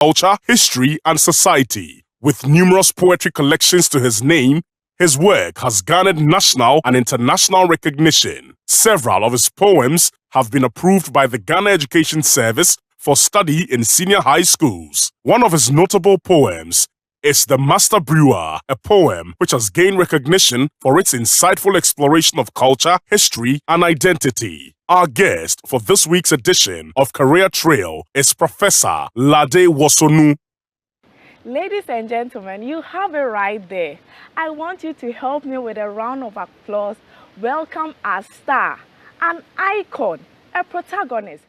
culture, history, and society. With numerous poetry collections to his name, his work has garnered national and international recognition. Several of his poems have been approved by the Ghana Education Service for study in senior high schools. One of his notable poems is The Master Brewer, a poem which has gained recognition for its insightful exploration of culture, history, and identity. Our guest for this week's edition of Career Trail is Professor Lade Wosornu. Ladies and gentlemen, you have it right there. I want you to help me with a round of applause. Welcome our star, an icon, a protagonist.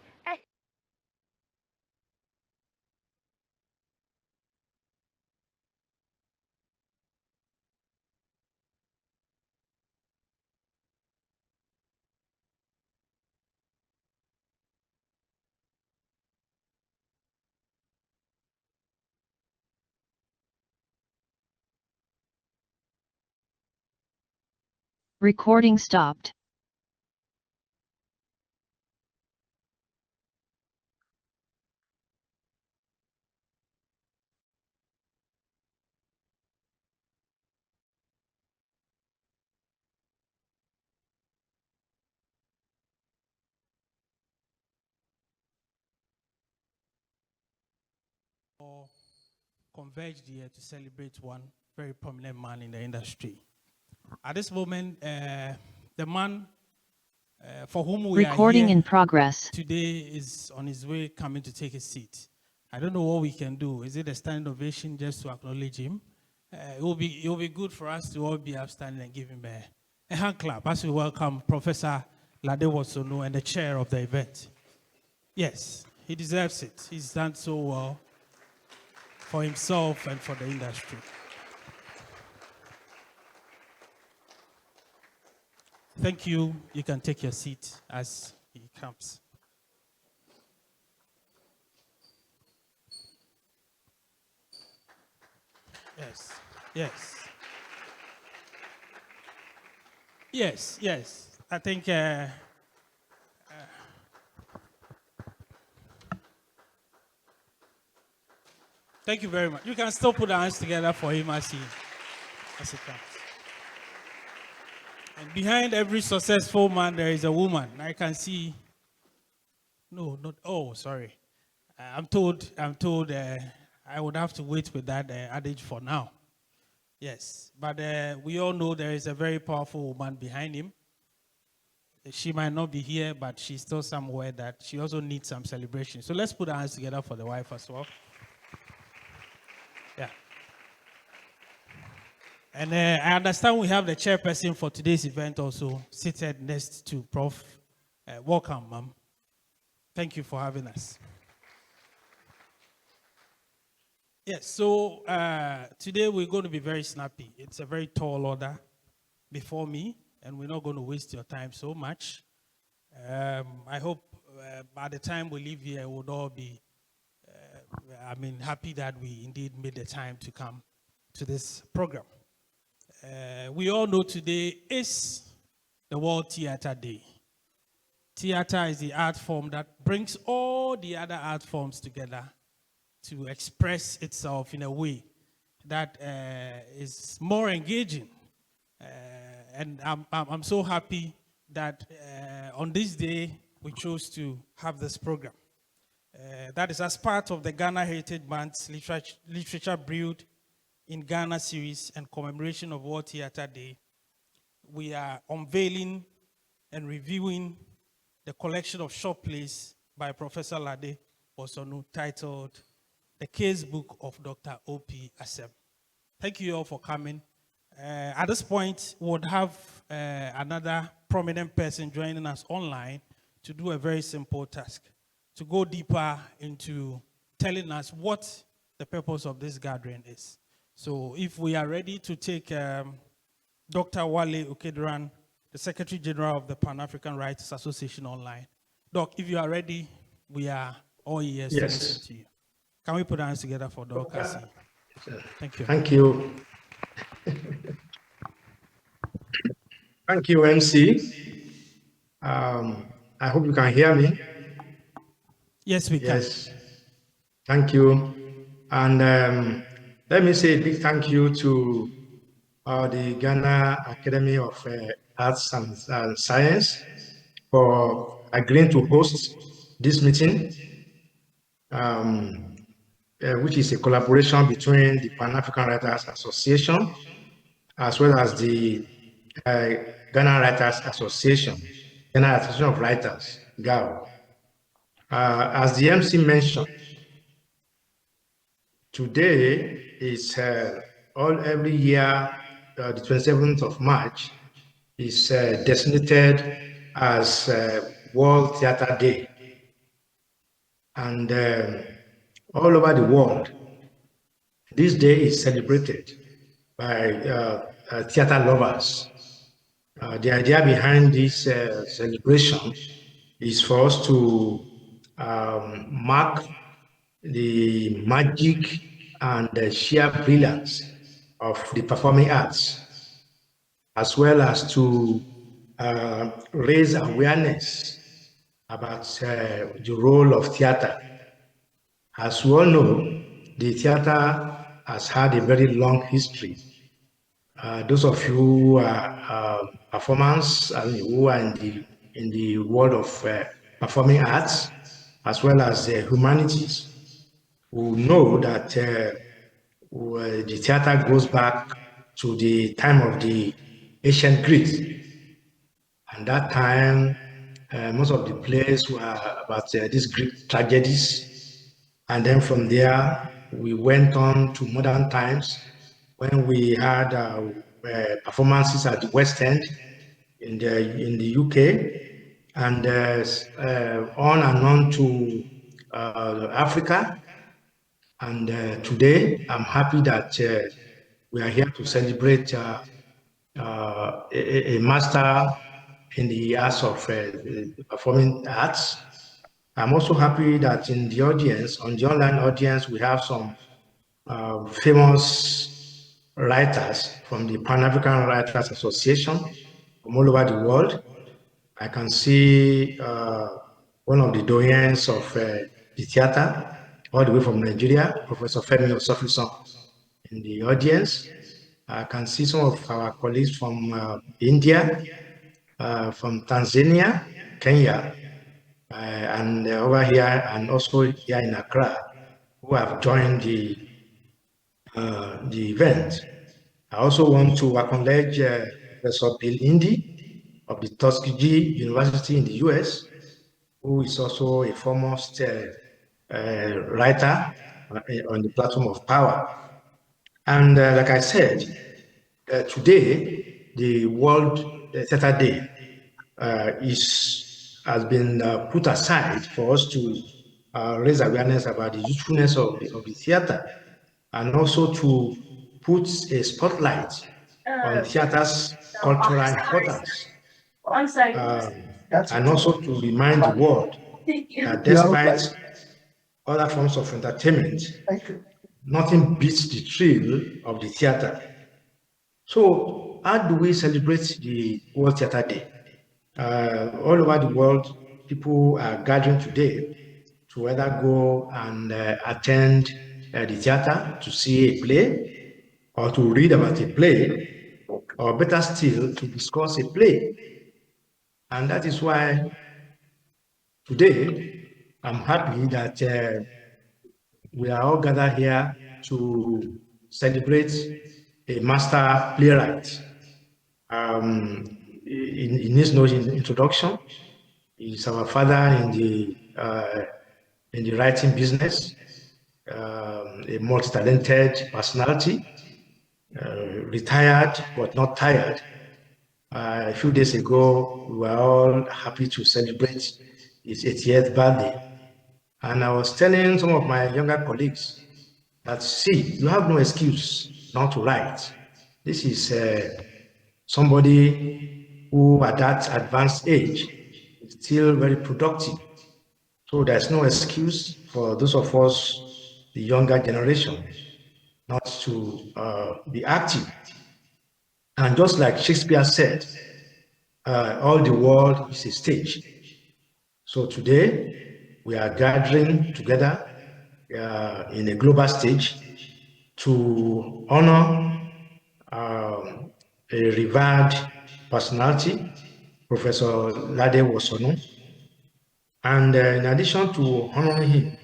Recording stopped. Converged here to celebrate one very prominent man in the industry. At this moment, the man for whom we Recording are here in progress. today is on his way coming to take his seat. I don't know what we can do. Is it a standing ovation just to acknowledge him? It will be good for us to all be upstanding and give him a hand clap as we welcome Professor Lade Wosornu and the chair of the event. Yes, he deserves it. He's done so well for himself and for the industry. Thank you. You can take your seat as he comes. Yes, yes. Yes, yes. I think thank you very much. You can still put our hands together for him as he comes. And behind every successful man, there is a woman. I can see. No, not. Oh, sorry. I'm told. I would have to wait with that adage for now. Yes, but we all know there is a very powerful woman behind him. She might not be here, but she's still somewhere that she also needs some celebration. So let's put our hands together for the wife as well. Yeah. And I understand we have the chairperson for today's event also seated next to Prof. Welcome, ma'am. Thank you for having us. Yes, so today we're going to be very snappy. It's a very tall order before me, and we're not going to waste your time so much. I hope by the time we leave here, we'll all be, happy that we indeed made the time to come to this program. We all know today is the World Theatre Day. Theatre is the art form that brings all the other art forms together to express itself in a way that is more engaging. And I'm so happy that on this day we chose to have this program. That is as part of the Ghana Heritage Month's Literature Brewed in Ghana series and commemoration of World Theatre Day. We are unveiling and reviewing the collection of short plays by Professor Lade Wosornu titled The Casebook of Dr. O.P. Asem. Thank you all for coming. At this point, we would have another prominent person joining us online to do a very simple task, to go deeper into telling us what the purpose of this gathering is. So if we are ready to take Dr. Wale Okedran, the Secretary General of the Pan-African Writers Association online. Doc, if you are ready, we are all ears to listen to you. Can we put our hands together for Doc? Thank you. Thank you. Thank you, MC. I hope you can hear me. Yes, we can. Yes. Thank you. And let me say a big thank you to the Ghana Academy of Arts and Science for agreeing to host this meeting, which is a collaboration between the Pan-African Writers Association as well as the Ghana Writers Association, Ghana Association of Writers, GAO. As the MC mentioned, today is every year, the 27th of March, is designated as World Theatre Day. And all over the world, this day is celebrated by theater lovers. The idea behind this celebration is for us to mark the magic and the sheer brilliance of the performing arts, as well as to raise awareness about the role of theater. As we all know, the theater has had a very long history. Those of you who are performers and who are in the world of performing arts, as well as humanities, will know that the theater goes back to the time of the ancient Greeks. And that time, most of the plays were about these Greek tragedies. And then from there, we went on to modern times when we had performances at the West End in the UK, and on and on to Africa. And today, I'm happy that we are here to celebrate a master in the arts of performing arts. I'm also happy that in the audience, on the online audience, we have some famous writers from the Pan-African Writers Association from all over the world. I can see one of the doyens of the theater, all the way from Nigeria, Professor Femi Osofison, in the audience. I can see some of our colleagues from India, from Tanzania, Kenya, and over here, and also here in Accra, who have joined the event. I also want to acknowledge Professor Bill Indy of the Tuskegee University in the US, who is also a foremost writer on the platform of power. And like I said, today, the World Theatre Day has been put aside for us to raise awareness about the usefulness of the theatre, and also to put a spotlight on theatre's cultural importance, and also to remind the world that despite other forms of entertainment, nothing beats the thrill of the theater. So, how do we celebrate the World Theatre Day? All over the world, people are gathering today to either go and attend the theater to see a play, or to read about a play, or better still, to discuss a play. And that is why today I'm happy that we are all gathered here to celebrate a master playwright. In his introduction, he's our father in the writing business, a multi-talented personality, retired but not tired. A few days ago, we were all happy to celebrate his 80th birthday. And I was telling some of my younger colleagues that, see, you have no excuse not to write. This is somebody who at that advanced age is still very productive. So there's no excuse for those of us, the younger generation, not to be active. And just like Shakespeare said, all the world is a stage. So today we are gathering together in a global stage to honor a revered personality, Professor Lade Wosornu. And in addition to honoring him,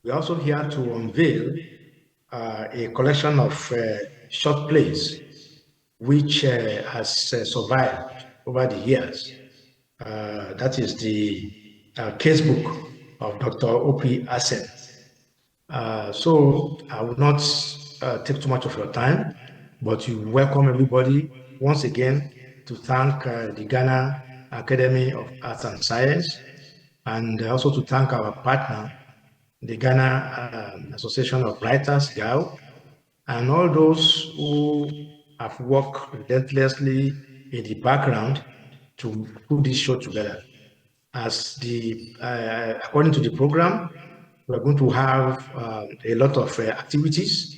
we're also here to unveil a collection of short plays which has survived over the years. That is the Casebook of Dr. O.P. Asem. So I will not take too much of your time, but you welcome everybody once again to thank the Ghana Academy of Arts and Science, and also to thank our partner, the Ghana Association of Writers, GAO, and all those who have worked relentlessly in the background to put this show together. According to the program, we're going to have a lot of activities.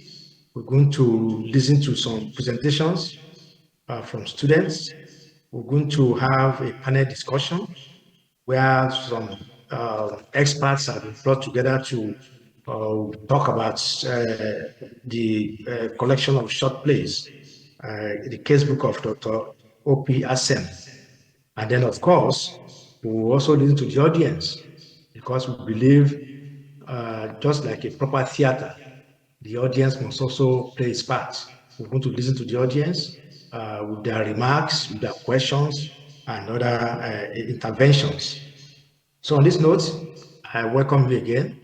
We're going to listen to some presentations from students. We're going to have a panel discussion where some experts have been brought together to talk about the collection of short plays, the Casebook of Dr. O.P. Asem. And then, of course, we will also listen to the audience because we believe, just like a proper theater, the audience must also play its part. We're going to listen to the audience with their remarks, with their questions, and other interventions. So on this note, I welcome you again,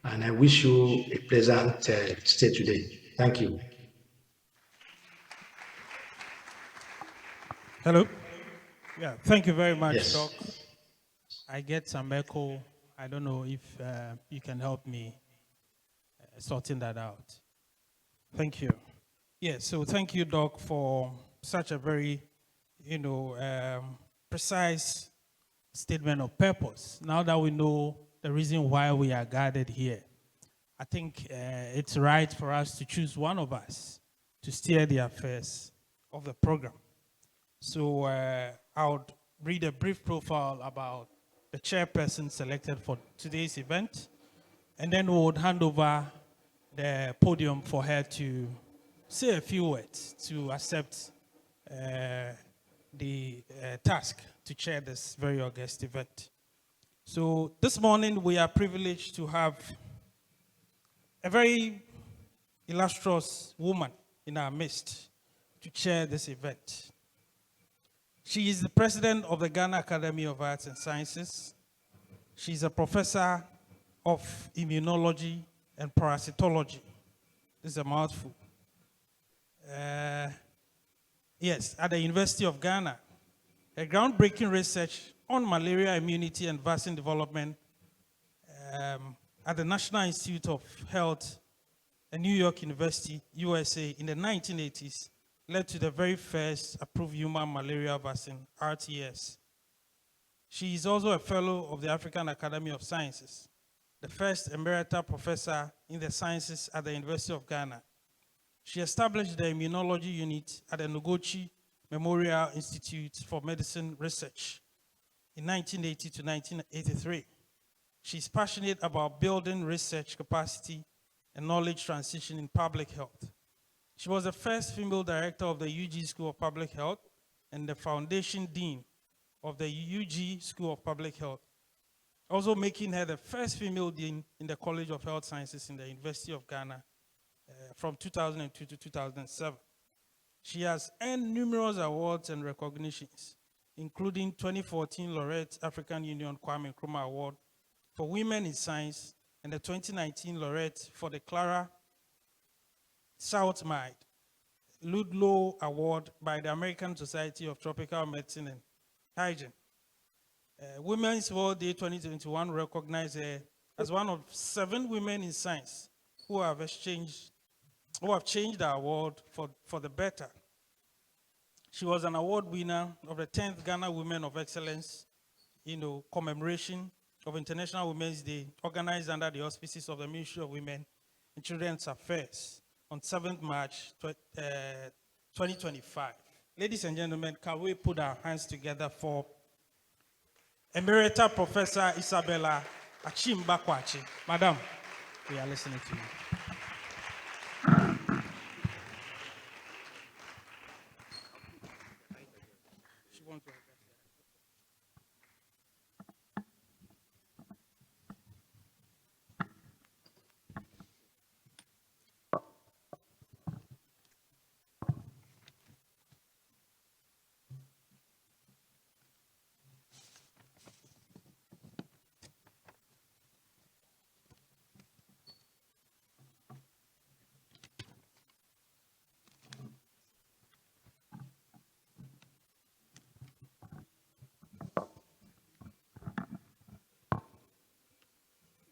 and I wish you a pleasant stay today. Thank you. Hello. Yeah, thank you very much, Yes. Doc. I get some echo. I don't know if you can help me sorting that out. Thank you. Yeah, so thank you, Doc, for such a very, precise statement of purpose. Now that we know the reason why we are gathered here, I think it's right for us to choose one of us to steer the affairs of the program. So I would read a brief profile about the chairperson selected for today's event, and then we would hand over the podium for her to say a few words to accept the task to chair this very august event. So this morning we are privileged to have a very illustrious woman in our midst to chair this event. She is the president of the Ghana Academy of Arts and Sciences. She's a professor of immunology and parasitology. This is a mouthful. Yes, at the University of Ghana. Her groundbreaking research on malaria immunity and vaccine development at the National Institute of Health at New York University, USA, in the 1980s led to the very first approved human malaria vaccine, RTS. She is also a fellow of the African Academy of Sciences, the first emerita professor in the sciences at the University of Ghana. She established the immunology unit at the Noguchi Memorial Institute for Medicine Research in 1980 to 1983. She's passionate about building research capacity and knowledge transition in public health. She was the first female director of the UG School of Public Health and the foundation dean of the UG School of Public Health, also making her the first female dean in the College of Health Sciences in the University of Ghana from 2002 to 2007. She has earned numerous awards and recognitions, including 2014 Laureate African Union Kwame Nkrumah Award for Women in Science and the 2019 Laureate for the Clara Southmide Ludlow Award by the American Society of Tropical Medicine and Hygiene. Women's World Day 2021 recognized her as one of 7 women in science who have changed the world for the better. She was an award winner of the 10th Ghana Women of Excellence, commemoration of International Women's Day, organized under the auspices of the Ministry of Women and Children's Affairs on 7th March 2025. Ladies and gentlemen, can we put our hands together for Emerita Professor Isabella Achimba Kwachi. Madam. We are listening to you. She wants to address that.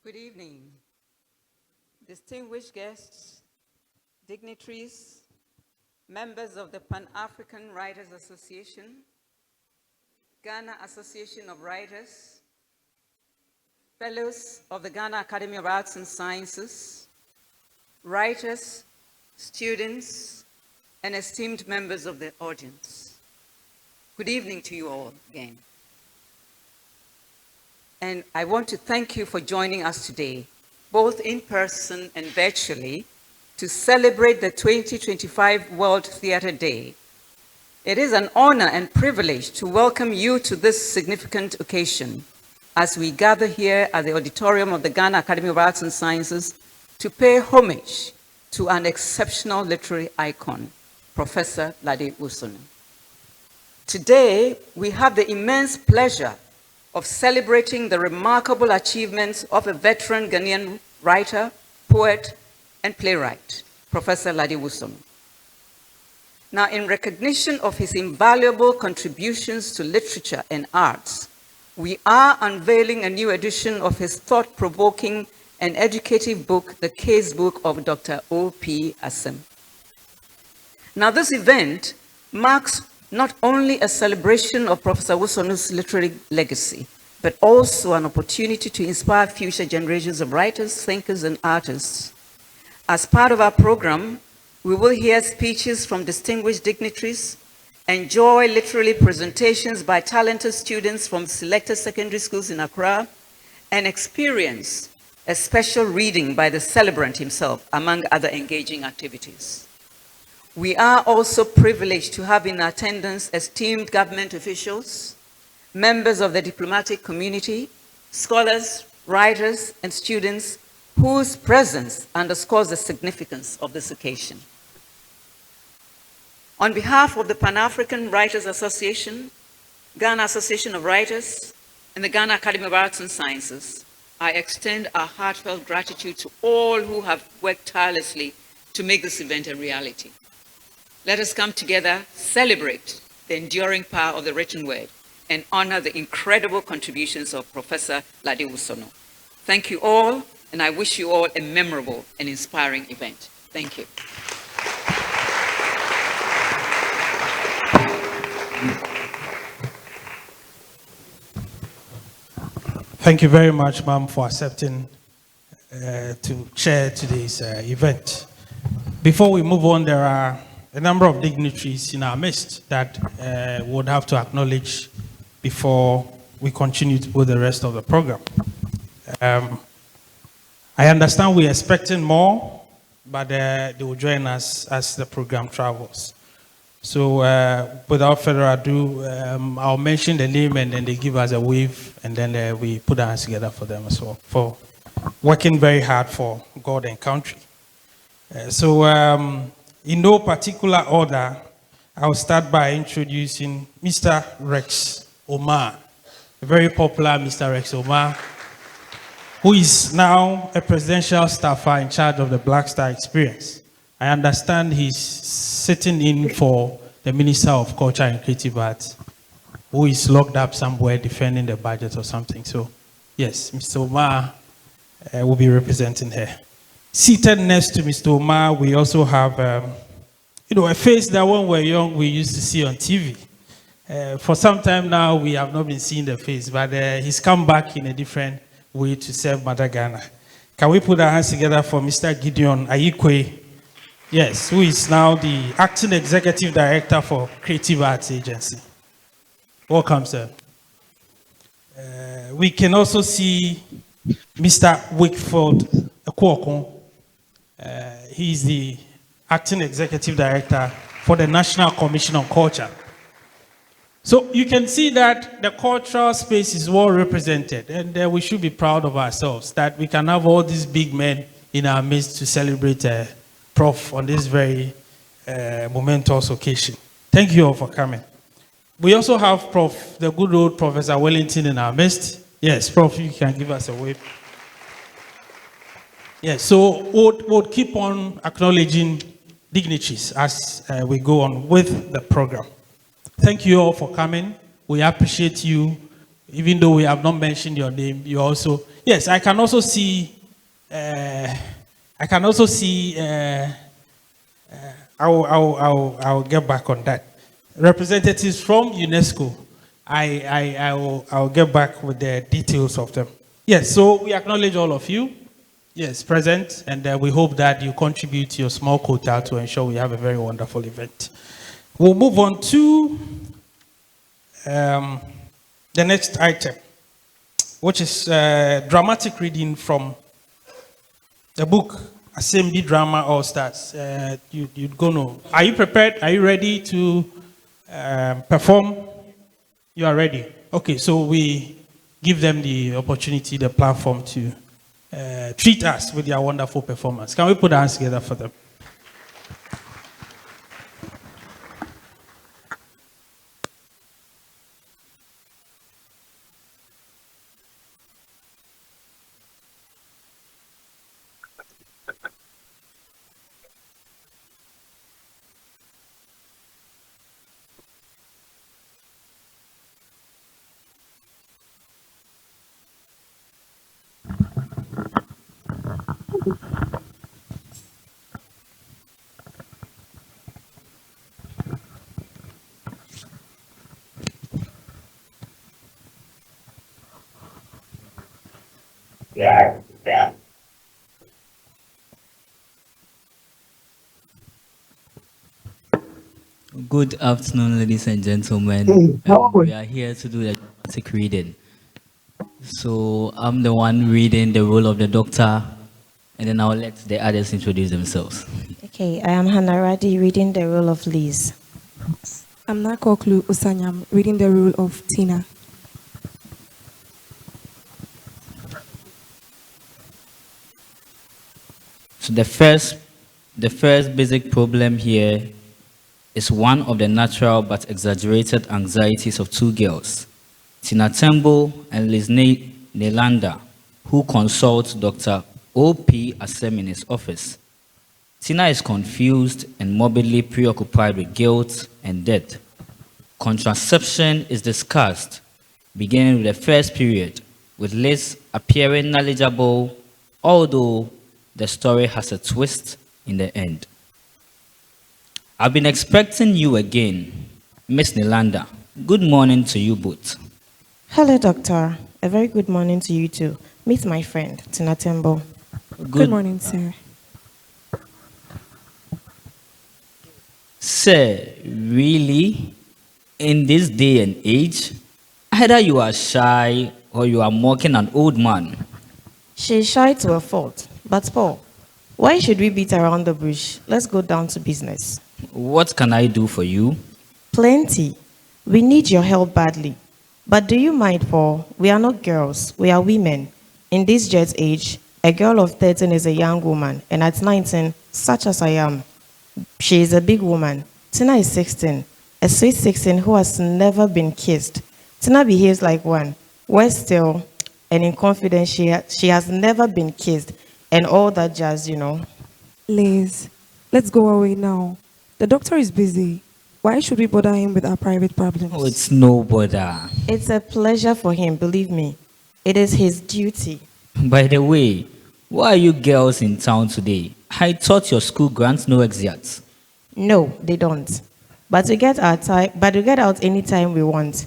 Good evening, distinguished guests, dignitaries, members of the Pan-African Writers Association, Ghana Association of Writers, fellows of the Ghana Academy of Arts and Sciences, writers, students, and esteemed members of the audience. Good evening to you all again. And I want to thank you for joining us today, both in person and virtually, to celebrate the 2025 World Theatre Day. It is an honor and privilege to welcome you to this significant occasion as we gather here at the auditorium of the Ghana Academy of Arts and Sciences to pay homage to an exceptional literary icon, Professor Lade Wosornu. Today, we have the immense pleasure of celebrating the remarkable achievements of a veteran Ghanaian writer, poet, and playwright, Professor Lade Wosornu. Now, in recognition of his invaluable contributions to literature and arts, we are unveiling a new edition of his thought-provoking and educative book, The Casebook of Dr. O.P. Asem. Now, this event marks not only a celebration of Professor Wosornu's literary legacy, but also an opportunity to inspire future generations of writers, thinkers, and artists. As part of our program, we will hear speeches from distinguished dignitaries, enjoy literary presentations by talented students from selected secondary schools in Accra, and experience a special reading by the celebrant himself, among other engaging activities. We are also privileged to have in attendance esteemed government officials, members of the diplomatic community, scholars, writers, and students whose presence underscores the significance of this occasion. On behalf of the Pan-African Writers Association, Ghana Association of Writers, and the Ghana Academy of Arts and Sciences, I extend our heartfelt gratitude to all who have worked tirelessly to make this event a reality. Let us come together, celebrate the enduring power of the written word, and honor the incredible contributions of Professor Lade Wosornu. Thank you all, and I wish you all a memorable and inspiring event. Thank you. Thank you very much, ma'am, for accepting to chair today's event. Before we move on, there are a number of dignitaries in our midst that we would have to acknowledge before we continue with the rest of the program. I understand we're expecting more, but they will join us as the program travels. So without further ado, I'll mention the name and then they give us a wave, and then we put our hands together for them as well, for working very hard for God and country. In no particular order, I'll start by introducing Mr. Rex Omar, a very popular Mr. Rex Omar, who is now a presidential staffer in charge of the Black Star Experience. I understand he's sitting in for the Minister of Culture and Creative Arts, who is locked up somewhere defending the budget or something. So, yes, Mr. Omar will be representing her. Seated next to Mr. Omar, we also have, a face that when we were young, we used to see on TV. For some time now, we have not been seeing the face, but he's come back in a different way to serve Mother Ghana. Can we put our hands together for Mr. Gideon Ayikwe? Yes, who is now the Acting Executive Director for Creative Arts Agency. Welcome, sir. We can also see Mr. Wakefield Ekuokun. He's the acting executive director for the National Commission on Culture. So you can see that the cultural space is well represented, and we should be proud of ourselves that we can have all these big men in our midst to celebrate Prof on this very momentous occasion. Thank you all for coming. We also have Prof, the good old Professor Wellington in our midst. Yes, Prof, you can give us a wave. Yes, so we'll keep on acknowledging dignitaries as we go on with the program. Thank you all for coming. We appreciate you. Even though we have not mentioned your name, you also, yes, I can also see, I'll get back on that. Representatives from UNESCO, I'll get back with the details of them. Yes, so we acknowledge all of you, yes, present, and we hope that you contribute your small quota to ensure we have a very wonderful event. We'll move on to the next item, which is dramatic reading from the book Asem Drama All Stars. You're gonna. Are you prepared? Are you ready to perform? You are ready. Okay, so we give them the opportunity, the platform to treat us with their wonderful performance. Can we put our hands together for them? Good afternoon, ladies and gentlemen. We are here to do the dramatic reading. So I'm the one reading the role of the doctor, and then I'll let the others introduce themselves. Okay, I am Hannah Radi, reading the role of Liz. I'm Nakoklu Usanyam, reading the role of Tina. So the first basic problem here is one of the natural but exaggerated anxieties of two girls, Tina Tembo and Liz Nelanda, who consult Dr. O.P. Asem in his office. Tina is confused and morbidly preoccupied with guilt and death. Contraception is discussed, beginning with the first period, with Liz appearing knowledgeable, although the story has a twist in the end. I've been expecting you again, Miss Nelanda. Good morning to you both. Hello, Doctor. A very good morning to you too. Meet my friend, Tina Tembo. Good morning, sir. Sir, really? In this day and age, either you are shy or you are mocking an old man. She's shy to a fault. But Paul, why should we beat around the bush? Let's go down to business. What can I do for you? Plenty. We need your help badly. But do you mind, Paul? We are not girls. We are women. In this jet age, a girl of 13 is a young woman. And at 19, such as I am, she is a big woman. Tina is 16, a sweet 16 who has never been kissed. Tina behaves like one. Worse still, and in confidence, she has never been kissed. And all that jazz, you know. Liz, let's go away now. The doctor is busy. Why should we bother him with our private problems? Oh, it's no bother. It's a pleasure for him, believe me. It is his duty. By the way, why are you girls in town today? I thought your school grants no exits. No, they don't. But we get out anytime we want.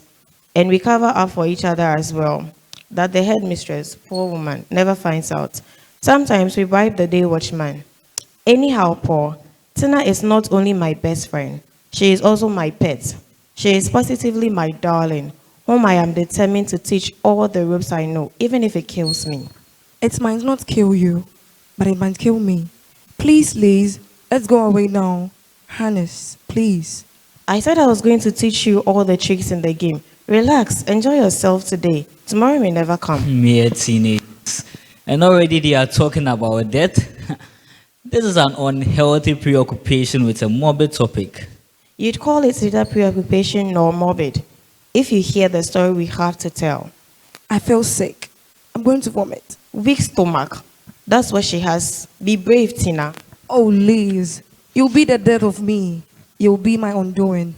And we cover up for each other as well. That the headmistress, poor woman, never finds out. Sometimes we bribe the day watchman. Anyhow, Paul, Tina is not only my best friend, she is also my pet. She is positively my darling, whom I am determined to teach all the ropes I know, even if it kills me. It might not kill you. but it might kill me. Please, Liz, let's go away now. Hannes, please. I said I was going to teach you all the tricks in the game. Relax, enjoy yourself today. Tomorrow may never come. Mere teenagers. And already they are talking about death. This is an unhealthy preoccupation with a morbid topic. You'd call it neither preoccupation nor morbid, if you hear the story we have to tell. I feel sick. I'm going to vomit. Weak stomach. That's what she has. Be brave, Tina. Oh, Liz, you'll be the death of me. You'll be my undoing.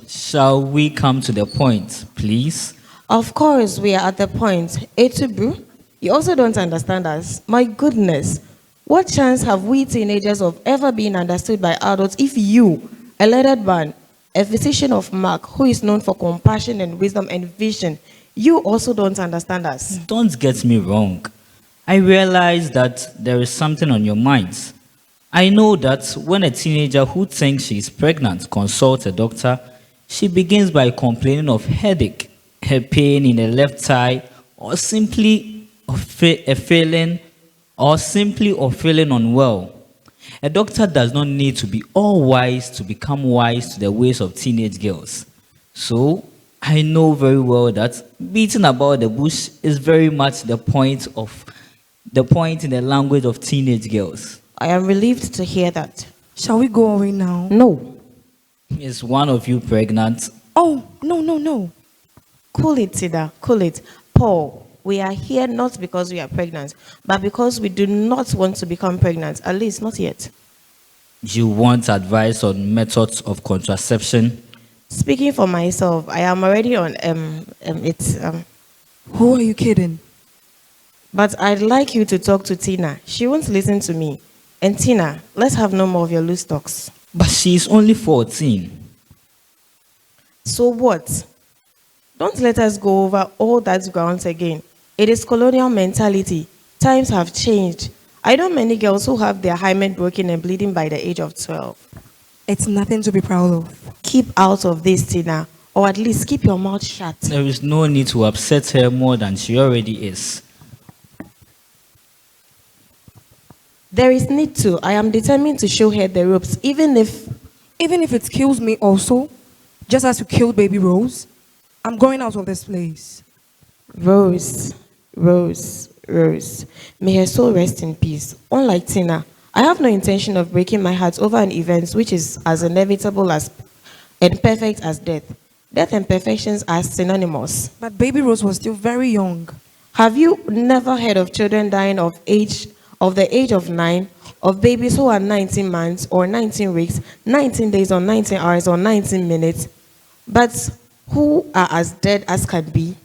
Shall we come to the point, please? Of course, we are at the point. Etubru, you also don't understand us. My goodness. What chance have we teenagers of ever being understood by adults if you, a learned man, a physician of mark, who is known for compassion and wisdom and vision, you also don't understand us? Don't get me wrong. I realize that there is something on your minds. I know that when a teenager who thinks she is pregnant consults a doctor, she begins by complaining of headache, her pain in the left thigh, or simply of feeling unwell. A doctor does not need to be all wise to become wise to the ways of teenage girls. So I know very well that beating about the bush is very much the point in the language of teenage girls. I am relieved to hear that. Shall we go away now? No. Is one of you pregnant? Oh, no. Cool it, Tina. Cool it. Paul, we are here not because we are pregnant, but because we do not want to become pregnant, at least not yet. You want advice on methods of contraception? Speaking for myself, I am already on Who are you kidding? But I'd like you to talk to Tina. She won't listen to me. And Tina, let's have no more of your loose talks. But she's only 14. So what? Don't let us go over all that ground again. It is colonial mentality. Times have changed. I know many girls who have their hymen broken and bleeding by the age of 12. It's nothing to be proud of. Keep out of this, Tina. Or at least keep your mouth shut. There is no need to upset her more than she already is. There is need to. I am determined to show her the ropes, even if it kills me also, just as you killed baby Rose. I'm going out of this place. Rose. May her soul rest in peace. Unlike Tina, I have no intention of breaking my heart over an event which is as inevitable as and perfect as death. Death and perfections are synonymous. But baby Rose was still very young. Have you never heard of children dying of the age of 9, of babies who are 19 months or 19 weeks, 19 days or 19 hours or 19 minutes, but who are as dead as can be?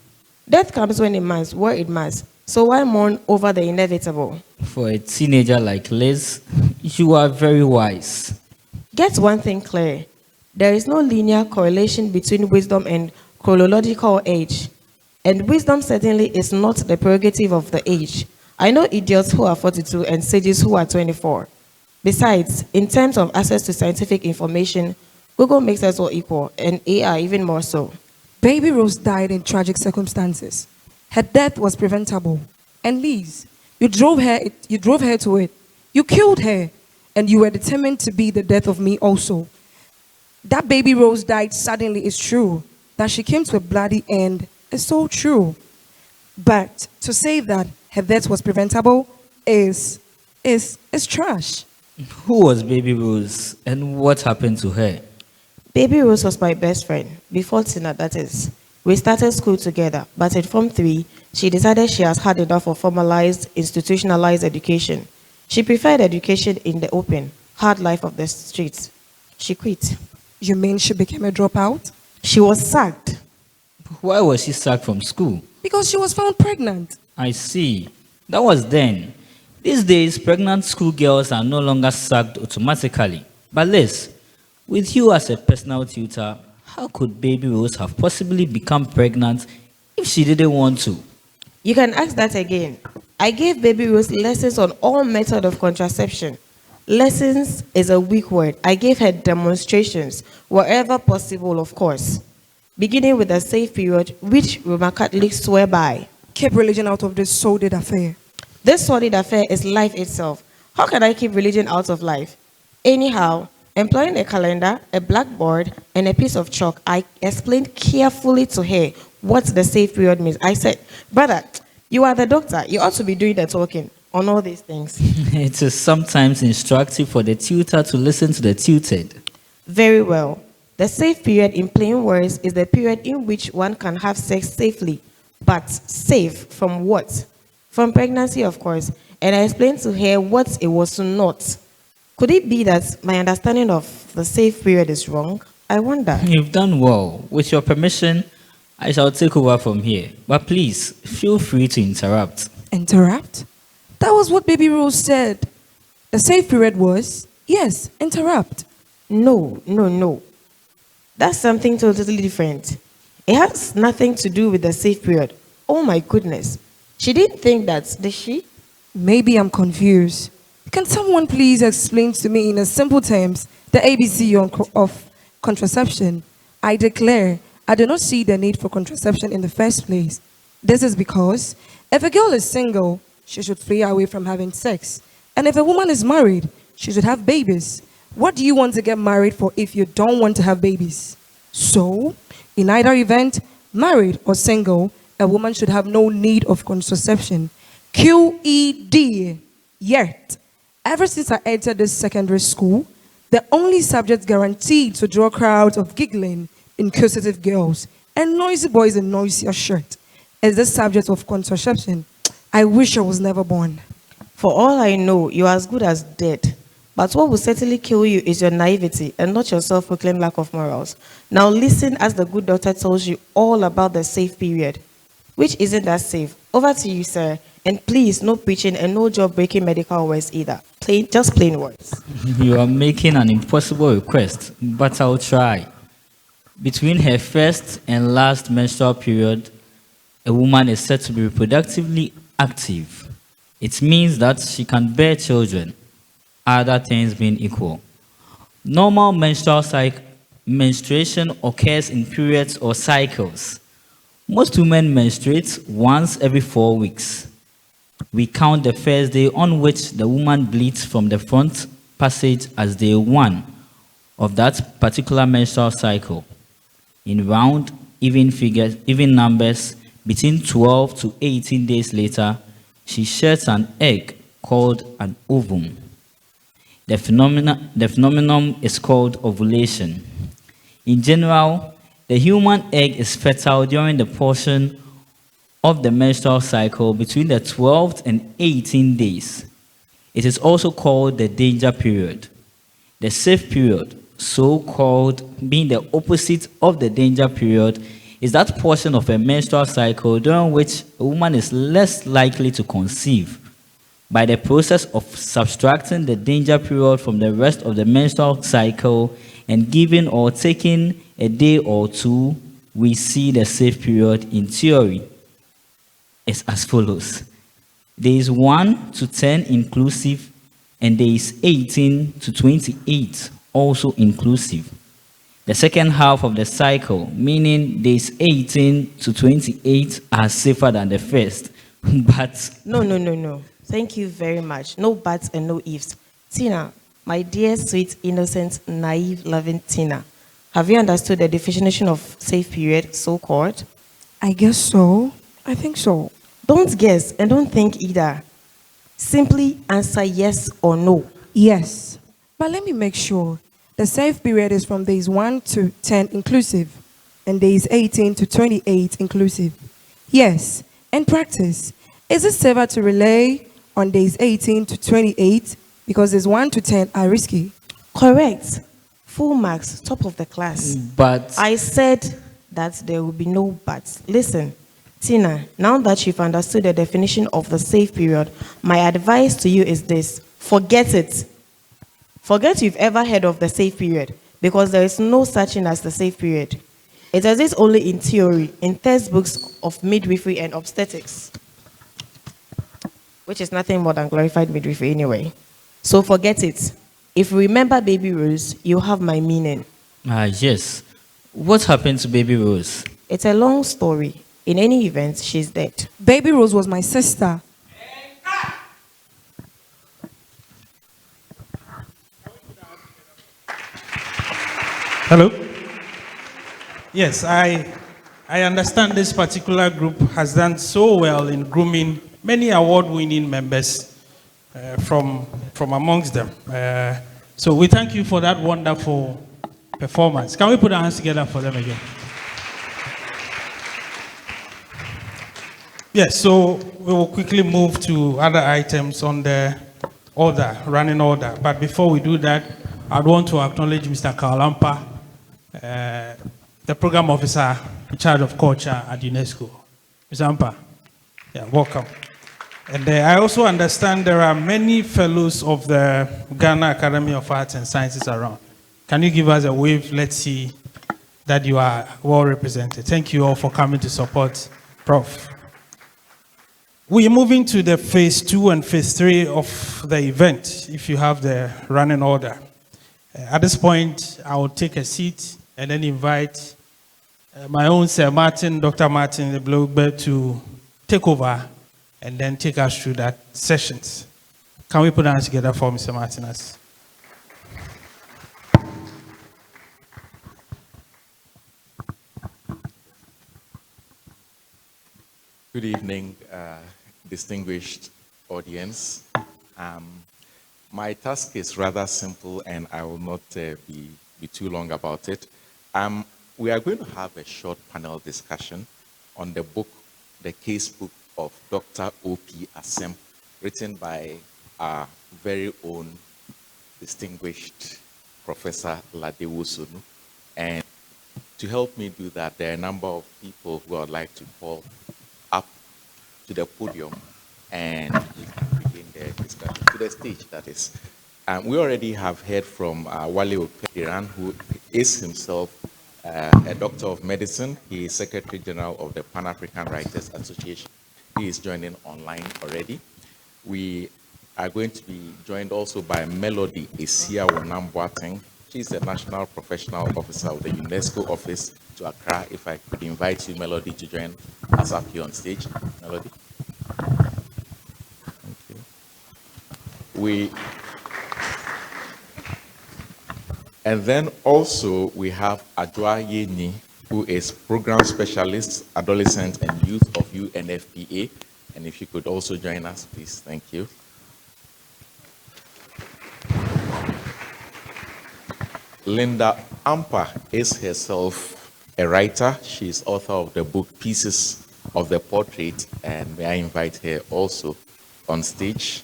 Death comes when it must, where it must. So why mourn over the inevitable? For a teenager like Liz, you are very wise. Get one thing clear. There is no linear correlation between wisdom and chronological age. And wisdom certainly is not the prerogative of the age. I know idiots who are 42 and sages who are 24. Besides, in terms of access to scientific information, Google makes us all equal, and AI even more so. Baby Rose died in tragic circumstances. Her death was preventable. And Liz, you drove her to it. You killed her, and you were determined to be the death of me also. That baby Rose died suddenly is true. That she came to a bloody end is so true. But to say that her death was preventable is trash. Who was baby Rose and what happened to her? Baby Rose was my best friend, before Tina, that is. We started school together, but in Form 3, she decided she has had enough of formalized, institutionalized education. She preferred education in the open, hard life of the streets. She quit. You mean she became a dropout? She was sacked. Why was she sacked from school? Because she was found pregnant. I see. That was then. These days, pregnant schoolgirls are no longer sacked automatically. But Liz, with you as a personal tutor, how could baby Rose have possibly become pregnant if she didn't want to? You can ask that again. I gave baby Rose lessons on all methods of contraception. Lessons is a weak word. I gave her demonstrations, wherever possible, of course. Beginning with a safe period, which Roman Catholics swear by. Keep religion out of this sordid affair. This sordid affair is life itself. How can I keep religion out of life? Anyhow, employing a calendar, a blackboard, and a piece of chalk, I explained carefully to her what the safe period means. I said, brother, you are the doctor. You ought to be doing the talking on all these things. It is sometimes instructive for the tutor to listen to the tutored. Very well. The safe period, in plain words, is the period in which one can have sex safely. But safe from what? From pregnancy, of course. And I explained to her what it was not. Could it be that my understanding of the safe period is wrong? I wonder. You've done well. With your permission, I shall take over from here. But please, feel free to interrupt. Interrupt? That was what Baby Rose said. The safe period was, yes, interrupt. No. That's something totally different. It has nothing to do with the safe period. Oh my goodness. She didn't think that, did she? Maybe I'm confused. Can someone please explain to me in a simple terms the ABC of contraception? I declare I do not see the need for contraception in the first place. This is because if a girl is single, she should flee away from having sex. And if a woman is married, she should have babies. What do you want to get married for if you don't want to have babies? So, in either event, married or single, a woman should have no need of contraception. QED. Yet, ever since I entered this secondary school, the only subject guaranteed to draw crowds of giggling, inquisitive girls, and noisy boys in noisier shirt is the subject of contraception. I wish I was never born. For all I know, you are as good as dead. But what will certainly kill you is your naivety and not your self-proclaimed lack of morals. Now listen as the good doctor tells you all about the safe period, which isn't that safe. Over to you, sir. And please, no preaching and no job-breaking medical words either. Just plain words. You are making an impossible request, but I'll try. Between her first and last menstrual period, a woman is said to be reproductively active. It means that she can bear children, other things being equal. Normal menstruation occurs in periods or cycles. Most women menstruate once every 4 weeks. We count the first day on which the woman bleeds from the front passage as day 1 of that particular menstrual cycle. In round, even numbers, between 12 to 18 days later, she sheds an egg called an ovum. The phenomenon is called ovulation. In general, the human egg is fertile during the portion of the menstrual cycle between the 12th and 18 days. It is also called the danger period. The safe period, so called, being the opposite of the danger period, is that portion of a menstrual cycle during which a woman is less likely to conceive. By the process of subtracting the danger period from the rest of the menstrual cycle and giving or taking a day or two, we see the safe period in theory is as follows. Days 1 to 10 inclusive, and days 18 to 28 also inclusive. The second half of the cycle, meaning days 18 to 28, are safer than the first. But No. Thank you very much. No buts and no ifs. Tina, my dear, sweet, innocent, naive, loving Tina, have you understood the definition of safe period, so-called? I guess so. I think so. Don't guess and don't think either. Simply answer yes or no. Yes. But let me make sure. The safe period is from days 1 to 10 inclusive and days 18 to 28 inclusive. Yes. In practice, is it safer to rely on days 18 to 28 because days 1 to 10 are risky? Correct. Full marks, top of the class. But I said that there will be no buts. Listen, Tina, now that you've understood the definition of the safe period, my advice to you is this. Forget it. Forget you've ever heard of the safe period, because there is no such thing as the safe period. It exists only in theory, in textbooks of midwifery and obstetrics, which is nothing more than glorified midwifery anyway. So forget it. If you remember Baby Rose, you have my meaning. Yes. What happened to Baby Rose? It's a long story. In any event, she's dead. Baby Rose was my sister. Hello? Yes, I understand this particular group has done so well in grooming many award-winning members from amongst them. So we thank you for that wonderful performance. Can we put our hands together for them again? Yes, so we will quickly move to other items on the order, running order. But before we do that, I'd want to acknowledge Mr. Kalampa, the program officer in charge of culture at UNESCO. Mr. Ampa, yeah, welcome. And I also understand there are many fellows of the Ghana Academy of Arts and Sciences around. Can you give us a wave? Let's see that you are well represented. Thank you all for coming to support Prof. We are moving to the phase 2 and phase 3 of the event, if you have the running order. At this point, I will take a seat and then invite my own Sir Martin, Dr. Martin Blogbe, to take over and then take us through that sessions. Can we put our hands together for Mr. Martinez? Good evening, distinguished audience. My task is rather simple and I will not be too long about it. We are going to have a short panel discussion on the book, The Casebook of Dr. O.P. Asem, written by our very own distinguished Professor Lade Wosornu. And to help me do that, there are a number of people who I would like to call up to the podium and begin the discussion, to the stage, that is. We already have heard from Wale Okediran, who is himself a doctor of medicine. He is Secretary General of the Pan-African Writers Association. He is joining online already. We are going to be joined also by Melody Esia Wonamboateng. She's the National Professional Officer of the UNESCO Office to Accra. If I could invite you, Melody, to join us up here on stage. Melody. Thank you. And then also we have Adwa Yeni, who is Program Specialist, Adolescent and Youth of UNFPA. And if you could also join us, please. Thank you. Linda Ampa is herself a writer. She is author of the book Pieces of the Portrait, and may I invite her also on stage.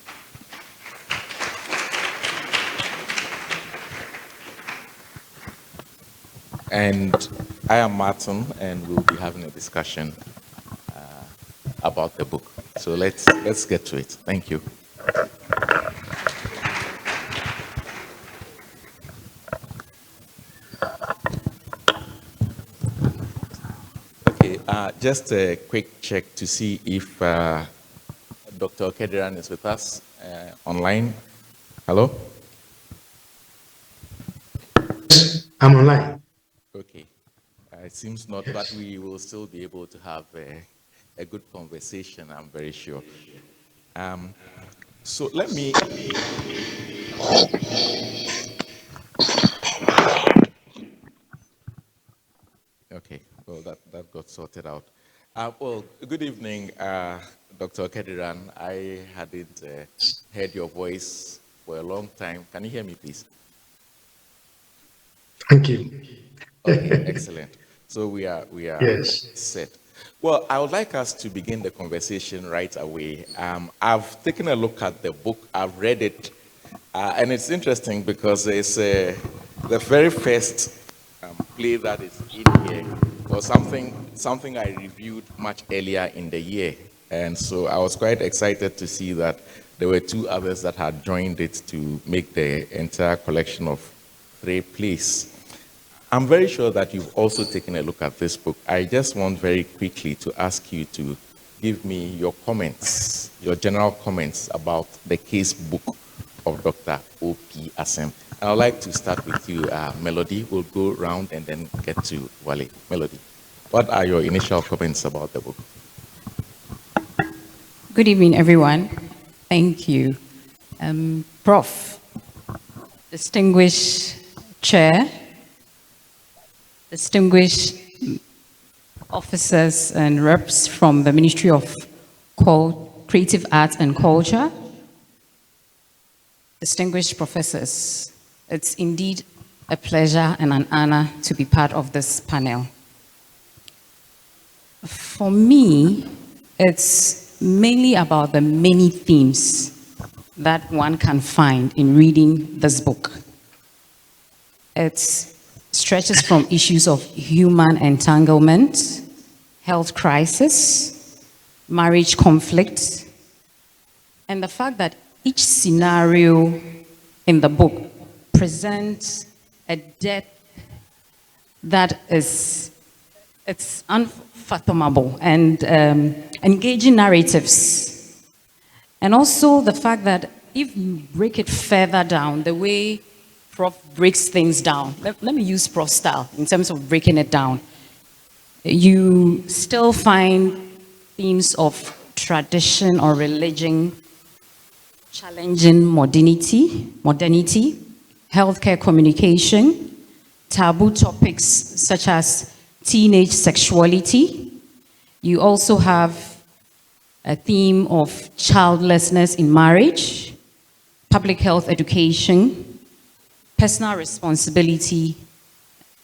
And I am Martin, and we'll be having a discussion about the book. So let's get to it. Thank you. Okay, just a quick check to see if Dr. Okediran is with us online. Hello? I'm online. Okay. It seems not, but we will still be able to have a good conversation, I'm very sure. So let me... Okay, well, that got sorted out. Well, good evening, Dr. Okediran. I hadn't heard your voice for a long time. Can you hear me, please? Thank you. Okay, excellent. So we are Yes. set. Well, I would like us to begin the conversation right away. I've taken a look at the book. I've read it, and it's interesting because it's the very first play that is in here was something I reviewed much earlier in the year, and so I was quite excited to see that there were two others that had joined it to make the entire collection of 3 plays. I'm very sure that you've also taken a look at this book. I just want very quickly to ask you to give me your comments, your general comments about the Casebook of Dr. O.P. Asem. And I'd like to start with you, Melody. We'll go round and then get to Wale. Melody, what are your initial comments about the book? Good evening, everyone. Thank you. Prof, distinguished chair, distinguished officers and reps from the Ministry of Creative Arts and Culture, distinguished professors, it's indeed a pleasure and an honor to be part of this panel. For me, it's mainly about the many themes that one can find in reading this book. It stretches from issues of human entanglement, health crisis, marriage conflict, and the fact that each scenario in the book presents a death that is, it's unfathomable, and engaging narratives. And also the fact that if you break it further down, the way Prof breaks things down, let me use Prof style in terms of breaking it down, you still find themes of tradition or religion, challenging modernity, healthcare communication, taboo topics such as teenage sexuality. You also have a theme of childlessness in marriage, public health education, personal responsibility,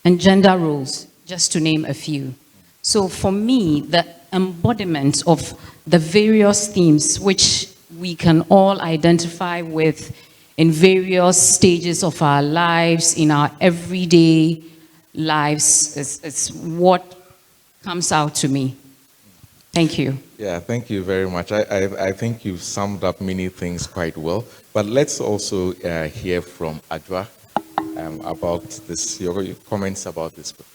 and gender roles, just to name a few. So for me, the embodiment of the various themes which we can all identify with in various stages of our lives, in our everyday lives, is what comes out to me. Thank you. Yeah, thank you very much. I think you've summed up many things quite well. But let's also hear from Adwa about this, your comments about this book.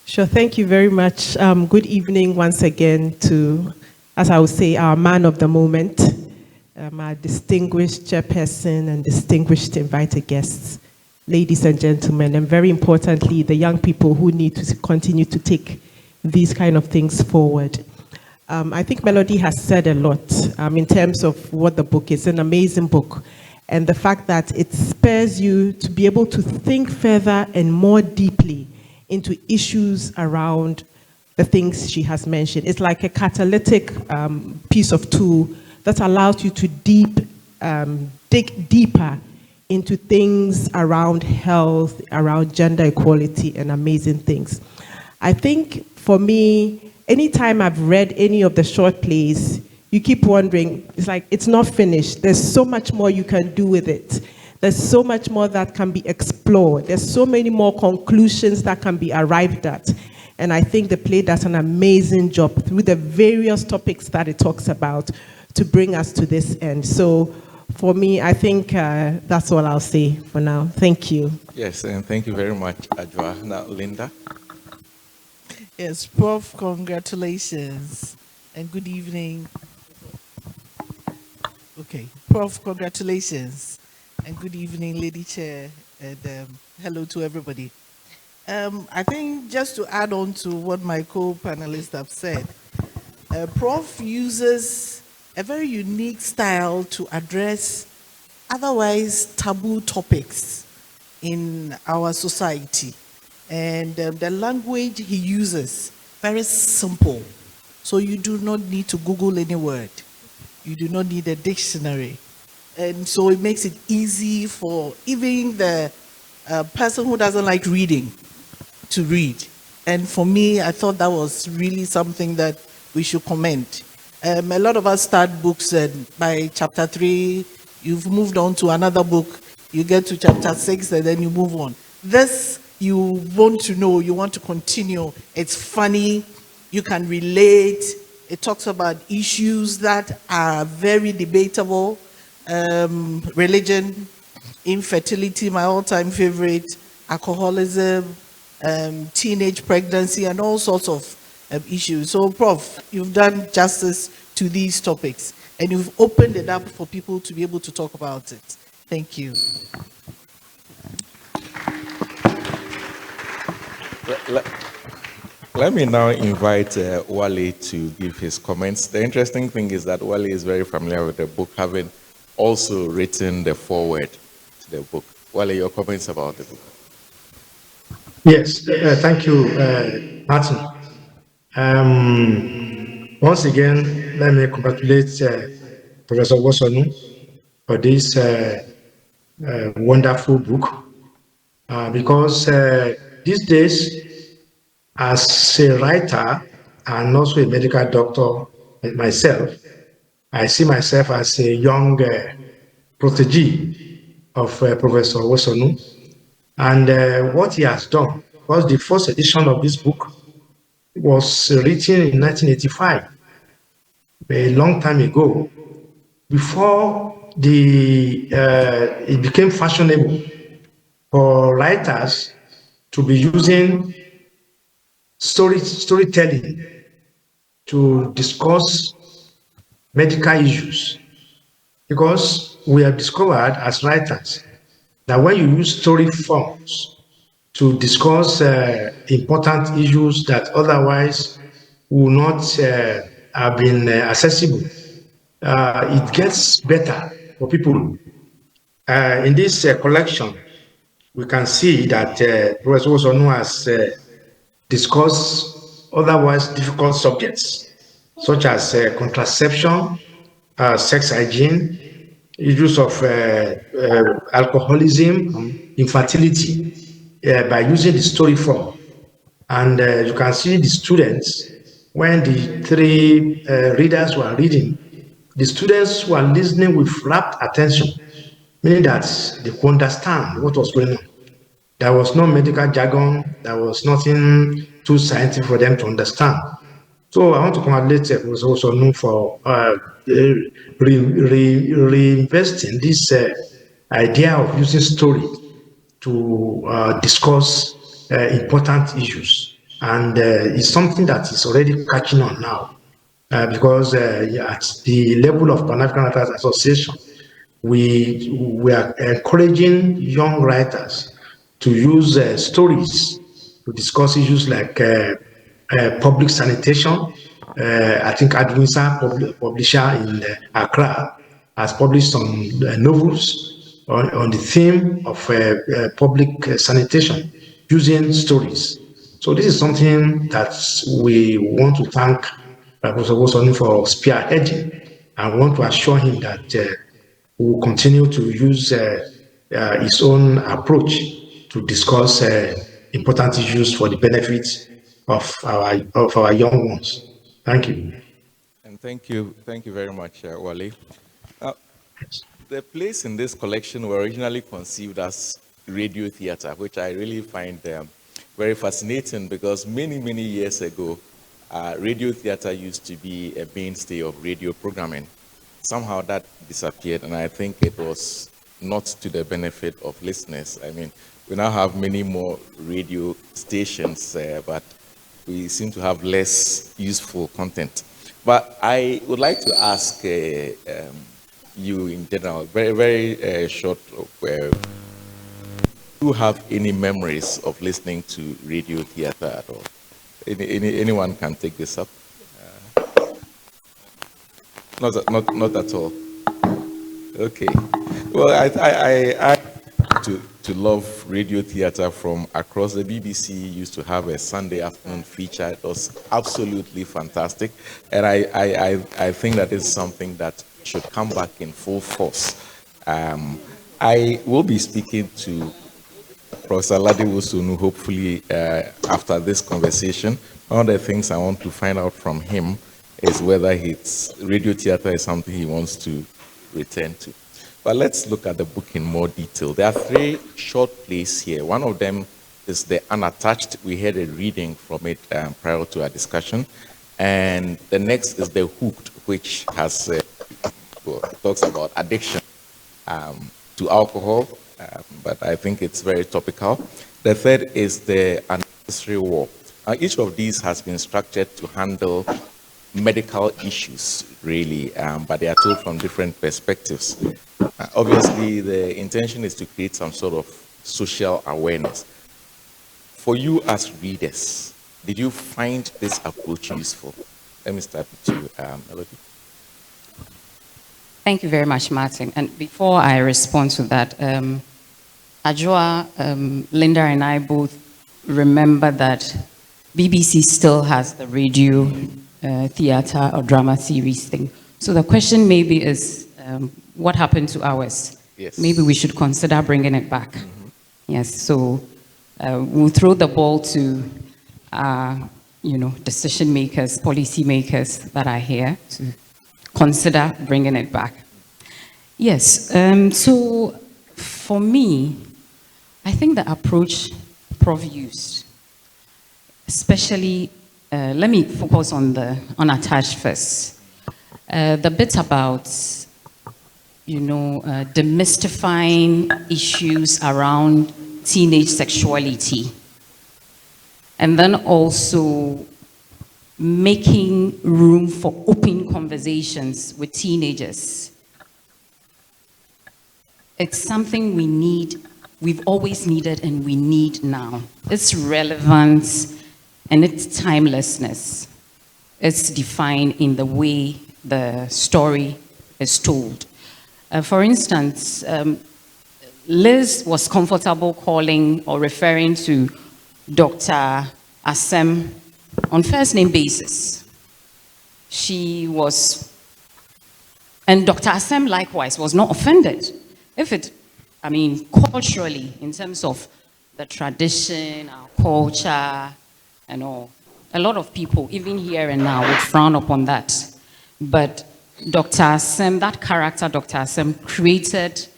Sure, thank you very much. Good evening once again to, as I would say, our man of the moment, our distinguished chairperson and distinguished invited guests, ladies and gentlemen, and very importantly, the young people who need to continue to take these kind of things forward. I think Melody has said a lot in terms of what the book is, an amazing book, and the fact that it spurs you to be able to think further and more deeply into issues around the things she has mentioned. It's like a catalytic piece of tool that allows you to dig deeper into things around health, around gender equality, and amazing things. I think for me, anytime I've read any of the short plays, you keep wondering, it's like, it's not finished. There's so much more you can do with it. There's so much more that can be explored. There's so many more conclusions that can be arrived at. And I think the play does an amazing job through the various topics that it talks about to bring us to this end. So for me, I think that's all I'll say for now. Thank you. Yes, and thank you very much, Adwa. Now, Linda. Yes, Prof, congratulations and good evening. Okay, Prof, congratulations and good evening, Lady Chair, and hello to everybody. I think just to add on to what my co-panelists have said, Prof uses a very unique style to address otherwise taboo topics in our society. And the language he uses, very simple. So you do not need to Google any word. You do not need a dictionary. And so it makes it easy for even the person who doesn't like reading to read. And for me, I thought that was really something that we should commend. A lot of us start books and by chapter 3, you've moved on to another book, you get to chapter 6 and then you move on. This, you want to know, you want to continue. It's funny, you can relate. It talks about issues that are very debatable. Religion, infertility, my all-time favorite, alcoholism, teenage pregnancy, and all sorts of issues. So, Prof, you've done justice to these topics, and you've opened it up for people to be able to talk about it. Thank you. Let me now invite Wale to give his comments. The interesting thing is that Wale is very familiar with the book, having also written the foreword to the book. Wale, your comments about the book. Yes, thank you, Martin. Once again, let me congratulate Professor Wosornu for this wonderful book because these days, as a writer and also a medical doctor myself, I see myself as a young protege of Professor Wosornu. And what he has done, because the first edition of this book was written in 1985, a long time ago, before it became fashionable for writers to be using storytelling to discuss medical issues. Because we have discovered as writers that when you use story forms to discuss important issues that otherwise will not have been accessible, it gets better for people. In this collection, we can see that Professor Wosornu has discussed otherwise difficult subjects, such as contraception, sex hygiene, issues of alcoholism, infertility, by using the story form. And you can see the students, when the three readers were reading, the students were listening with rapt attention, meaning that they could understand what was going on. There was no medical jargon, there was nothing too scientific for them to understand. So I want to congratulate Professor Wosornu for reinvesting this idea of using story to discuss important issues. And it's something that is already catching on now because at the level of Pan-African Writers Association, we are encouraging young writers to use stories to discuss issues like public sanitation. I think Adwinsa, publisher in Accra, has published some novels on the theme of public sanitation using stories. So this is something that we want to thank Professor Wosornu for spearheading, and we want to assure him that we will continue to use his own approach to discuss important issues for the benefit of our young ones. Thank you. And thank you very much, Wale. The plays in this collection were originally conceived as radio theater, which I really find very fascinating because many years ago, radio theater used to be a mainstay of radio programming. Somehow that disappeared, and I think it was not to the benefit of listeners. I mean, we now have many more radio stations, but we seem to have less useful content. But I would like to ask you in general, very short, do you have any memories of listening to radio theater at all? Anyone can take this up? Not at all. Okay. Well, I to love radio theater from across the BBC. Used to have a Sunday afternoon feature. It was absolutely fantastic, and I think that is something that should come back in full force. I will be speaking to Professor Lade Wosornu hopefully after this conversation. One of the things I want to find out from him is whether radio theater is something he wants to return to. But let's look at the book in more detail. There are 3 short plays here. One of them is The Unattached. We had a reading from it prior to our discussion. And the next is The Hooked, which has talks about addiction to alcohol, but I think it's very topical. The third is The Unnecessary War. Each of these has been structured to handle medical issues, really, but they are told from different perspectives. Obviously, the intention is to create some sort of social awareness. For you as readers, did you find this approach useful? Let me start with you, Melody. Thank you very much, Martin. And before I respond to that, Ajua, Linda and I both remember that BBC still has the radio theater or drama series thing. So the question maybe is, what happened to ours? Yes. Maybe we should consider bringing it back. Yes, so we'll throw the ball to decision makers, policy makers that are here to consider bringing it back. Yes, so for me, I think the approach Prof used, especially, let me focus on the unattached first. The bit about, demystifying issues around teenage sexuality, and then also making room for open conversations with teenagers. It's something we need, we've always needed, and we need now. Its relevance and its timelessness is defined in the way the story is told. For instance, Liz was comfortable calling or referring to Dr. Asem on first name basis. She was, and Dr. Asem likewise was not offended. Culturally, in terms of the tradition, our culture, and all, a lot of people, even here and now, would frown upon that. But Dr. Asem, that character, Dr. Asem, created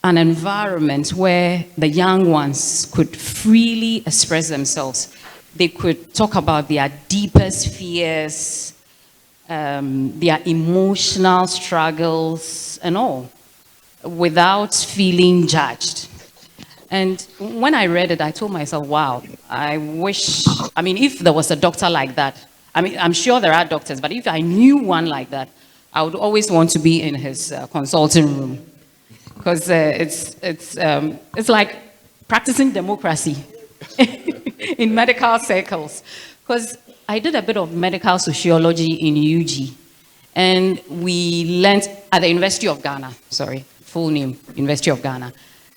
an environment where the young ones could freely express themselves. They could talk about their deepest fears, their emotional struggles, and all, without feeling judged. And when I read it, I told myself, wow, I wish, if there was a doctor like that, I'm sure there are doctors, but if I knew one like that, I would always want to be in his consulting room. Because it's like practicing democracy in medical circles. Because I did a bit of medical sociology in UG, and we learned at the University of Ghana, full name, University of Ghana.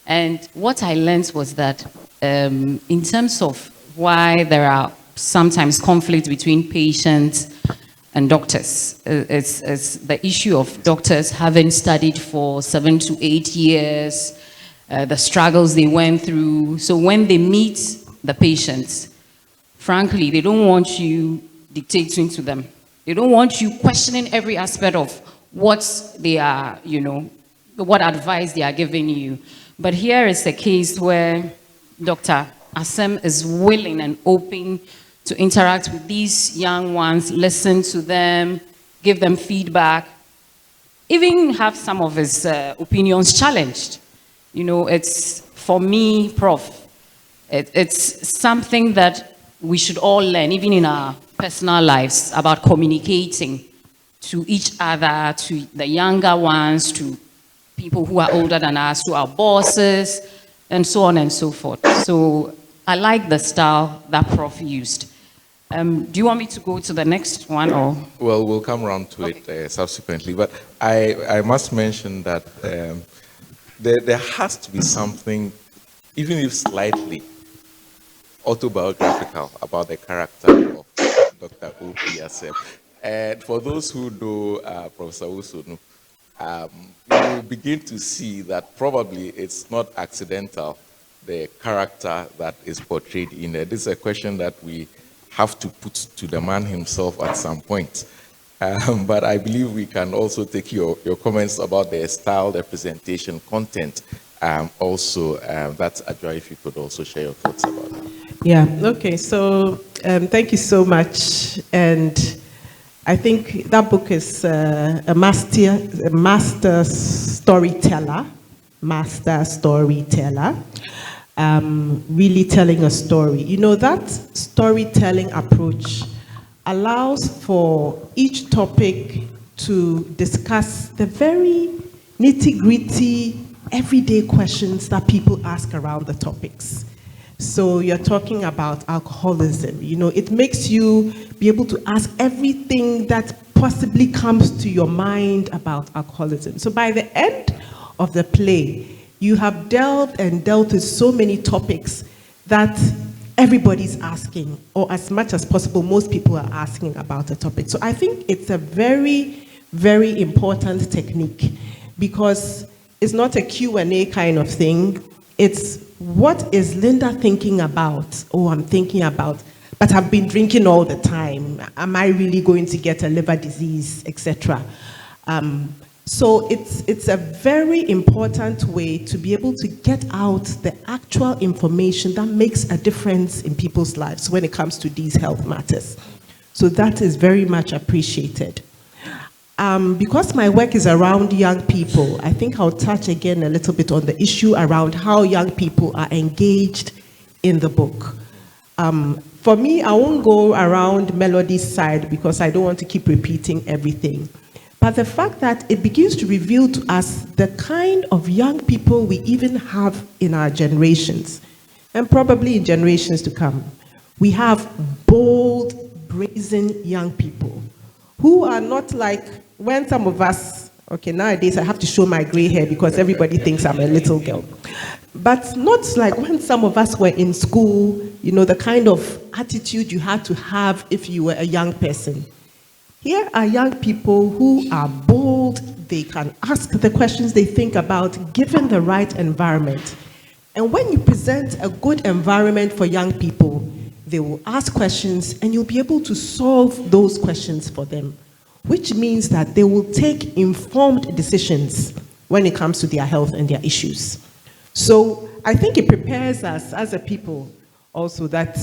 And what I learned was that in terms of why there are sometimes conflicts between patients and doctors, it's the issue of doctors having studied for 7 to 8 years, the struggles they went through. So when they meet the patients, frankly, they don't want you dictating to them. They don't want you questioning every aspect of what they are, what advice they are giving you. But here is a case where Dr. Asem is willing and open to interact with these young ones, listen to them, give them feedback, even have some of his opinions challenged. It's, for me, Prof, it's something that we should all learn, even in our personal lives, about communicating to each other, to the younger ones, to people who are older than us, to our bosses, and so on and so forth. So I like the style that Prof used. Do you want me to go to the next one, or? Well, we'll come around to it subsequently, but I must mention that there has to be something, even if slightly, autobiographical about the character of Dr. O.P. Asem. And for those who know Professor Wosornu, you will begin to see that probably it's not accidental, the character that is portrayed in there. This is a question that we have to put to the man himself at some point. But I believe we can also take your comments about the style, the presentation, content. Also, that's a joy if you could also share your thoughts about it. Yeah, okay, so thank you so much. And I think that book is a master storyteller, really telling a story. That storytelling approach allows for each topic to discuss the very nitty-gritty, everyday questions that people ask around the topics. So you're talking about alcoholism. It makes you be able to ask everything that possibly comes to your mind about alcoholism. So by the end of the play, you have delved and dealt with so many topics that everybody's asking, or as much as possible, most people are asking about the topic. So I think it's a very, very important technique, because it's not a Q&A kind of thing. It's what is Linda thinking about? Oh, I'm thinking about, but I've been drinking all the time. Am I really going to get a liver disease, etc.? So it's a very important way to be able to get out the actual information that makes a difference in people's lives when it comes to these health matters. So that is very much appreciated. Because my work is around young people, I think I'll touch again a little bit on the issue around how young people are engaged in the book. For me, I won't go around Melody's side because I don't want to keep repeating everything. But the fact that it begins to reveal to us the kind of young people we even have in our generations, and probably in generations to come. We have bold, brazen young people who are not like when some of us, okay, nowadays I have to show my gray hair because everybody thinks I'm a little girl. But not like when some of us were in school, you know, the kind of attitude you had to have if you were a young person. Here are young people who are bold, they can ask the questions they think about, given the right environment. And when you present a good environment for young people, they will ask questions and you'll be able to solve those questions for them, which means that they will take informed decisions when it comes to their health and their issues. So I think it prepares us as a people also that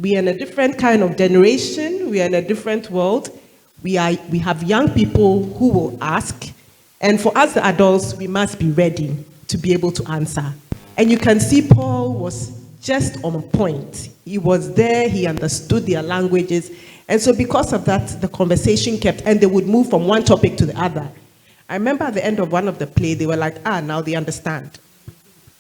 we are in a different kind of generation, we are in a different world. We have young people who will ask, and for us the adults, we must be ready to be able to answer. And you can see Paul was just on point. He was there, he understood their languages, and so because of that, the conversation kept, and they would move from one topic to the other. I remember at the end of one of the play, they were like, now they understand.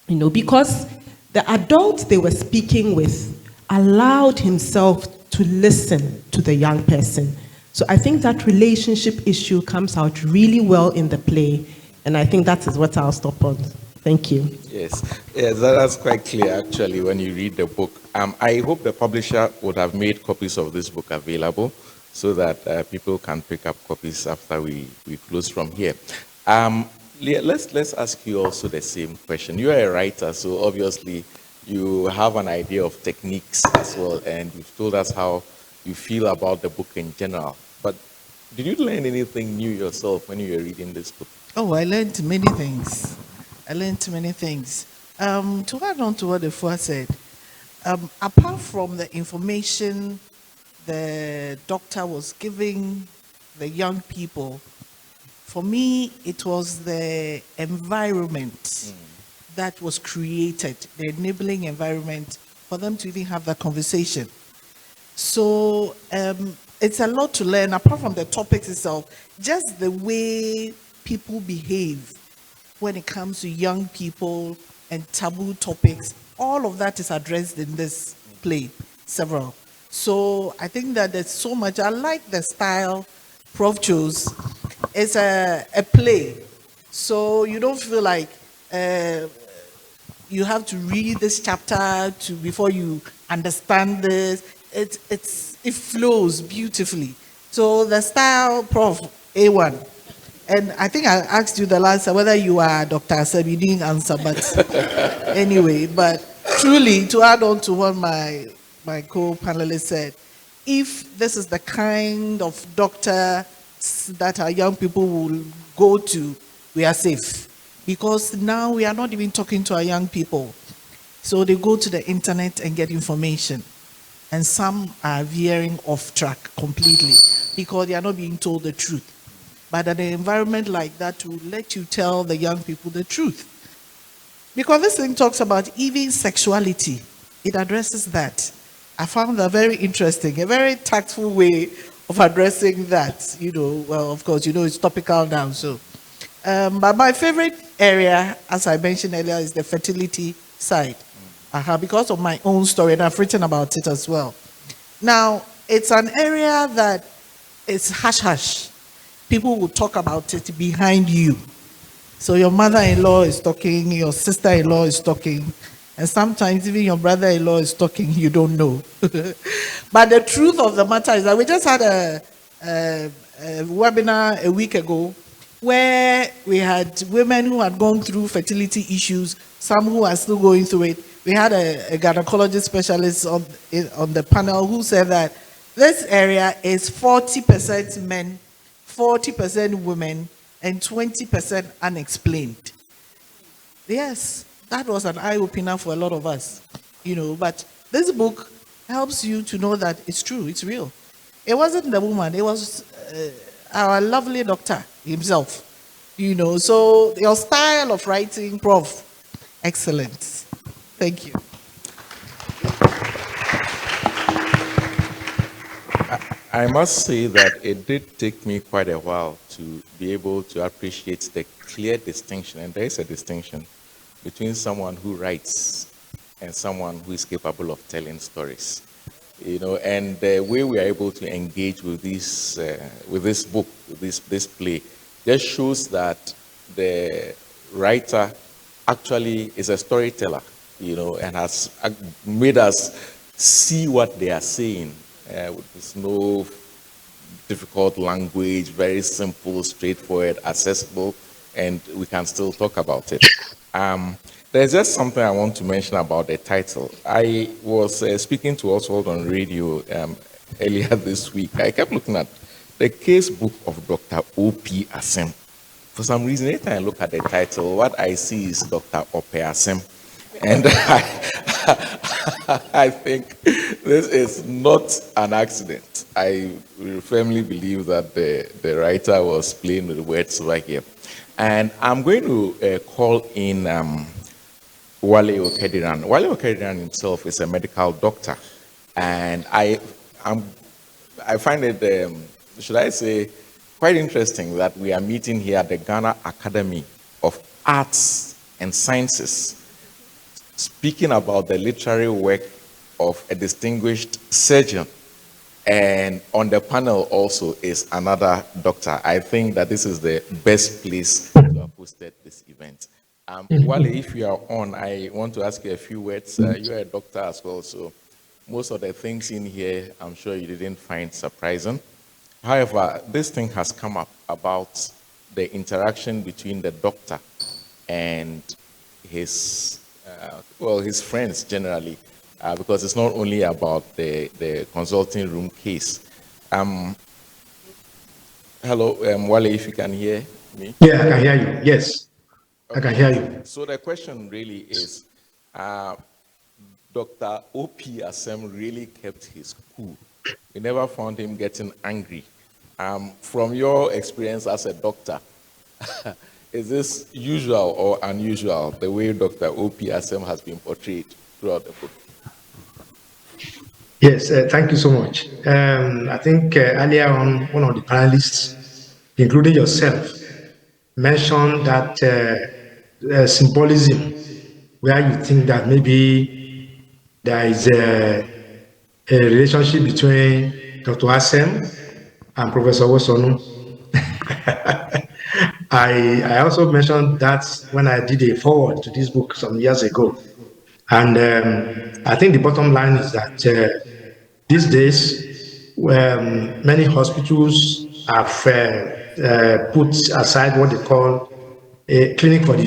You know, because the adult they were speaking with allowed himself to listen to the young person. So I think that relationship issue comes out really well in the play, and I think that is what I'll stop on. Thank you. Yes, that's quite clear actually when you read the book. I hope the publisher would have made copies of this book available so that people can pick up copies after we close from here. Let's ask you also the same question. You are a writer, so obviously you have an idea of techniques as well, and you've told us how you feel about the book in general. But did you learn anything new yourself when you were reading this book? Oh, I learned many things. To add on to what the Fua said, apart from the information the doctor was giving the young people, for me, it was the environment that was created, the enabling environment for them to even have that conversation. So it's a lot to learn, apart from the topics itself, just the way people behave when it comes to young people and taboo topics. All of that is addressed in this play, several. So I think that there's so much. I like the style Prof chose. It's a play, so you don't feel like you have to read this chapter before you understand this. It flows beautifully. So the style, Prof, A1. And I think I asked you the last time whether you are Dr. Asem. You didn't answer, but anyway. But truly, to add on to what my co-panelist said, if this is the kind of doctor that our young people will go to, we are safe. Because now we are not even talking to our young people. So they go to the internet and get information. And some are veering off track completely because they are not being told the truth. But an environment like that will let you tell the young people the truth. Because this thing talks about even sexuality. It addresses that. I found that very interesting, a very tactful way of addressing that. You know, well, of course, you know, it's topical now. So, but my favorite area, as I mentioned earlier, is the fertility side. Because of my own story, and I've written about it as well. Now, it's an area that is hush-hush. People will talk about it behind you. So your mother-in-law is talking, your sister-in-law is talking, And sometimes even your brother-in-law is talking, you don't know. But the truth of the matter is that we just had a webinar a week ago where we had women who had gone through fertility issues, some who are still going through it. We had a gynecologist specialist on the panel who said that this area is 40% men, 40% women, and 20% unexplained. Yes, that was an eye-opener for a lot of us, but this book helps you to know that it's true, it's real. It wasn't the woman, it was our lovely doctor himself, so your style of writing, Prof, excellent. Thank you. I must say that it did take me quite a while to be able to appreciate the clear distinction, and there is a distinction between someone who writes and someone who is capable of telling stories. And the way we are able to engage with this book, this play, just shows that the writer actually is a storyteller, and has made us see what they are saying. With no difficult language, very simple, straightforward, accessible, and we can still talk about it. There's just something I want to mention about the title. I was speaking to Oswald on radio earlier this week. I kept looking at the Casebook of Dr. O.P. Asem. For some reason, every time I look at the title, what I see is Dr. O.P. Asem. And I think this is not an accident. I firmly believe that the writer was playing with the words over here. And I'm going to call in Wale Okediran. Wale Okediran himself is a medical doctor. And I find it, should I say, quite interesting that we are meeting here at the Ghana Academy of Arts and Sciences, speaking about the literary work of a distinguished surgeon. And on the panel also is another doctor. I think that this is the best place to have hosted this event. Wale, if you are on, I want to ask you a few words. You're a doctor as well, so most of the things in here, I'm sure you didn't find surprising. However, this thing has come up about the interaction between the doctor and his friends generally, because it's not only about the consulting room case. Hello, Wale, if you can hear me. Yeah, I can hear you. Yes, okay. I can hear you. So the question really is, Dr. O.P. Asem really kept his cool. We never found him getting angry. From your experience as a doctor, is this usual or unusual, the way Dr. O.P. Asem has been portrayed throughout the book? Yes, thank you so much. I think earlier on, one of the panelists, including yourself, mentioned that symbolism, where you think that maybe there is a relationship between Dr. Asem and Professor Wosornu. I also mentioned that when I did a forward to this book some years ago. And I think the bottom line is that these days, many hospitals have put aside what they call a clinic for the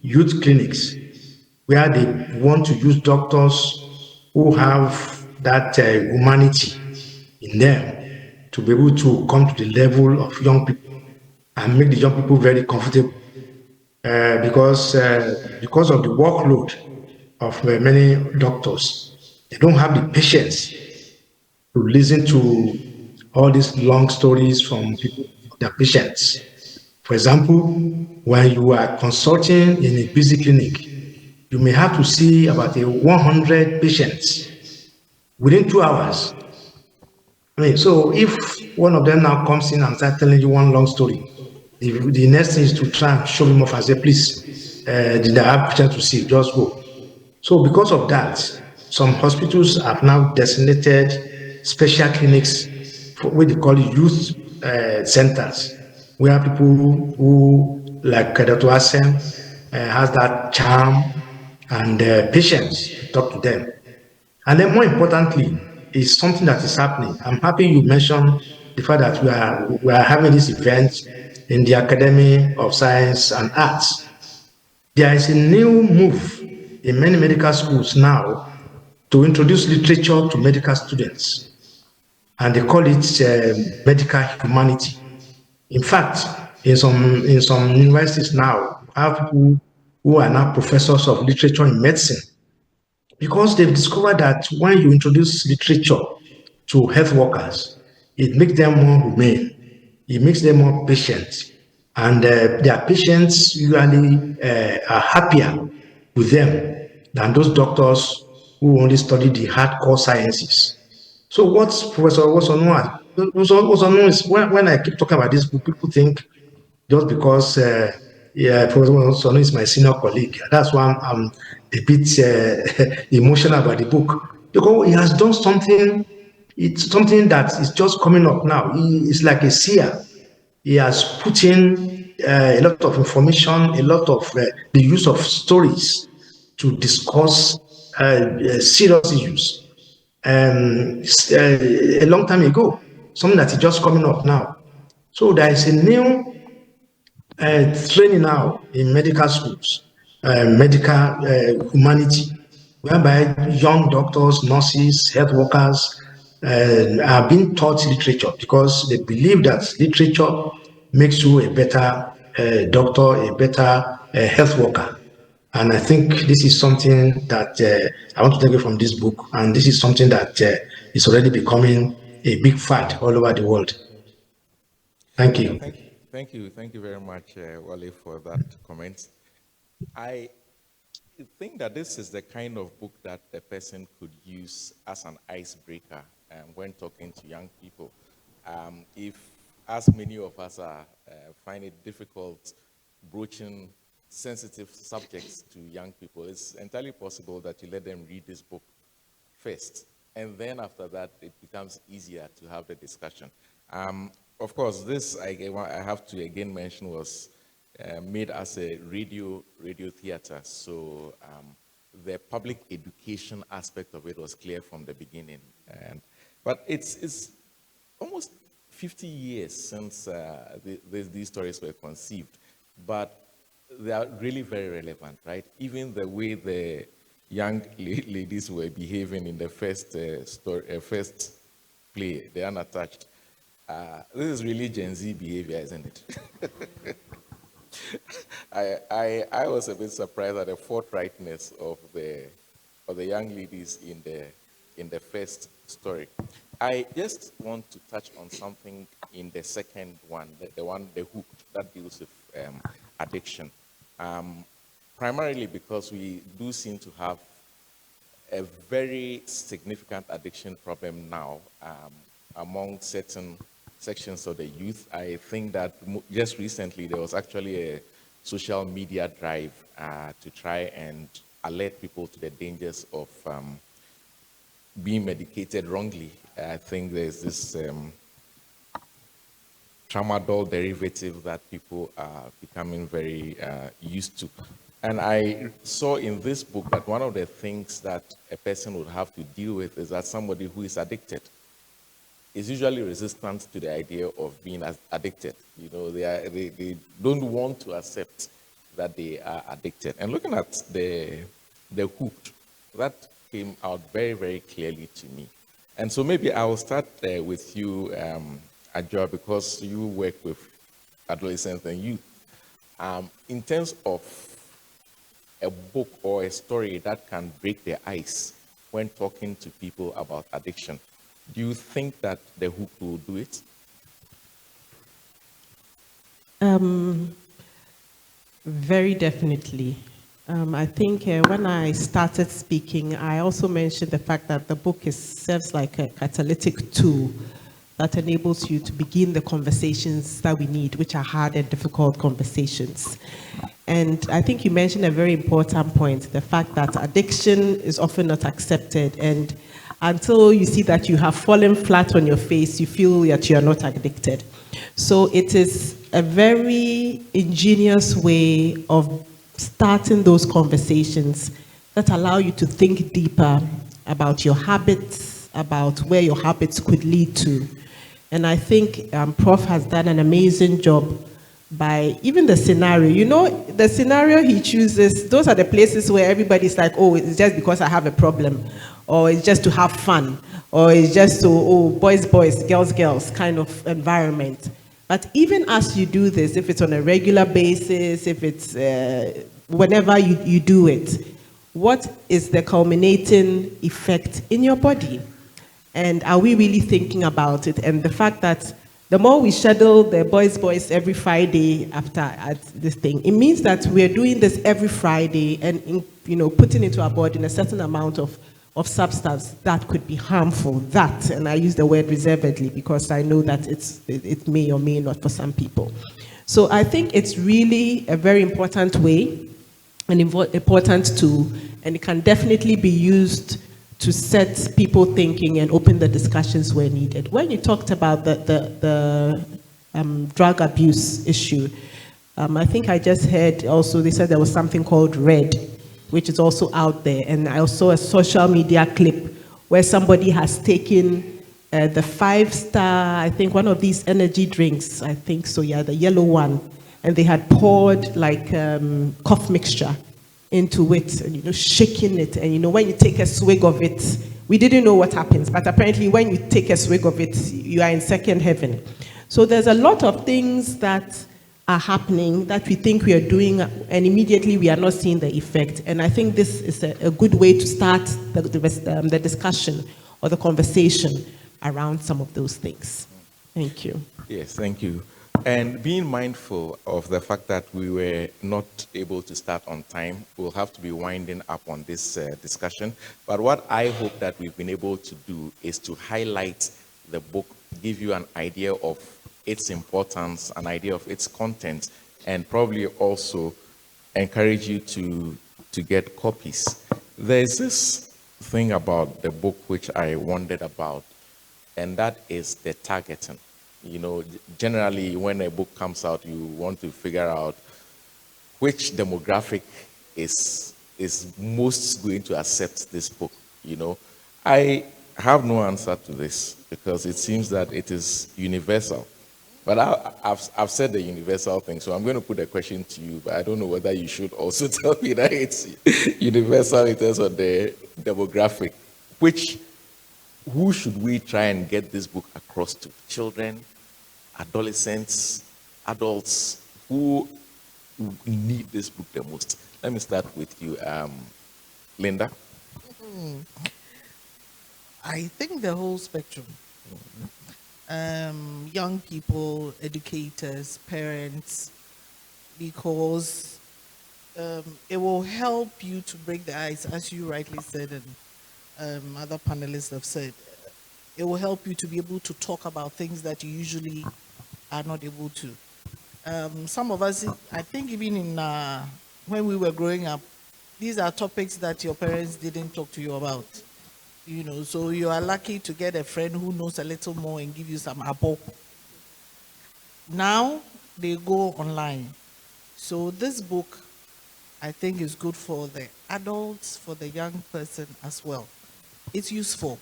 youth clinics, where they want to use doctors who have that humanity in them to be able to come to the level of young people and make the young people very comfortable, because of the workload of many doctors. They don't have the patience to listen to all these long stories from people, their patients. For example, when you are consulting in a busy clinic, you may have to see about 100 patients within 2 hours. I mean, so if one of them now comes in and starts telling you one long story, the next thing is to try and show him off and say, please, did I have patients to see? Just go. So because of that, some hospitals have now designated special clinics for what they call youth centers, where people who like Dr. Asem has that charm and patients talk to them. And then more importantly, is something that is happening. I'm happy you mentioned the fact that we are having this event in the Academy of Science and Arts. There is a new move in many medical schools now to introduce literature to medical students, and they call it medical humanity. In fact, in some universities now, have people who are now professors of literature in medicine, because they've discovered that when you introduce literature to health workers, it makes them more humane, it makes them more patient, and their patients usually are happier with them than those doctors who only study the hardcore sciences. So what Professor Wosornu is, when I keep talking about this book, people think just because yeah, Professor Wosornu is my senior colleague, that's why I'm a bit emotional about the book, because he has done something. It's something that is just coming up now. He is like a seer. He has put in a lot of information, a lot of the use of stories to discuss serious issues. A long time ago, something that is just coming up now. So there is a new training now in medical schools, medical humanity, whereby young doctors, nurses, health workers are being taught literature because they believe that literature makes you a better doctor, a better health worker. And I think this is something that I want to take away from this book, and this is something that is already becoming a big fad all over the world. Thank you. Thank you very much, Wale, for that comment. I think that this is the kind of book that a person could use as an icebreaker when talking to young people. If, as many of us are, find it difficult broaching sensitive subjects to young people, it's entirely possible that you let them read this book first, and then after that, it becomes easier to have the discussion. Of course, this, I have to again mention, was made as a radio theater, so the public education aspect of it was clear from the beginning. But it's almost 50 years since these stories were conceived, but they are really very relevant, right? Even the way the young ladies were behaving in the first first play, The Unattached. This is really Gen Z behavior, isn't it? I was a bit surprised at the forthrightness of the young ladies in the first story. I just want to touch on something in the second one, the hook that deals with addiction. Primarily because we do seem to have a very significant addiction problem now among certain sections of the youth. I think that just recently there was actually a social media drive to try and alert people to the dangers of being medicated wrongly. I think there's this tramadol derivative that people are becoming very used to. And I saw in this book that one of the things that a person would have to deal with is that somebody who is addicted is usually resistant to the idea of being addicted. You know, they don't want to accept that they are addicted. And looking at the hook, that came out very, very clearly to me. And so maybe I will start with you, Adjoa, because you work with adolescents and youth. In terms of a book or a story that can break the ice when talking to people about addiction, do you think that the hook will do it? Very definitely. I think when I started speaking, I also mentioned the fact that the book serves like a catalytic tool that enables you to begin the conversations that we need, which are hard and difficult conversations. And I think you mentioned a very important point, the fact that addiction is often not accepted, and until you see that you have fallen flat on your face, you feel that you are not addicted. So it is a very ingenious way of starting those conversations that allow you to think deeper about your habits, about where your habits could lead to. And I think Prof has done an amazing job by even the scenario. You know, the scenario he chooses, those are the places where everybody's like, oh, it's just because I have a problem, or it's just to have fun, or it's just to, oh, boys, boys, girls, girls kind of environment. But even as you do this, if it's on a regular basis, if it's whenever you do it, what is the culminating effect in your body? And are we really thinking about it? And the fact that the more we schedule the boys every Friday after at this thing, it means that we're doing this every Friday and putting into our body a certain amount of substance that could be harmful. That, and I use the word reservedly because I know that it may or may not for some people. So I think it's really a very important way, an important tool, and it can definitely be used to set people thinking and open the discussions where needed. When you talked about the drug abuse issue, I think I just heard also, they said there was something called RED, which is also out there. And I saw a social media clip where somebody has taken the 5-star, I think one of these energy drinks, I think so, yeah, the yellow one, and they had poured like cough mixture into it, and shaking it, and when you take a swig of it, we didn't know what happens, but apparently when you take a swig of it, you are in second heaven. So there's a lot of things that are happening that we think we are doing, and immediately we are not seeing the effect. And I think this is a good way to start the discussion or the conversation around some of those things. Thank you. Yes, thank you. And being mindful of the fact that we were not able to start on time, we'll have to be winding up on this discussion. But what I hope that we've been able to do is to highlight the book, give you an idea of its importance, an idea of its content, and probably also encourage you to get copies. There's this thing about the book which I wondered about, and that is the targeting. Generally, when a book comes out, you want to figure out which demographic is most going to accept this book. I have no answer to this because it seems that it is universal. But I've said the universal thing, so I'm going to put a question to you, but I don't know whether you should also tell me that it's universal in terms of the demographic. Who should we try and get this book across to? Children, adolescents, adults? Who need this book the most? Let me start with you, Linda. I think the whole spectrum. Young people, educators, parents, because it will help you to break the ice, as you rightly said, and other panelists have said. It will help you to be able to talk about things that you usually are not able to. Some of us, I think even in when we were growing up, these are topics that your parents didn't talk to you about. So you are lucky to get a friend who knows a little more and give you some apple. Now they go online. So this book, I think, is good for the adults, for the young person as well. It's useful.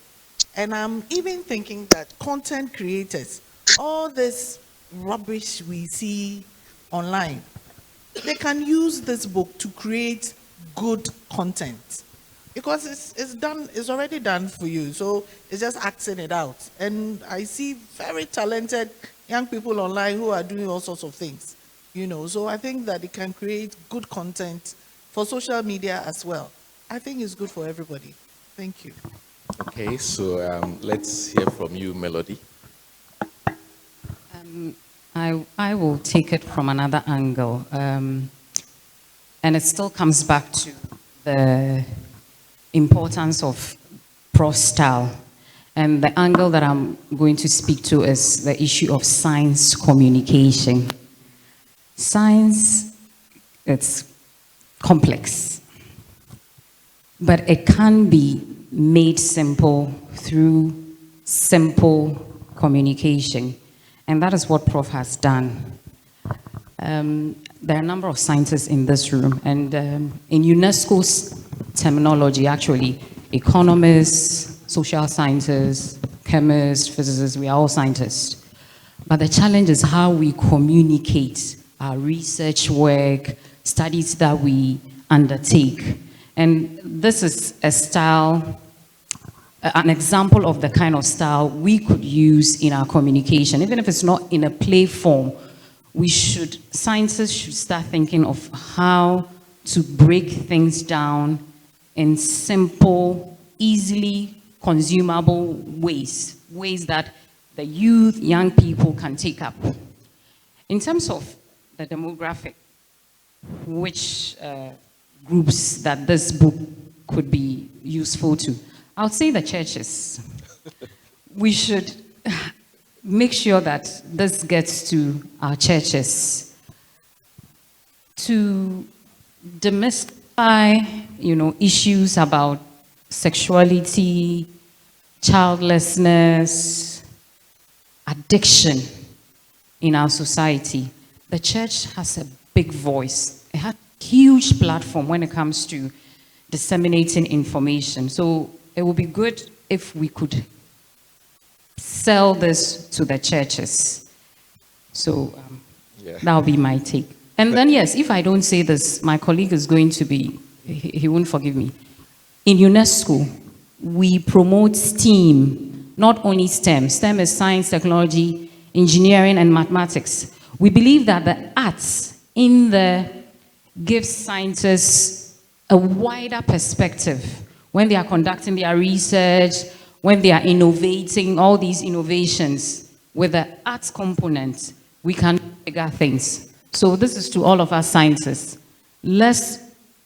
And I'm even thinking that content creators, all this rubbish we see online, they can use this book to create good content. Because it's already done for you, so it's just acting it out. And I see very talented young people online who are doing all sorts of things, So I think that it can create good content for social media as well. I think it's good for everybody. Thank you. Okay, so let's hear from you, Melody. I will take it from another angle, and it still comes back to the importance of pro style. And the angle that I'm going to speak to is the issue of science communication. Science, it's complex, but it can be made simple through simple communication. And that is what Prof has done. There are a number of scientists in this room, and in UNESCO's terminology, actually. Economists, social scientists, chemists, physicists, we are all scientists. But the challenge is how we communicate our research work, studies that we undertake. And this is a style, an example of the kind of style we could use in our communication. Even if it's not in a play form, scientists should start thinking of how to break things down in simple, easily consumable ways that the youth, young people can take up. In terms of the demographic, which groups that this book could be useful to, I would say the churches. We should make sure that this gets to our churches to demystify, issues about sexuality, childlessness, addiction in our society. The church has a big voice. It has a huge platform when it comes to disseminating information. So it would be good if we could sell this to the churches. So that would be my take. And then, yes, if I don't say this, my colleague is going to be, he won't forgive me. In UNESCO, we promote STEAM, not only STEM. STEM is science, technology, engineering, and mathematics. We believe that the arts gives scientists a wider perspective when they are conducting their research, when they are innovating, all these innovations. With the arts component, we can do bigger things. So this is to all of us scientists. Let's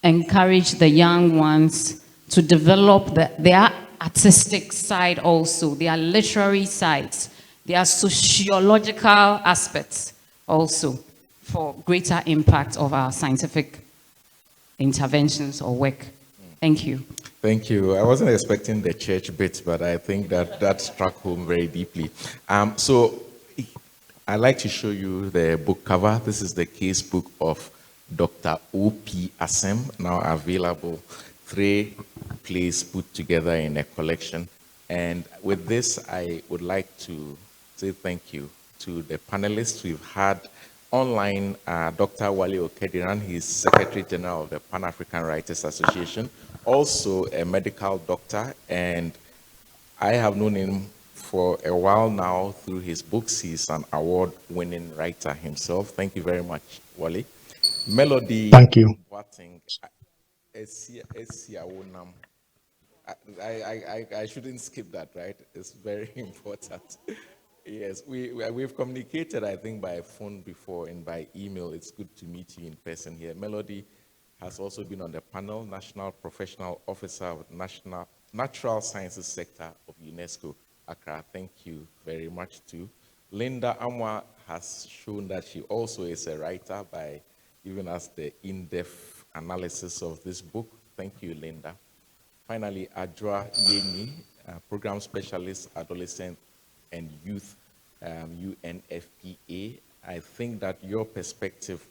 encourage the young ones to develop their artistic side also, their literary sides, their sociological aspects also, for greater impact of our scientific interventions or work. Thank you. Thank you. I wasn't expecting the church bit, but I think that struck home very deeply. So I'd like to show you the book cover. This is the Casebook of Dr. O.P. Asem, now available. 3 plays put together in a collection. And with this, I would like to say thank you to the panelists. We've had online Dr. Wale Okediran. He's Secretary General of the Pan-African Writers Association, also a medical doctor, and I have known him for a while now through his books. He's an award-winning writer himself. Thank you very much, Wale. Melody. Thank you. I shouldn't skip that, right? It's very important. Yes, we've communicated, I think, by phone before and by email. It's good to meet you in person here. Melody has also been on the panel, National Professional Officer of Natural Sciences Sector of UNESCO, Accra. Thank you very much too. Linda Amwa has shown that she also is a writer by giving us the in-depth analysis of this book. Thank you, Linda. Finally, Adra Yeni, Program Specialist, Adolescent and Youth, UNFPA. I think that your perspective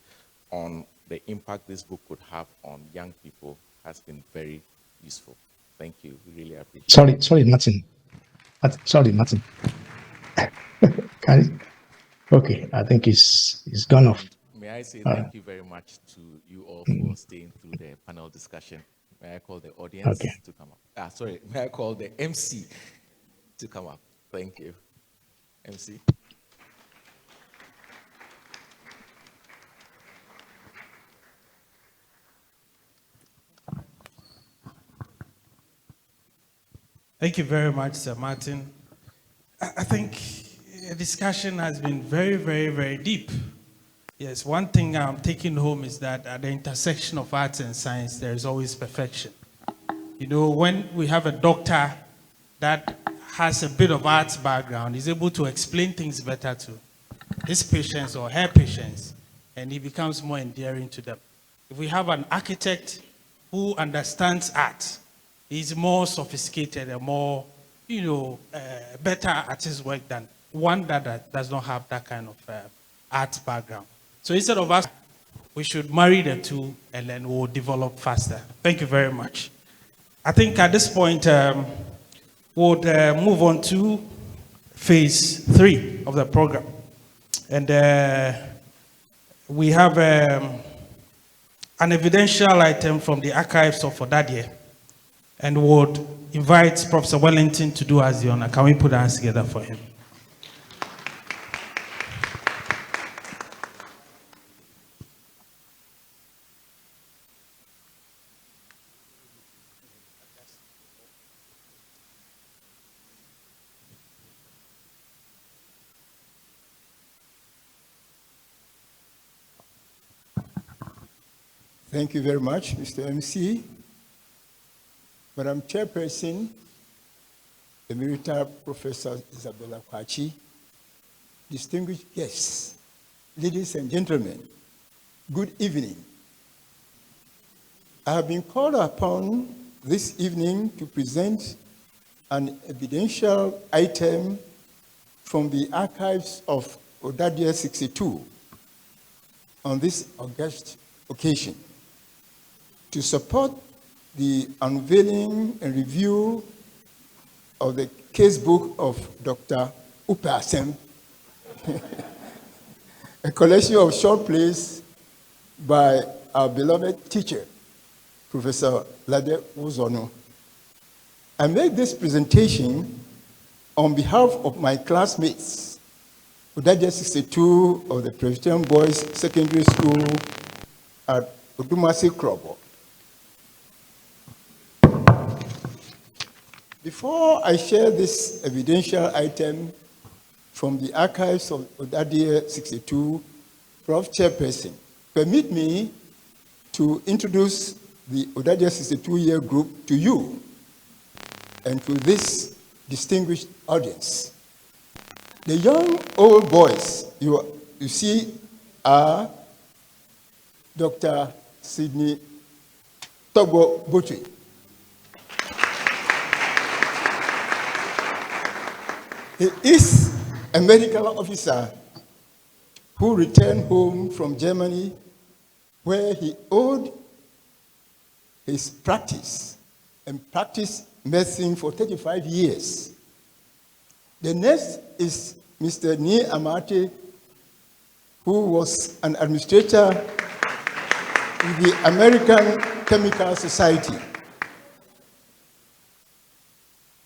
on the impact this book could have on young people has been very useful. Thank you. We really appreciate it. Sorry, Martin. Sorry, Martin. Okay, I think it's gone off. May I say thank you very much to you all for staying through the panel discussion. May I call the audience to come up? Sorry, may I call the MC to come up? Thank you. MC. Thank you very much, Sir Martin. I think the discussion has been very, very, very deep. Yes, one thing I'm taking home is that at the intersection of arts and science, there is always perfection. You know, when we have a doctor that has a bit of arts background, he's able to explain things better to his patients or her patients, and he becomes more endearing to them. If we have an architect who understands art, he's more sophisticated and more, better at his work than one that does not have that kind of art background. So instead of us, we should marry the two and then we'll develop faster. Thank you very much. I think at this point, we'll move on to phase 3 of the program. And we have an evidential item from the archives of Odadie, and would invite Professor Wellington to do as the honor. Can we put our hands together for him? Thank you very much, Mr. MC. Madam Chairperson, Emerita Professor Isabella Kwachi, distinguished guests, ladies and gentlemen, good evening. I have been called upon this evening to present an evidential item from the archives of Odadie 62 on this august occasion to support the unveiling and review of the Casebook of Dr. Asem, a collection of short plays by our beloved teacher, Professor Lade Wosornu. I make this presentation on behalf of my classmates, Odadie 62 of the Presbyterian Boys Secondary School at Odumasi Krobo. Before I share this evidential item from the archives of Odadie 62, Prof. Chairperson, permit me to introduce the Odadie 62-year group to you and to this distinguished audience. The young old boys you see are Dr. Sidney Togo Butri, he is a medical officer who returned home from Germany, where he owed his practice and practiced medicine for 35 years. The next is Mr. Ni Amate, who was an administrator with the American Chemical Society.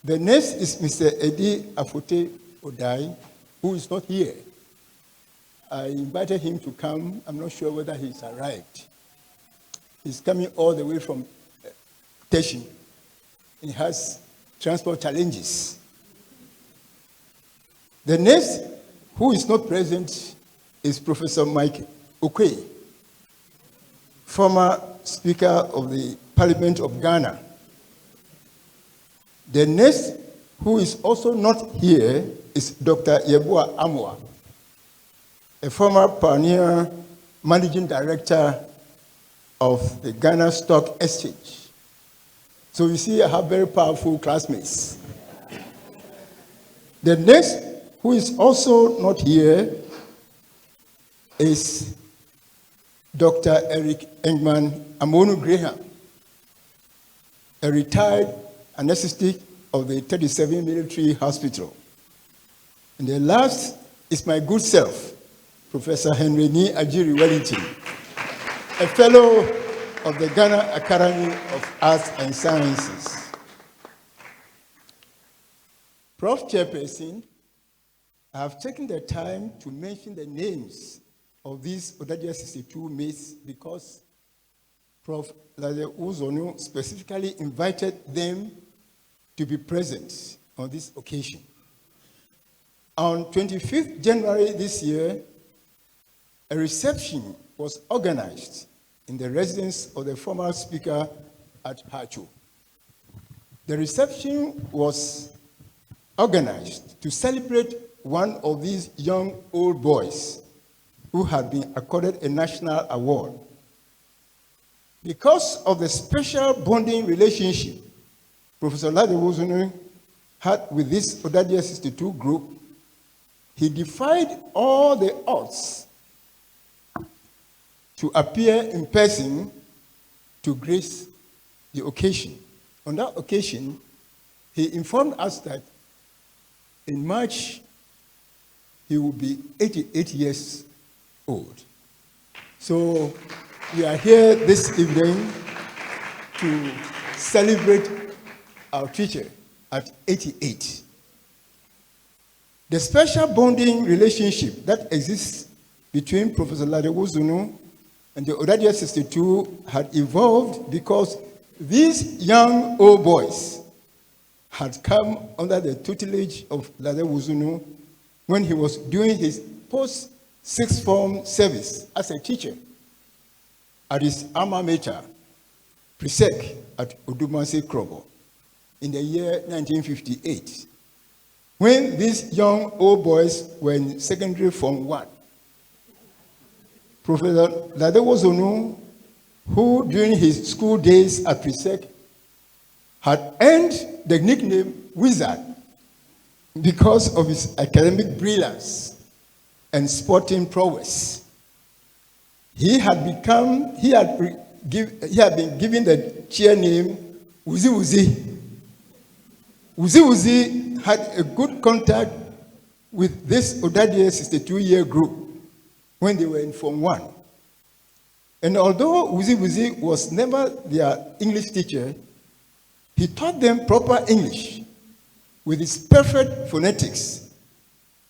The next is Mr. Eddie Afote Odai, who is not here. I invited him to come. I'm not sure whether he's arrived. He's coming all the way from Teshi, and he has transport challenges. The next, who is not present, is Professor Mike Okwe, former Speaker of the Parliament of Ghana. The next, who is also not here, is Dr. Yeboah Amwa, a former pioneer managing director of the Ghana Stock Exchange. So you see, I have very powerful classmates. The next, who is also not here, is Dr. Eric Engman Amonu Graham, a retired anesthetic of the 37 Military Hospital. And the last is my good self, Professor Henry Ni Ajiri Wellington, a fellow of the Ghana Academy of Arts and Sciences. Prof. Chairperson, I have taken the time to mention the names of these Odadie 62 mates because Prof. Lade Wosornu specifically invited them to be present on this occasion. On 25th January this year, a reception was organized in the residence of the former speaker at Hachu. The reception was organized to celebrate one of these young old boys who had been accorded a national award. Because of the special bonding relationship Professor Lade Wosornu had with this Odadie 62 group, he defied all the odds to appear in person to grace the occasion. on that occasion, he informed us that in March, he will be 88 years old. So we are here this evening to celebrate our teacher at 88. The special bonding relationship that exists between Professor Lade Wosornu and the Odadia 62 had evolved because these young old boys had come under the tutelage of Lade Wosornu when he was doing his post-sixth form service as a teacher at his alma mater, Presec at Odumase Krobo, in the year 1958, when these young old boys were in secondary form 1. Professor Lade Wosornu, who during his school days at Presec had earned the nickname Wizard because of his academic brilliance and sporting prowess. He had been given the cheer name Wuzi Wuzi. Wuzi Wuzi had a good contact with this Odadia 62-year group when they were in Form 1. And although Wuzi Wuzi was never their English teacher, he taught them proper English with his perfect phonetics.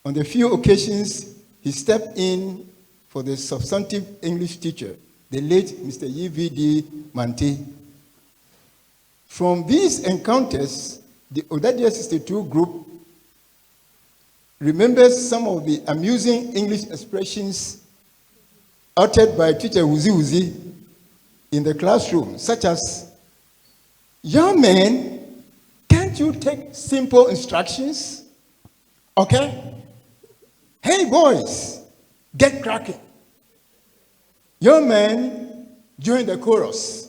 On the few occasions he stepped in for the substantive English teacher, the late Mr. E.V.D. Mante. From these encounters, the Odadia 62 group remembers some of the amusing English expressions uttered by teacher Wuzi Wuzi in the classroom, such as, "Young men, can't you take simple instructions? Okay? Hey boys, get cracking." Young men join the chorus.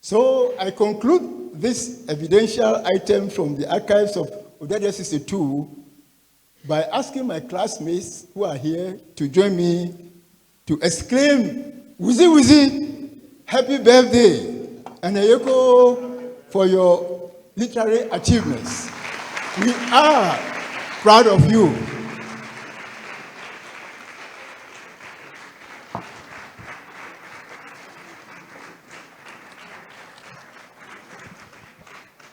So I conclude this evidential item from the archives of Odadia 62 by asking my classmates who are here to join me to exclaim, "Wuzi Wuzi, happy birthday, and Ayeko for your literary achievements. We are proud of you."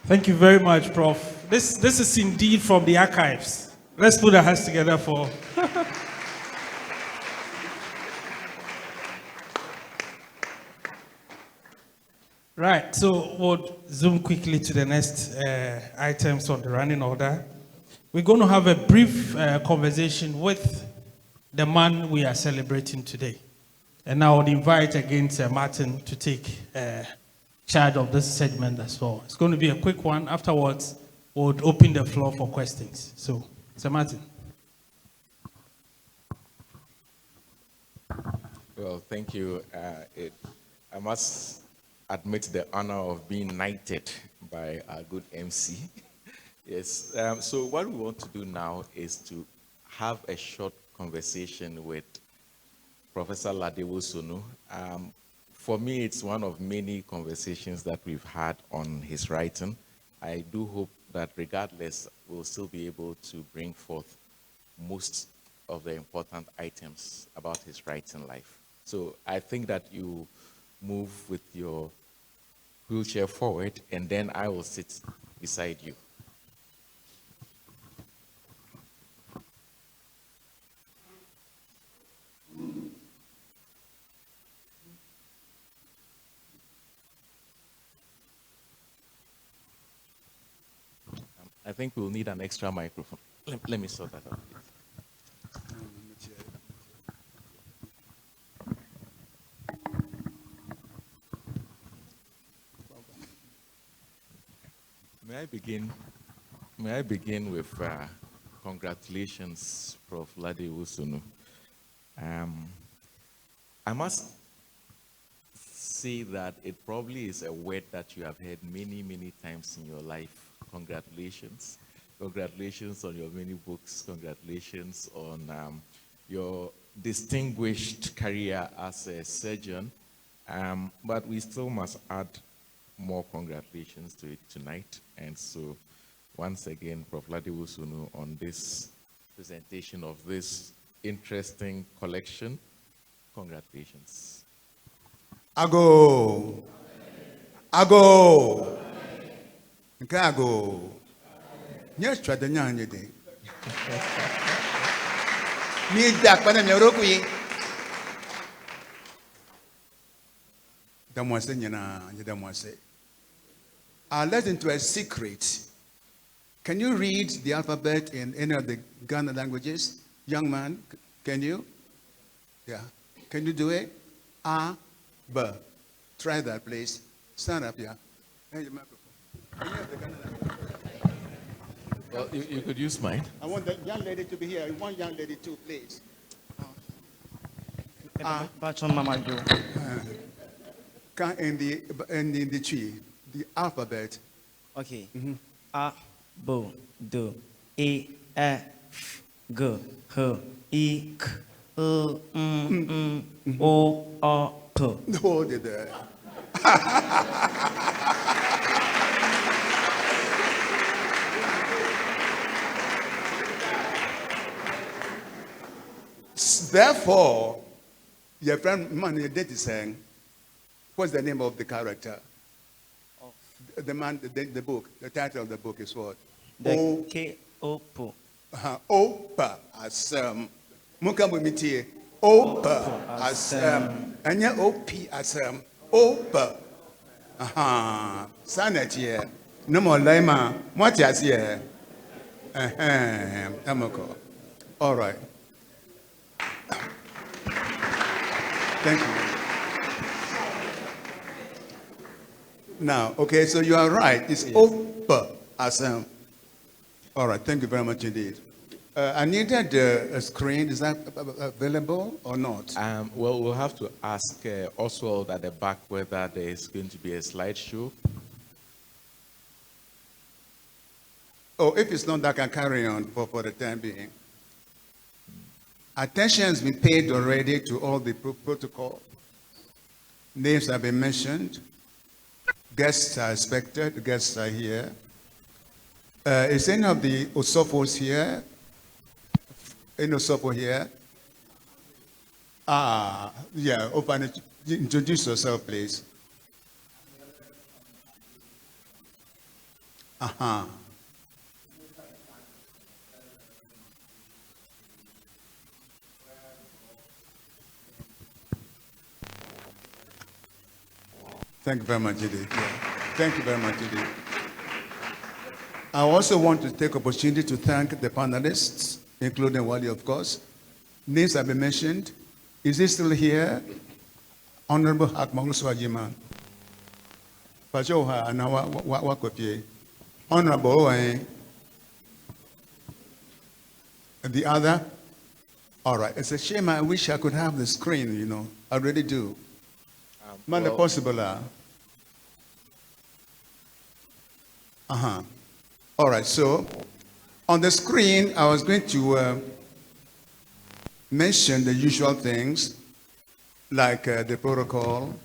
Thank you very much, Prof. This is indeed from the archives. Let's put our hands together for... Right, so we'll zoom quickly to the next items on the running order. We're going to have a brief conversation with the man we are celebrating today. And I would invite again Sir Martin to take charge of this segment as well. It's going to be a quick one. Afterwards, we'll open the floor for questions. So, Sir Martin. Well, thank you. I must admit the honor of being knighted by our good MC. Yes. So what we want to do now is to have a short conversation with Professor Lade Wosornu. For me, it's one of many conversations that we've had on his writing. I do hope that regardless, we'll still be able to bring forth most of the important items about his writing life. So I think that you move with your wheelchair forward, and then I will sit beside you. I think we'll need an extra microphone. Let me sort that out, please. May I begin with congratulations, Prof. Lade Wosornu. I must say that it probably is a word that you have heard many, many times in your life. Congratulations. Congratulations on your many books. Congratulations on your distinguished career as a surgeon. But we still must add more congratulations to it tonight. And so, once again, Prof. Lade Wosornu on this presentation of this interesting collection. Congratulations. Ago. Ago. Ago. Yes, try the young day. Me Jack, but I'm your Rokui. Don't want to say, you don't want to say. I'll let into a secret. Can you read the alphabet in any of the Ghana languages? Young man, can you? Yeah. Can you do it? A, B. Try that, please. Stand up here. Hey, well, you could use mine. I want the young lady to be here. I want young lady too, please. In the tree, the alphabet. Okay. A, B, D, E, F, G, H, I, K, L, M, N, O, A, P. Hold it there. Therefore, your friend man your date is saying, what's the name of the character? The man, the book, the title of the book is what? Opo. Opa Asem. Mukamumiti. Opa Asem. Anya Opi Asem. Opa. Aha. Sanet here. No more lima. What is here? Amoko. All right. Thank you. Now, okay, so you are right. It's Opa Asem. All right, thank you very much indeed. I needed a screen. Is that available or not? Well, we'll have to ask Oswald at the back whether there is going to be a slideshow. Oh, if it's not, that can carry on for the time being. Attention has been paid already to all the protocol. Names have been mentioned. Guests are expected. Guests are here. Is any of the Osofos here? Any Osofo here? Yeah, open it. Introduce yourself, please. Thank you very much, indeed. Yeah. Thank you very much, indeed. I also want to take opportunity to thank the panelists, including Wally, of course. Names have been mentioned. Is he still here? Honorable Akmaul Swajiman. Pajoha and Wakopie. Honorable and the other? All right. It's a shame. I wish I could have the screen, you know. I really do. Man, possible. All right, so on the screen, I was going to mention the usual things like the protocol,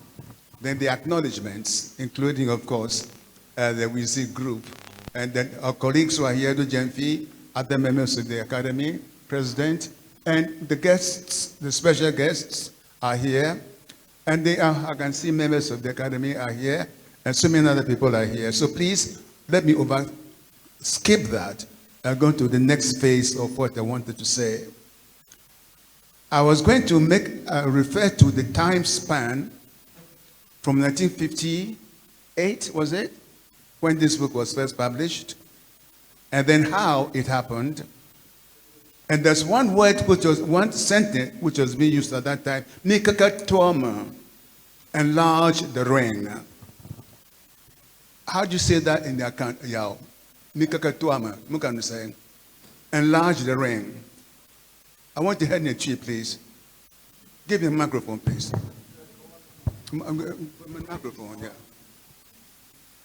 then the acknowledgements, including, of course, the WC group, and then our colleagues who are here, the Genfi, other members of the Academy, President, and the guests, the special guests are here. And they are, I can see members of the Academy are here, and so many other people are here. So please, let me skip that and go to the next phase of what I wanted to say. I was going to refer to the time span from 1958, was it? When this book was first published, and then how it happened. And there's one word, which was one sentence, which was being used at that time, Mikakatoma, enlarge the ring. How do you say that in the account, Yao? Mikakatoma, Mukan saying, enlarge the ring. I want to head in a tree, please. Give me a microphone, please. Microphone, yeah.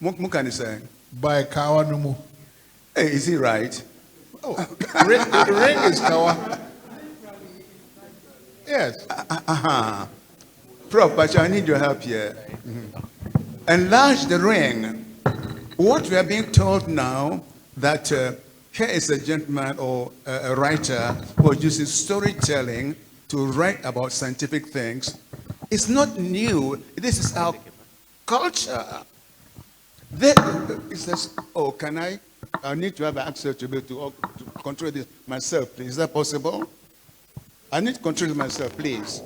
Mukan is saying, by Kawanumu. Hey, is he right? Oh, the ring is Kawa. Yes. Prof, but I need your help here. enlarge the ring. What we are being told now, that here is a gentleman or a writer who uses storytelling to write about scientific things. It's not new. This is our culture. It says, oh, can I need to have access to be able to control this myself, please. Is that possible? I need to control myself, please.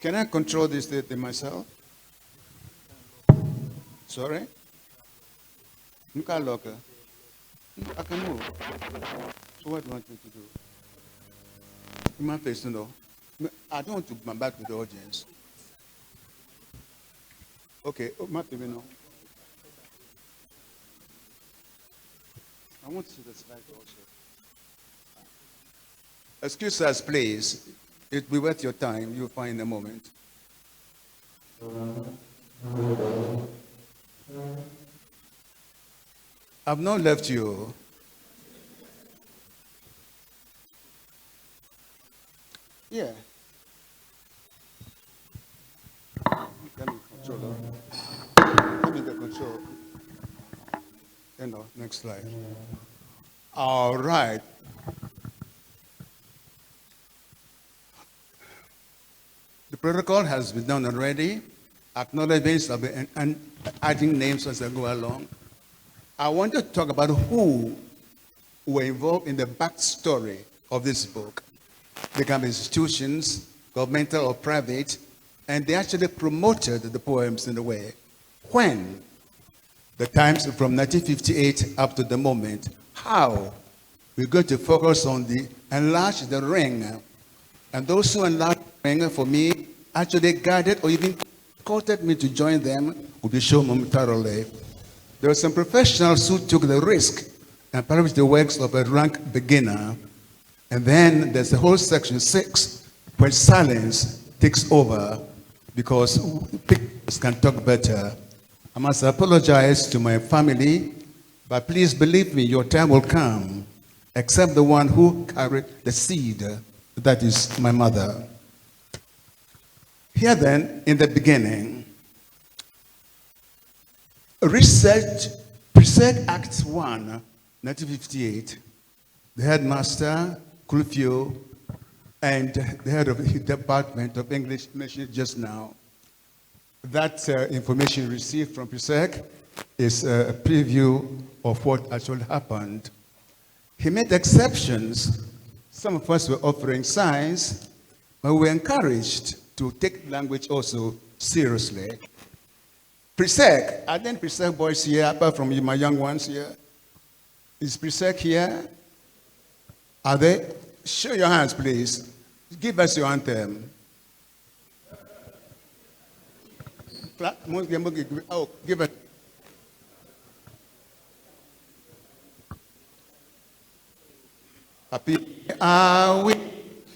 Can I control this thing myself? Sorry? You can't lock her. I can move. So what do you want me to do? In my face, no. I don't want to come back to the audience. Okay, my baby, no. I want to see the slide also. Excuse us, please. It will be worth your time. You'll find in a moment. I've not left you. Yeah. Let me control. Let me get control. Next slide. All right. The protocol has been done already. Acknowledgements have been and adding names as I go along. I want to talk about who were involved in the backstory of this book. They can be institutions, governmental or private, and they actually promoted the poems in a way. When? The times from 1958 up to the moment. How? We're going to focus on the enlarge the ring. And those who enlarged the ring, for me, actually guided or even courted me to join them will be shown momentarily. There were some professionals who took the risk and published the works of a rank beginner. And then there's the whole section 6, where silence takes over because pictures can talk better. I must apologize to my family, but please believe me, your time will come, except the one who carried the seed, that is my mother. Here then, in the beginning, research, Presec Act 1, 1958, the headmaster, Kulfio, and the head of the Department of English mentioned just now. That information received from Presec is a preview of what actually happened. He made exceptions. Some of us were offering signs, but we were encouraged to take language also seriously. Presec, are there Presec boys here, apart from my young ones here? Is Presec here? Are they? Show your hands, please. Give us your anthem. Oh, give it. Happy are we,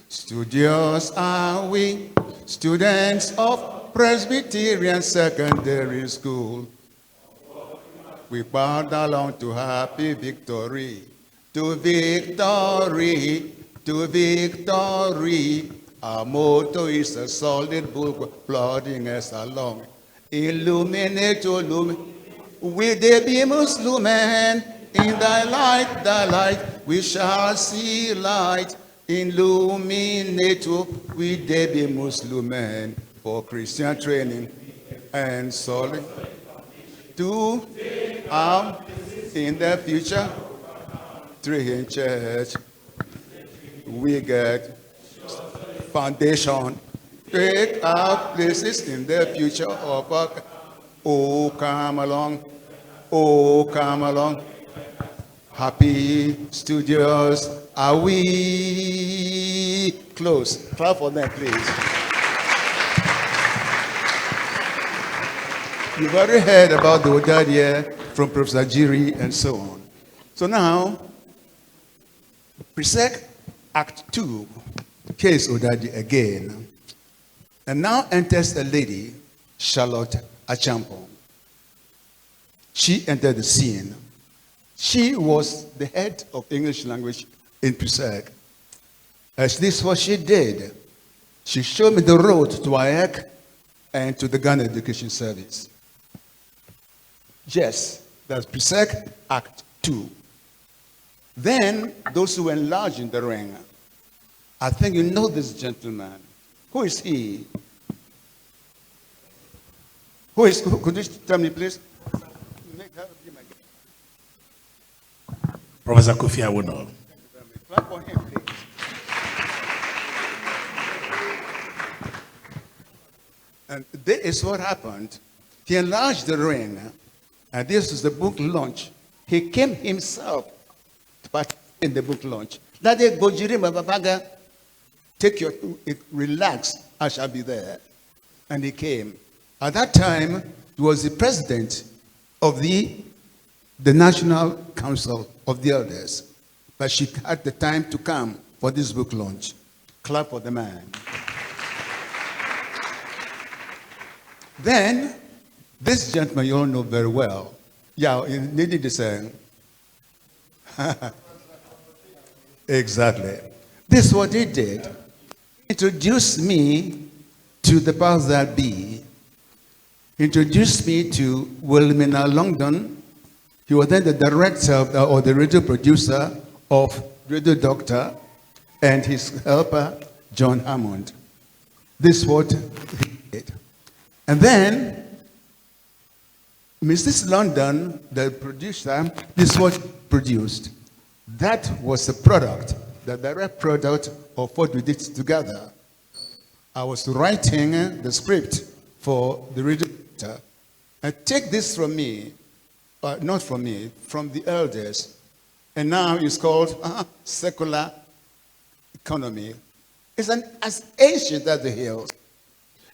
studious are we, students of Presbyterian Secondary School. We bow down to happy victory, to victory, to victory. Our motto is a solid bulk plodding us along. Illuminate, with the beams lumen, in thy light, we shall see light. Illuminate, with the beams lumen, for Christian training and solid. To in the future, 3 in church, we get foundation, take our places in the future of our, oh come along, happy studios are we. Close, clap for them please. You've already heard about the Odadia from Professor Jiri and so on. So now, Presec Act 2, Case Odadi again. And now enters a lady, Charlotte Achampong. She entered the scene. She was the head of English language in Presec. As this is what she did. She showed me the road to IAC and to the Ghana Education Service. Yes, that's PSEC Act 2. Then, those who enlarge in the ring, I think you know this gentleman. Who is he? Could you tell me, please? Professor Kofi Awono. Clap for him, please. And this is what happened. He enlarged the ring, and this is the book launch. He came himself to participate in the book launch. That day, take your, relax, I shall be there. And he came. At that time, he was the president of the National Council of the Elders. But she had the time to come for this book launch. Clap for the man. Then, this gentleman you all know very well. Yeah, you needed to say. Exactly. This is what he did. Introduced me to the powers that be. Introduced me to Wilhelmina Longdon. He was then the director or the radio producer of Radio Doctor, and his helper, John Hammond. This is what he did. And then, Mrs. London, the producer, this was produced. That was the product, the direct product of what we did together. I was writing the script for the radio. And take this from me, not from me, from the elders. And now it's called secular economy. It's as ancient as the hills.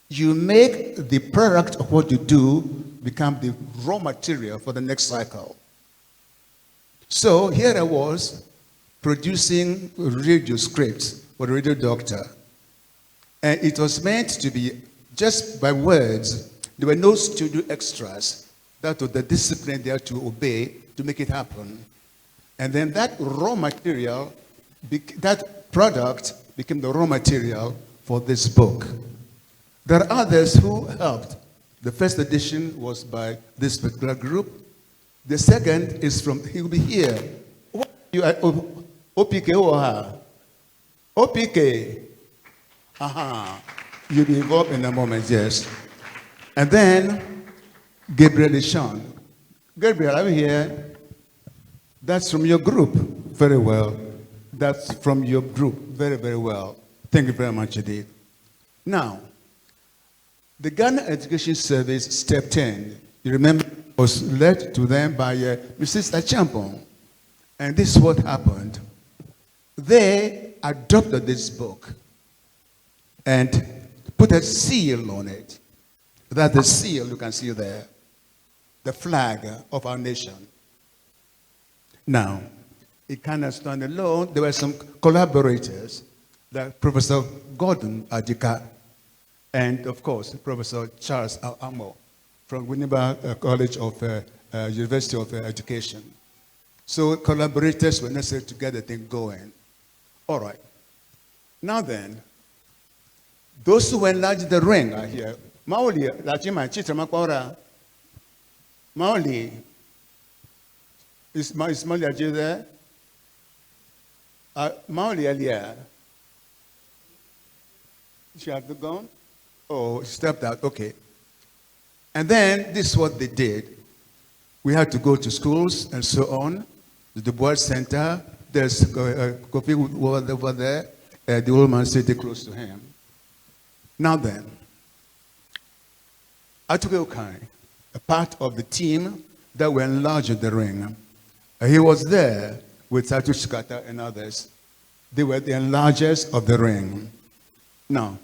You make the product of what you do become the raw material for the next cycle. So here I was producing radio scripts for the Radio Doctor. And it was meant to be just by words. There were no studio extras. That was the discipline they had to obey to make it happen. And then that raw material, that product became the raw material for this book. There are others who helped. The first edition was by this particular group. The second is from, he'll be here. You are OPK or OPK. Aha. You'll be involved in a moment, yes. And then Gabriel Ishan. Gabriel, are you here? That's from your group. Very well. That's from your group. Very, very well. Thank you very much indeed. Now, the Ghana Education Service, Step 10, you remember, was led to them by Mrs. Achampong. And this is what happened. They adopted this book and put a seal on it. That's the seal you can see there, the flag of our nation. Now, it cannot stand alone. There were some collaborators, like Professor Gordon Adika, and of course, Professor Charles Amo from Winneba College of University of Education. So collaborators were necessary to get the thing going. All right. Now then, those who enlarged the ring are here. Maoli, Lachima, Chitramakwara. Maoli. Is Maoli Aji there? Maoli Alia. She had gone? Oh, she stepped out. Okay. And then this is what they did. We had to go to schools and so on. The Bois Center. There's Kofi over there. The old man sitting close to him. Now then, Atuke a part of the team that were enlarging the ring. He was there with Satush Kata and others. They were the enlargers of the ring. Now,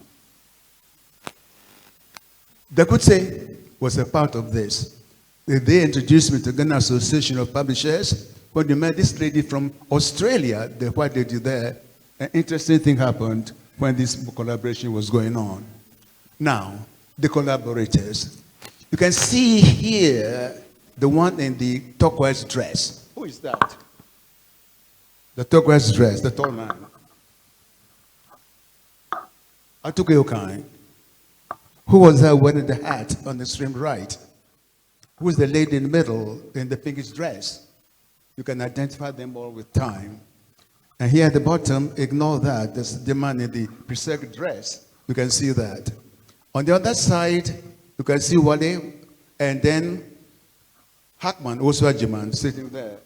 the Kutse was a part of this. They introduced me to the Ghana Association of Publishers. When they met this lady from Australia, what they did there, an interesting thing happened when this collaboration was going on. Now, the collaborators. You can see here the one in the turquoise dress. Who is that? The turquoise dress, the tall man. Atuke Okai. Who was that wearing the hat on the extreme right? Who is the lady in the middle in the pinkish dress? You can identify them all with time. And here at the bottom, ignore that. There's the man in the preserved dress. You can see that. On the other side, you can see Wale, and then Hackman, also Ajiman, sitting there,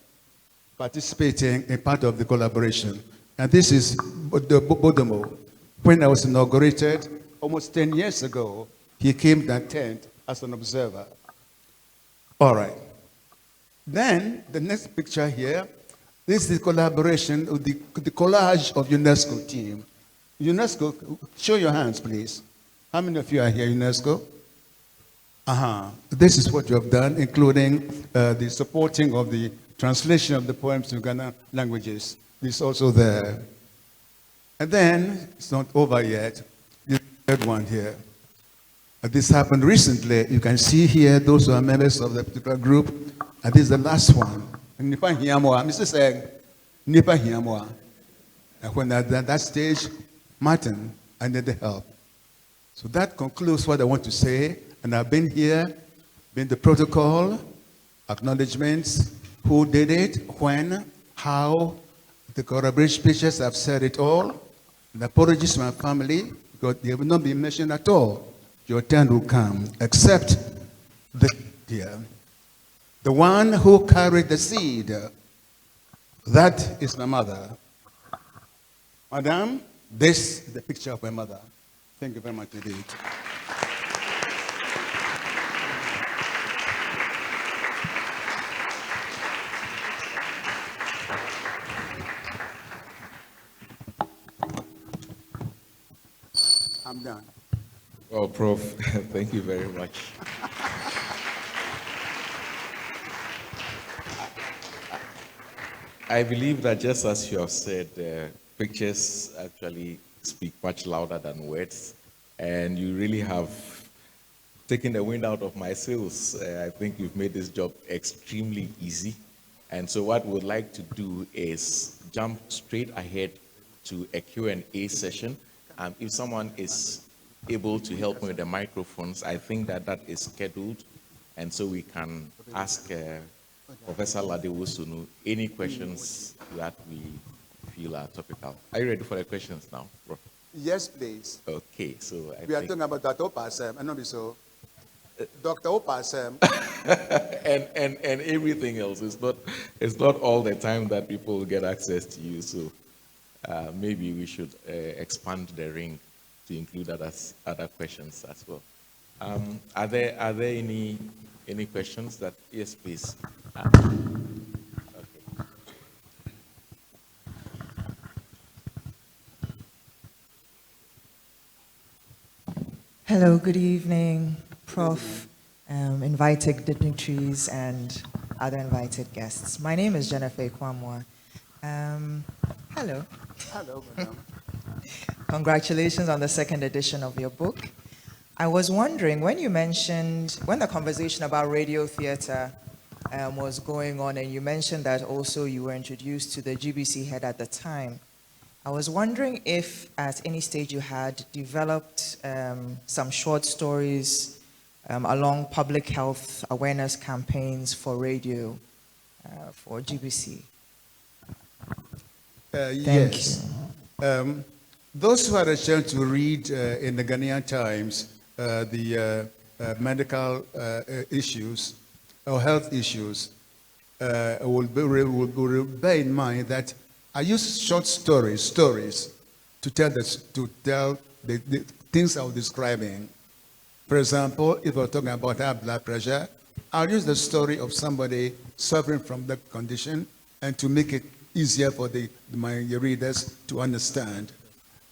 participating in part of the collaboration. And this is the Bodomo. When I was inaugurated, almost 10 years ago, he came to attend as an observer. All right. Then, the next picture here, this is the collaboration with the collage of UNESCO team. UNESCO, show your hands, please. How many of you are here, UNESCO? This is what you have done, including the supporting of the translation of the poems to Ghana languages. This is also there. And then, it's not over yet, the third one here. This happened recently. You can see here those who are members of the particular group. And this is the last one. Nipa Hiamoa. Mr. saying, Nipa Hiamoa. And when at that stage, Martin, I needed help. So that concludes what I want to say. And I've been here, been the protocol, acknowledgements, who did it, when, how, the collaboration speeches have said it all. And apologies to my family, because they will not be mentioned at all. Your turn will come, except the one who carried the seed. That is my mother. Madam, this is the picture of my mother. Thank you very much indeed. I'm done. Well, Prof, thank you very much. I believe that just as you have said, pictures actually speak much louder than words, and you really have taken the wind out of my sails. I think you've made this job extremely easy. And so what we'd like to do is jump straight ahead to a Q&A session. If someone is able to help me with the microphones, I think that is scheduled, and so we can ask Professor Lade Wosornu any questions that we feel are topical. Are you ready for the questions now, Prof? Yes, please. Okay, so we are talking about Dr. Asem, and not so. Dr. Asem. and everything else. It's not all the time that people get access to you, so maybe we should expand the ring to include other questions as well. Are there any questions that? Yes, please. Okay. Hello, good evening, Prof, invited dignitaries and other invited guests. My name is Jennifer Kwamwa. Hello. Hello, madam. Congratulations on the second edition of your book. I was wondering, when the conversation about radio theater was going on, and you mentioned that also you were introduced to the GBC head at the time, I was wondering if at any stage you had developed some short stories along public health awareness campaigns for radio for GBC. Yes. Those who had a chance to read in the Ghanaian Times the medical issues or health issues will bear in mind that I use short stories to tell the things I was describing. For example, if we're talking about high blood pressure, I'll use the story of somebody suffering from that condition and to make it easier for my readers to understand.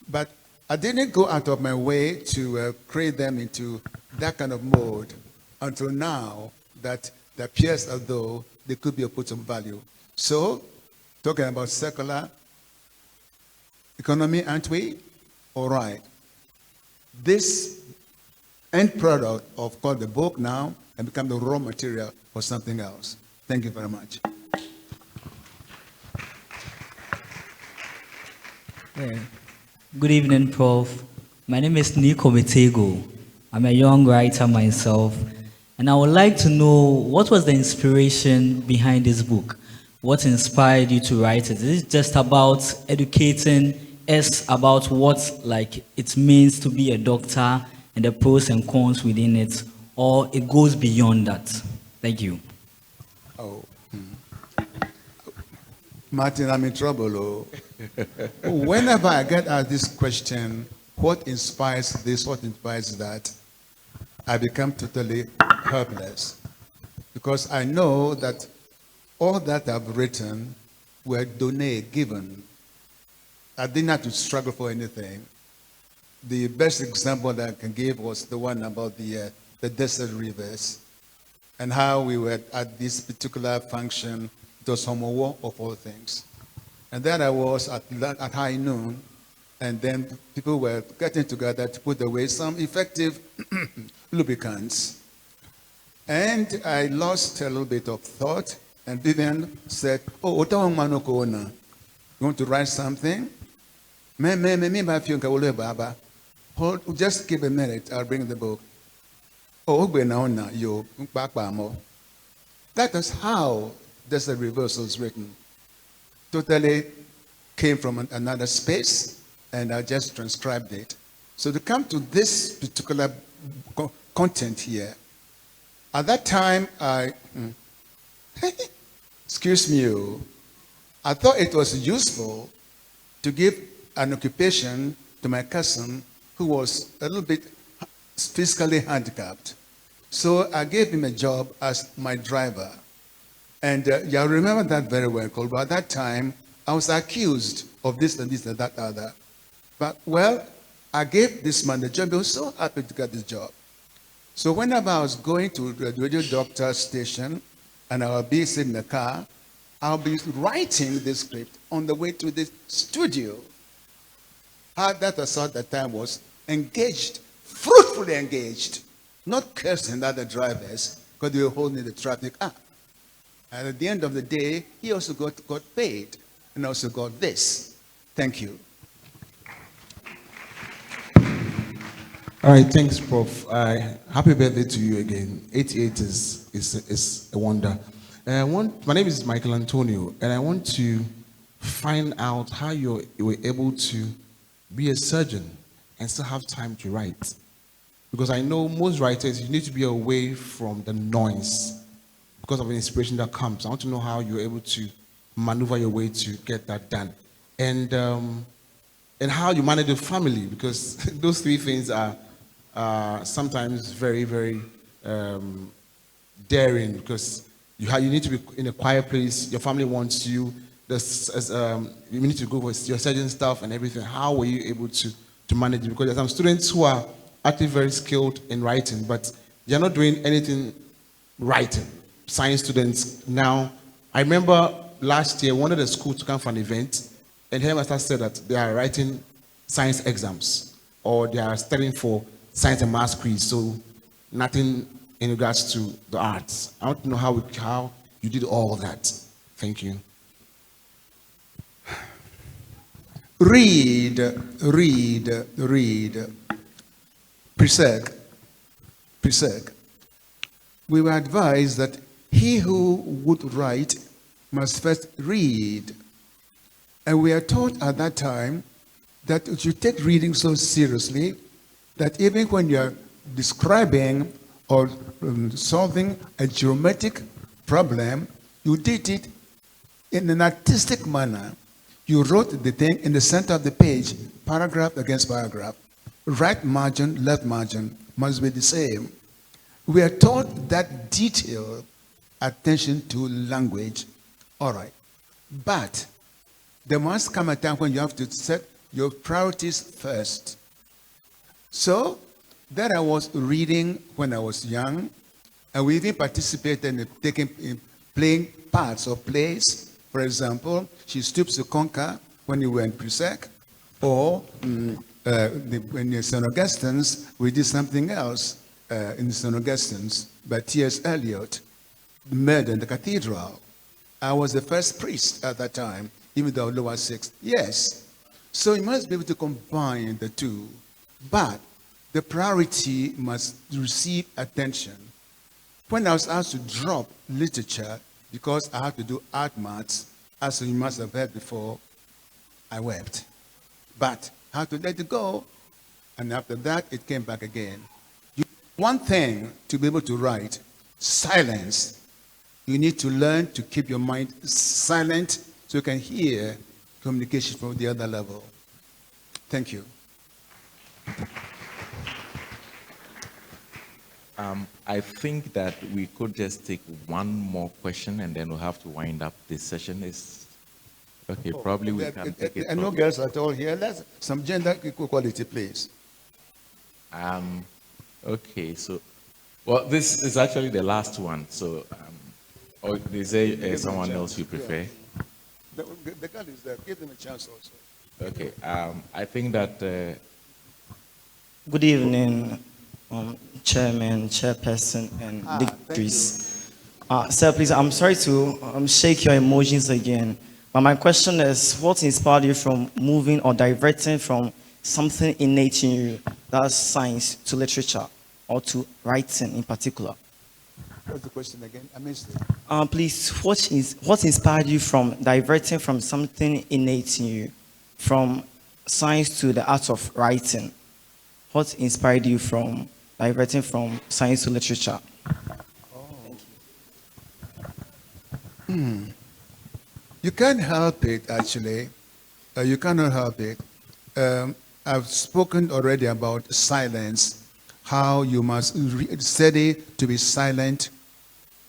But I didn't go out of my way to create them into that kind of mode until now that it appears as though they could be of put some value. So, talking about secular economy, aren't we? All right. This end product of called the book now and become the raw material for something else. Thank you very much. Yeah. Good evening, Prof. My name is Nico Metego. I'm a young writer myself, and I would like to know what was the inspiration behind this book? What inspired you to write it? Is it just about educating us about what it means to be a doctor and the pros and cons within it, or it goes beyond that? Thank you. Oh, Martin, I'm in trouble. Oh. Whenever I get asked this question, what inspires this, what inspires that, I become totally helpless. Because I know that all that I've written were donated, given. I didn't have to struggle for anything. The best example that I can give was the one about the desert rivers and how we were at this particular function. It was Homo War of all things. And then I was at high noon, and then people were getting together to put away some effective lubricants. And I lost a little bit of thought, and Vivian said, "Oh, you want to write something? Hold, just give a minute, I'll bring the book." Oh, that is how the reverse was written. Totally came from another space, and I just transcribed it. So to come to this particular content here, at that time, excuse me, I thought it was useful to give an occupation to my cousin who was a little bit physically handicapped. So I gave him a job as my driver. And I remember that very well, because by that time, I was accused of this and this and that other. But, well, I gave this man the job. He was so happy to get this job. So whenever I was going to the radio doctor station, and I would be sitting in the car, I'll be writing the script on the way to the studio. How that was at the time was engaged, fruitfully engaged, not cursing other drivers because they were holding the traffic up. And at the end of the day, he also got paid and also got this. Thank you. All right, thanks, Prof. Happy birthday to you again. 88 is a wonder. My name is Michael Antonio, and I want to find out how you were able to be a surgeon and still have time to write. Because I know most writers, you need to be away from the noise because of the inspiration that comes. I want to know how you're able to maneuver your way to get that done. And how you manage the family, because those three things are sometimes very, very daring, because you need to be in a quiet place, your family wants you, you need to go with your surgeon stuff and everything. How were you able to manage it? Because there are some students who are actually very skilled in writing, but they're not doing anything writing. Science students now, I remember last year, one of the schools to come for an event, and headmaster said that they are writing science exams, or they are studying for science and math quiz, so nothing in regards to the arts. I want to know how you did all of that. Thank you. Read. Presec. We were advised that he who would write must first read. And we are taught at that time that you take reading so seriously that even when you are describing or solving a geometric problem, you did it in an artistic manner. You wrote the thing in the center of the page, paragraph against paragraph. Right margin, left margin must be the same. We are taught that detailed attention to language. All right. But there must come a time when you have to set your priorities first. So that I was reading when I was young, and we even participated in playing parts of plays. For example, She Stoops to Conquer when you were in Presec, or in the St. Augustine's, we did something else in the St. Augustine's by T.S. Eliot, Murder in the Cathedral. I was the first priest at that time, even though I was sixth. Yes. So you must be able to combine the two. But the priority must receive attention. When I was asked to drop literature because I had to do art maths, as you must have heard before, I wept. But I had to let it go, and after that, it came back again. One thing to be able to write, silence. You need to learn to keep your mind silent so you can hear communication from the other level. Thank you. I think that we could just take one more question and then we'll have to wind up this session. Okay, probably we can take it. And no girls at all here. Let's some gender equality, please. Okay, so, well, this is actually the last one. So, or is there someone else you prefer? The girl is there. Give them a chance also. Okay, I think that. Good evening, Chairman, Chairperson, and dignitaries. Sir, please, I'm sorry to shake your emotions again, but my question is, what inspired you from moving or diverting from something innate in you, that's science, to literature, or to writing in particular? What's the question again? I missed it. Please, what inspired you from diverting from something innate in you, from science to the art of writing? What inspired you from diverting from science to literature? You can't help it, actually. You cannot help it. I've spoken already about silence, how you must study to be silent,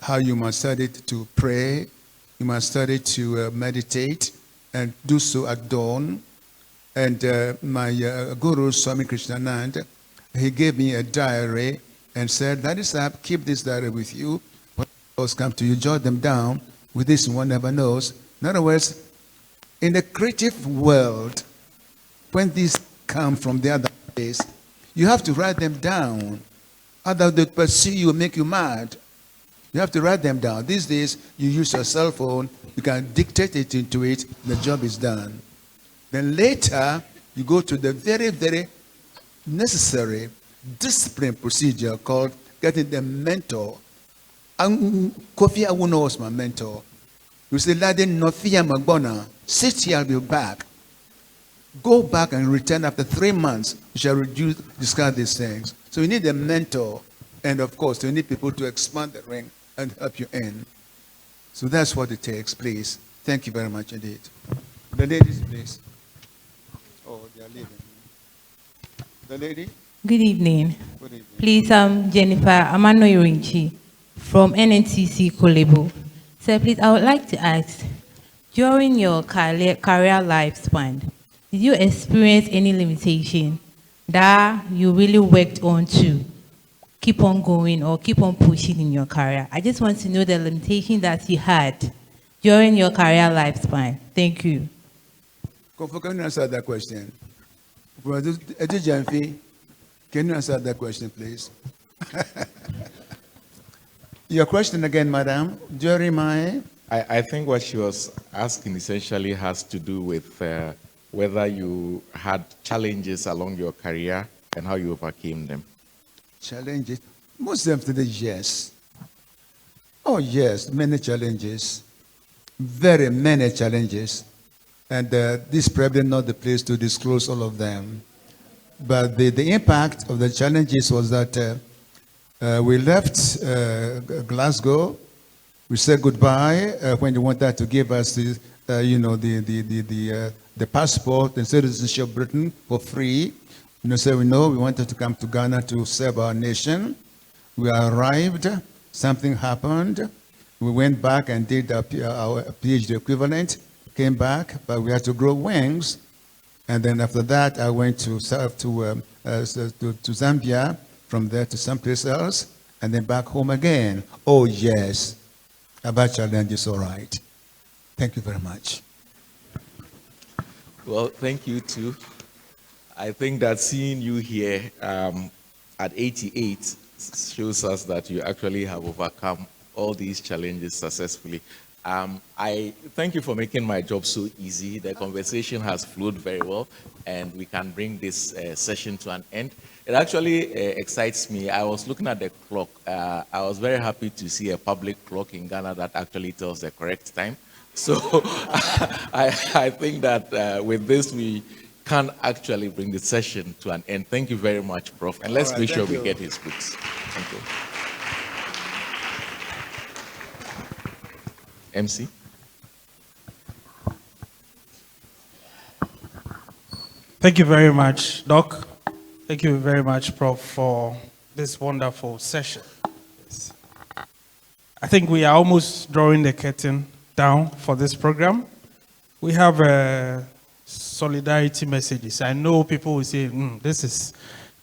how you must study to pray, you must study to meditate, and do so at dawn. And my guru, Swami Krishnanand, he gave me a diary and said, that is up, keep this diary with you. When those come to you, jot them down. With this, one never knows. In other words, in the creative world, when these come from the other place, you have to write them down. Otherwise, they pursue you, make you mad. You have to write them down. These days, you use your cell phone, you can dictate it into it, the job is done. Then later, you go to the very, very necessary discipline procedure called getting the mentor. Kofi Awuno was my mentor. You say, Lade, Nofia Magbona, sit here, I'll be back. Go back and return after 3 months. You shall discard these things. So you need a mentor. And of course, you need people to expand the ring and help you in. So that's what it takes, please. Thank you very much indeed. The ladies, please. Oh, they are leaving. The lady? Good evening. Good evening. Please, Jennifer Amano Yorinchi from NNTC Kolebo. Sir, please, I would like to ask, during your career lifespan, did you experience any limitation that you really worked on to keep on going or keep on pushing in your career? I just want to know the limitation that you had during your career lifespan. Thank you. Can you answer that question? Can you answer that question, please? Your question again, madam, during my... I think what she was asking essentially has to do with whether you had challenges along your career and how you overcame them. Challenges? Most definitely, yes. Oh, yes, many challenges. Very many challenges. And this is probably not the place to disclose all of them. But the impact of the challenges was that we left Glasgow. We said goodbye when they wanted to give us the passport and citizenship of Britain for free. So we wanted to come to Ghana to serve our nation. We arrived, something happened. We went back and did our PhD equivalent, came back, but we had to grow wings. And then after that, I went to Zambia, from there to someplace else, and then back home again. Oh, yes. About challenges, all right. Thank you very much. Well, thank you too. I think that seeing you here at 88 shows us that you actually have overcome all these challenges successfully. I thank you for making my job so easy. The conversation has flowed very well, and we can bring this session to an end. It actually excites me. I was looking at the clock. I was very happy to see a public clock in Ghana that actually tells the correct time. So I think that with this, we can actually bring the session to an end. Thank you very much, Prof. And let's make sure we get his books. Thank you. MC? Thank you very much, Doc. Thank you very much, Prof, for this wonderful session. Yes. I think we are almost drawing the curtain down for this program. We have solidarity messages. I know people will say, this is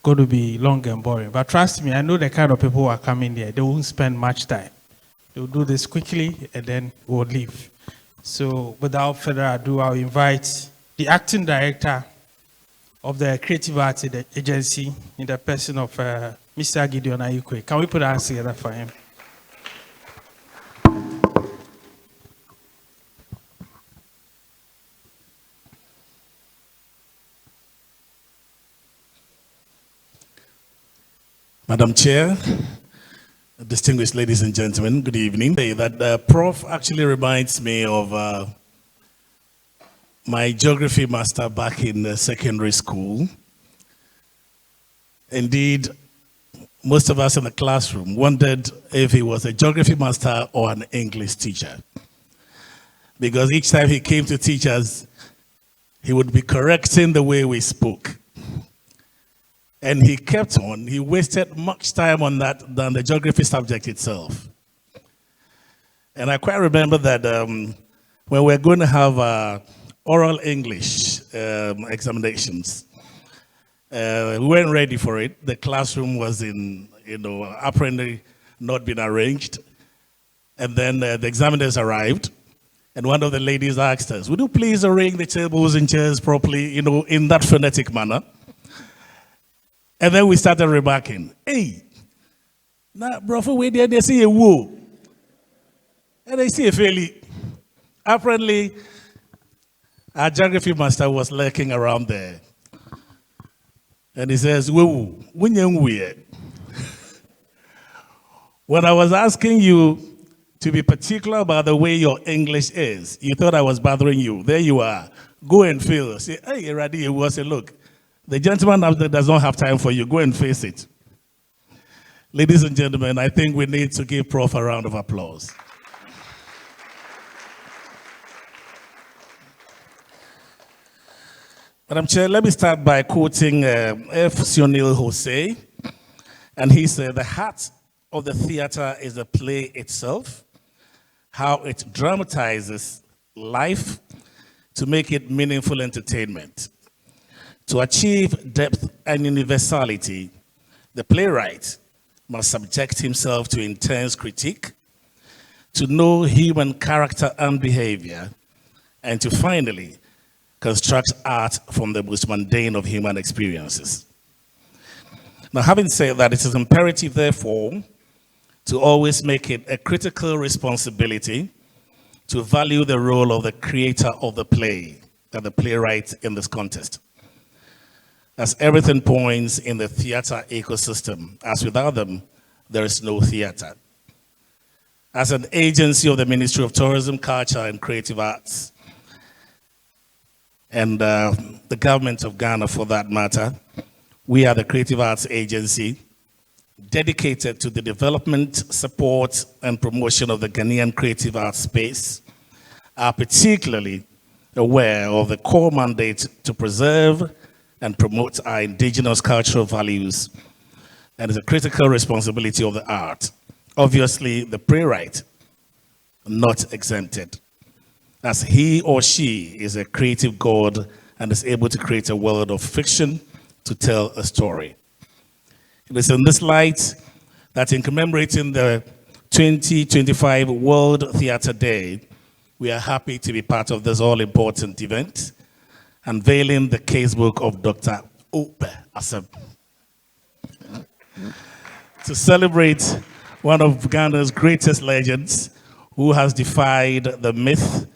going to be long and boring. But trust me, I know the kind of people who are coming there. They won't spend much time. They'll do this quickly and then we'll leave. So without further ado, I'll invite the acting director of the Creative Arts Agency in the person of Mr. Gideon Ayukwe. Can we put our hands together for him? Madam Chair, distinguished ladies and gentlemen, good evening. That Prof actually reminds me of my geography master back in secondary school. Indeed, most of us in the classroom wondered if he was a geography master or an English teacher. Because each time he came to teach us, he would be correcting the way we spoke. And he kept on. He wasted much time on that than the geography subject itself. And I quite remember that when we're going to have oral English examinations, we weren't ready for it. The classroom was apparently not been arranged. And then the examiners arrived. And one of the ladies asked us, would you please arrange the tables and chairs properly, in that phonetic manner? And then we started remarking, hey, now, bro, where they see a woo. And they see a fairly. Apparently, our geography master was lurking around there. And he says, woo, when I was asking you to be particular about the way your English is, you thought I was bothering you. There you are. Go and feel. Say, hey, Radi, was say, look. The gentleman out there does not have time for you. Go and face it. Ladies and gentlemen, I think we need to give Prof a round of applause. Madam Chair, let me start by quoting F. Sionil Jose. And he said, the heart of the theater is the play itself, how it dramatizes life to make it meaningful entertainment. To achieve depth and universality, the playwright must subject himself to intense critique, to know human character and behavior, and to finally construct art from the most mundane of human experiences. Now, having said that, it is imperative, therefore, to always make it a critical responsibility to value the role of the creator of the play, and the playwright in this contest. As everything points in the theater ecosystem, as without them, there is no theater. As an agency of the Ministry of Tourism, Culture and Creative Arts, and the government of Ghana for that matter, we are the Creative Arts Agency dedicated to the development, support, and promotion of the Ghanaian creative arts space, are particularly aware of the core mandate to preserve and promote our indigenous cultural values, and is a critical responsibility of the art. Obviously, the playwright, not exempted, as he or she is a creative god and is able to create a world of fiction to tell a story. It is in this light that in commemorating the 2025 World Theatre Day, we are happy to be part of this all-important event, unveiling the Casebook of Dr. Asem. To celebrate one of Ghana's greatest legends, who has defied the myth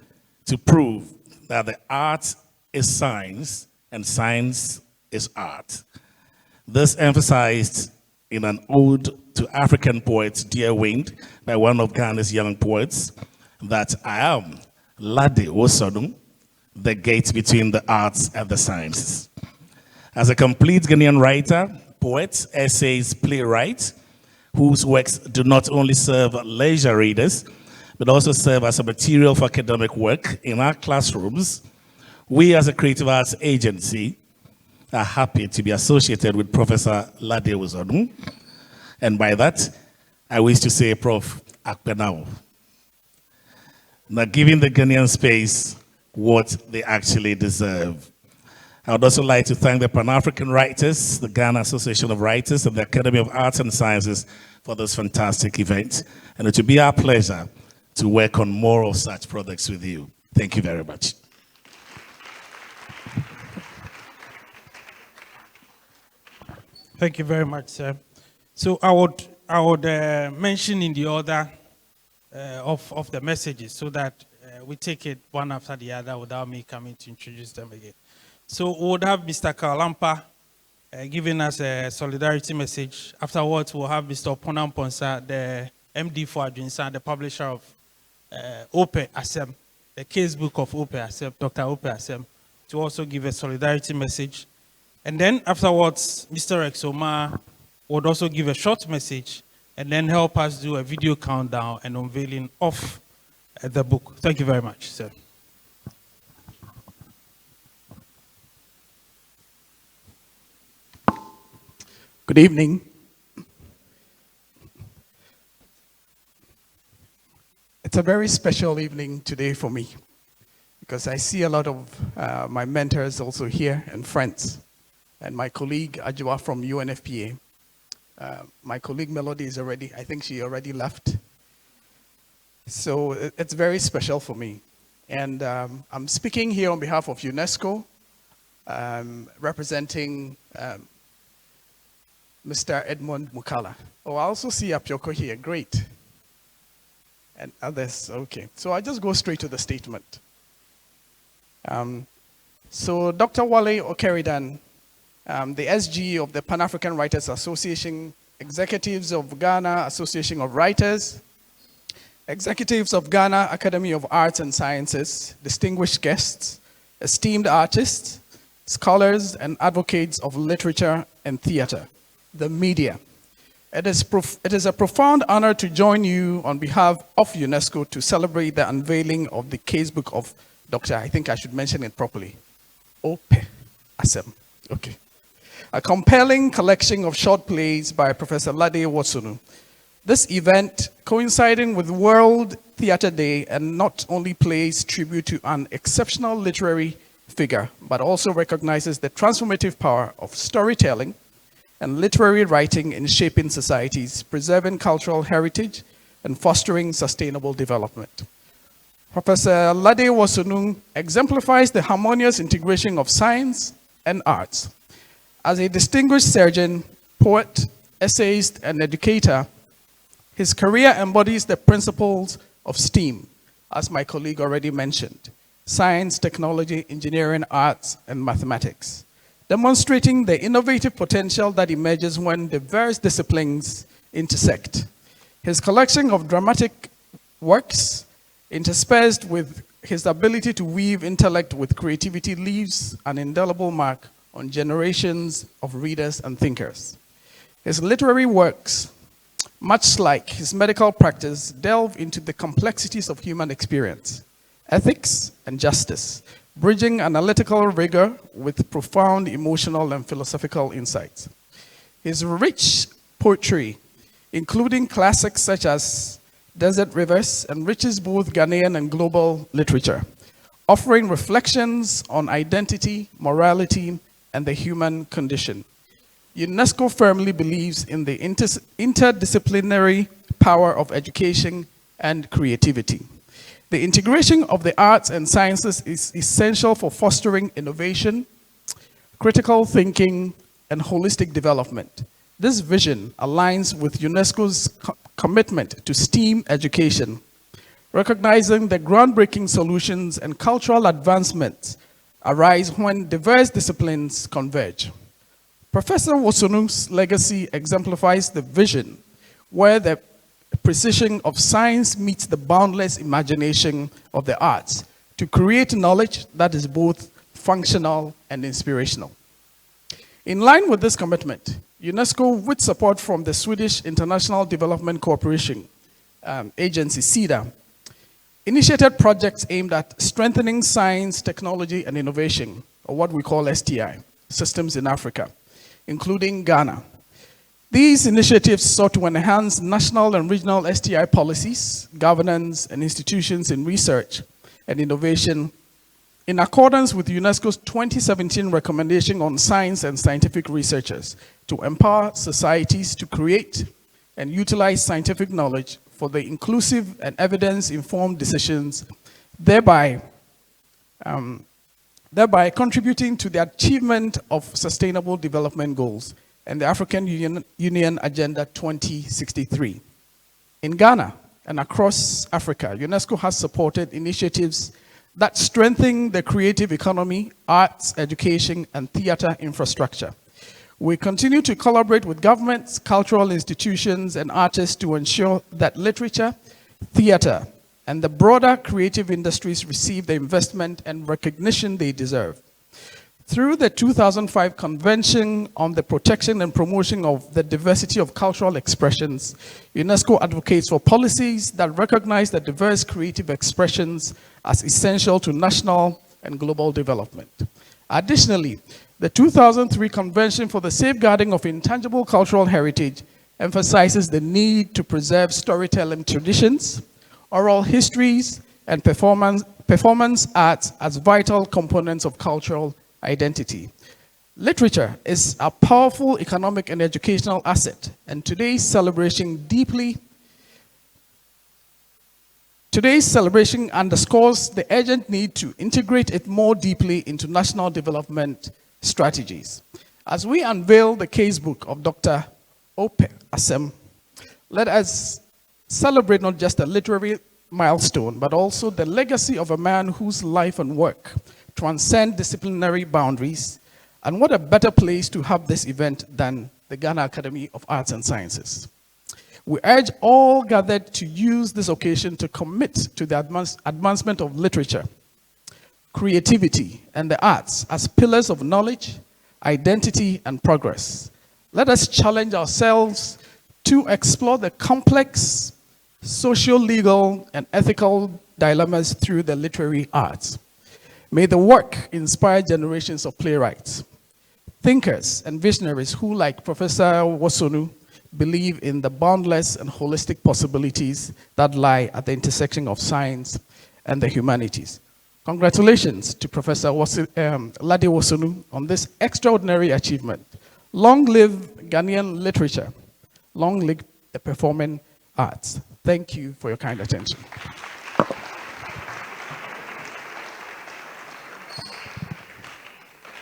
to prove that the art is science and science is art. This emphasized in an ode to African poet Dear Wind by one of Ghana's young poets that I am Lade Wosornu, the gate between the arts and the sciences. As a complete Ghanaian writer, poet, essayist, playwright, whose works do not only serve leisure readers, but also serve as a material for academic work in our classrooms, we as a creative arts agency are happy to be associated with Professor Lade Wosornu. And by that, I wish to say Prof. Akpenao. Now, giving the Ghanaian space what they actually deserve. I would also like to thank the Pan-African Writers, the Ghana Association of Writers, and the Academy of Arts and Sciences for this fantastic event. And it will be our pleasure to work on more of such projects with you. Thank you very much. Thank you very much, sir. So I would mention in the order of the messages so that we take it one after the other without me coming to introduce them again. So we would have Mr. Kalampa giving us a solidarity message. Afterwards, we'll have Mr. Oponan Ponsa, the MD for Adjunsa, the publisher of Ope Asem, the Casebook of Ope Asem, Dr. Ope Asem, to also give a solidarity message. And then afterwards, Mr. Exoma would also give a short message and then help us do a video countdown and unveiling of the book. Thank you very much, sir. Good evening. It's a very special evening today for me because I see a lot of my mentors also here and friends. And my colleague Ajwa from UNFPA. My colleague Melody is already, I think she already left. So it's very special for me. And I'm speaking here on behalf of UNESCO, representing Mr. Edmund Mukala. Oh, I also see Apyoko here, great. And others, okay. So I just go straight to the statement. So Dr. Wale Okeridan, the SG of the Pan-African Writers Association, executives of Ghana Association of Writers, executives of Ghana Academy of Arts and Sciences, distinguished guests, esteemed artists, scholars, and advocates of literature and theater, the media. It is a profound honor to join you on behalf of UNESCO to celebrate the unveiling of the Casebook of Dr. I think I should mention it properly. Ope Asem. Okay. A compelling collection of short plays by Professor Lade Wosornu. This event, coinciding with World Theatre Day, and not only pays tribute to an exceptional literary figure, but also recognizes the transformative power of storytelling and literary writing in shaping societies, preserving cultural heritage, and fostering sustainable development. Professor Lade Wosornu exemplifies the harmonious integration of science and arts. As a distinguished surgeon, poet, essayist, and educator, his career embodies the principles of STEAM, as my colleague already mentioned, science, technology, engineering, arts, and mathematics, demonstrating the innovative potential that emerges when diverse disciplines intersect. His collection of dramatic works, interspersed with his ability to weave intellect with creativity, leaves an indelible mark on generations of readers and thinkers. His literary works, much like his medical practice, delve into the complexities of human experience, ethics, and justice, bridging analytical rigor with profound emotional and philosophical insights. His rich poetry, including classics such as Desert Rivers, enriches both Ghanaian and global literature, offering reflections on identity, morality, and the human condition. UNESCO firmly believes in the interdisciplinary power of education and creativity. The integration of the arts and sciences is essential for fostering innovation, critical thinking, and holistic development. This vision aligns with UNESCO's commitment to STEAM education, recognizing the groundbreaking solutions and cultural advancements arise when diverse disciplines converge. Professor Wosornu's legacy exemplifies the vision where the precision of science meets the boundless imagination of the arts to create knowledge that is both functional and inspirational. In line with this commitment, UNESCO, with support from the Swedish International Development Cooperation Agency, SIDA, initiated projects aimed at strengthening science, technology, and innovation, or what we call STI, systems in Africa, including Ghana. These initiatives sought to enhance national and regional STI policies, governance, and institutions in research and innovation in accordance with UNESCO's 2017 recommendation on science and scientific researchers to empower societies to create and utilize scientific knowledge for the inclusive and evidence-informed decisions, thereby contributing to the achievement of Sustainable Development Goals and the African Union Agenda 2063. In Ghana and across Africa, UNESCO has supported initiatives that strengthen the creative economy, arts, education, and theater infrastructure. We continue to collaborate with governments, cultural institutions, and artists to ensure that literature, theater, and the broader creative industries receive the investment and recognition they deserve. Through the 2005 Convention on the Protection and Promotion of the Diversity of Cultural Expressions, UNESCO advocates for policies that recognize the diverse creative expressions as essential to national and global development. Additionally, the 2003 Convention for the Safeguarding of Intangible Cultural Heritage emphasizes the need to preserve storytelling traditions, oral histories, and performance arts as vital components of cultural identity. Literature is a powerful economic and educational asset, and today's celebration underscores the urgent need to integrate it more deeply into national development strategies. As we unveil the Casebook of Dr. Asem, let us celebrate not just a literary milestone, but also the legacy of a man whose life and work transcend disciplinary boundaries. And what a better place to have this event than the Ghana Academy of Arts and Sciences. We urge all gathered to use this occasion to commit to the advancement of literature, creativity, and the arts as pillars of knowledge, identity, and progress. Let us challenge ourselves to explore the complex social, legal, and ethical dilemmas through the literary arts. May the work inspire generations of playwrights, thinkers, and visionaries who, like Professor Wosornu, believe in the boundless and holistic possibilities that lie at the intersection of science and the humanities. Congratulations to Professor Lade Wosornu on this extraordinary achievement. Long live Ghanaian literature. Long live the performing arts. Thank you for your kind attention.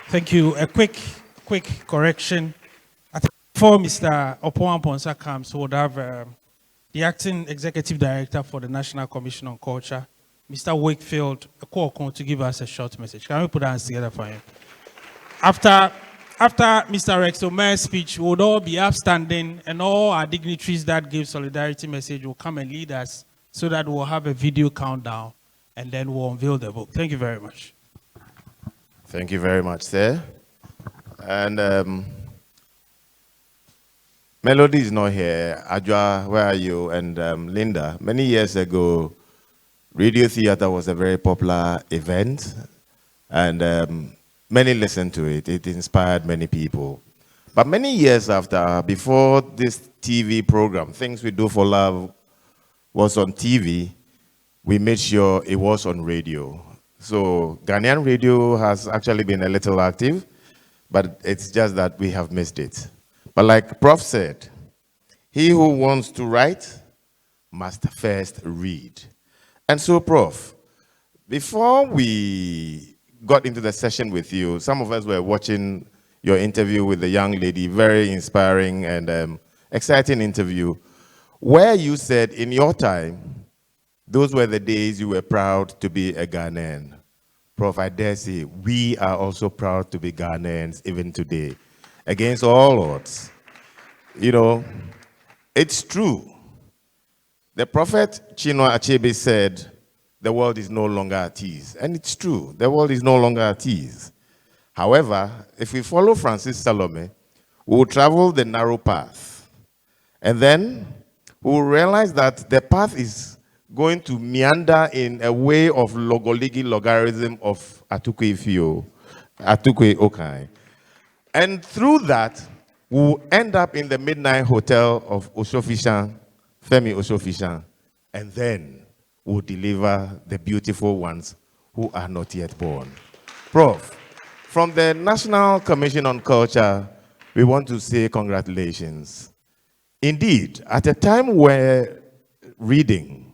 Thank you. A quick correction. I think before Mr. Opoan Ponsa comes, we would have the acting executive director for the National Commission on Culture, Mr. Wakefield, to give us a short message. Can we put our hands together for him? After Mr. Rex Omer's speech, we would all be upstanding, and all our dignitaries that give solidarity message will come and lead us so that we'll have a video countdown, and then we'll unveil the book. Thank you very much. Thank you very much, sir. And Melody is not here. Adwa, where are you? And Linda, many years ago, radio theater was a very popular event, and many listened to it. It inspired many people. But many years after, before this TV program, Things We Do for Love, was on TV, we made sure it was on radio. So Ghanaian radio has actually been a little active, but it's just that we have missed it. But like Prof said, he who wants to write must first read. And so, Prof, before we got into the session with you, some of us were watching your interview with the young lady, very inspiring and exciting interview, where you said in your time, Those were the days you were proud to be a Ghanaian. Prof, I dare say, we are also proud to be Ghanaians even today, against all odds. You know, it's true. The prophet Chinua Achebe said, the world is no longer at ease. And it's true, the world is no longer at ease. However, if we follow Francis Salome, we will travel the narrow path. And then we will realize that the path is going to meander in a way of logoligi logarithm of Atukwe Ifio, Atukwe Okai. And through that, we'll end up in the Midnight Hotel of Oshofishan, Femi Oshofishan, and then we'll deliver the beautiful ones who are not yet born. Prof, from the National Commission on Culture, we want to say congratulations. Indeed, at a time where reading,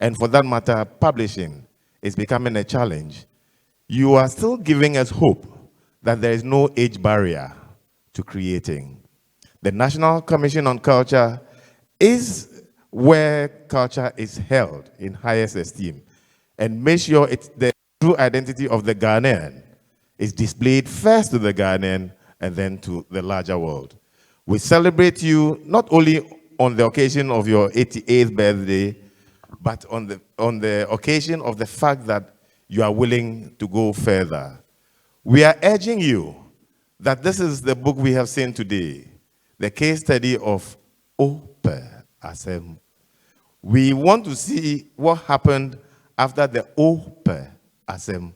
and for that matter, publishing, is becoming a challenge, you are still giving us hope that there is no age barrier to creating. The National Commission on Culture is where culture is held in highest esteem, and make sure it's the true identity of the Ghanaian is displayed first to the Ghanaian and then to the larger world. We celebrate you not only on the occasion of your 88th birthday, but on the occasion of the fact that you are willing to go further. We are urging you that this is the book we have seen today, the case study of Asem. We want to see what happened after the Asem.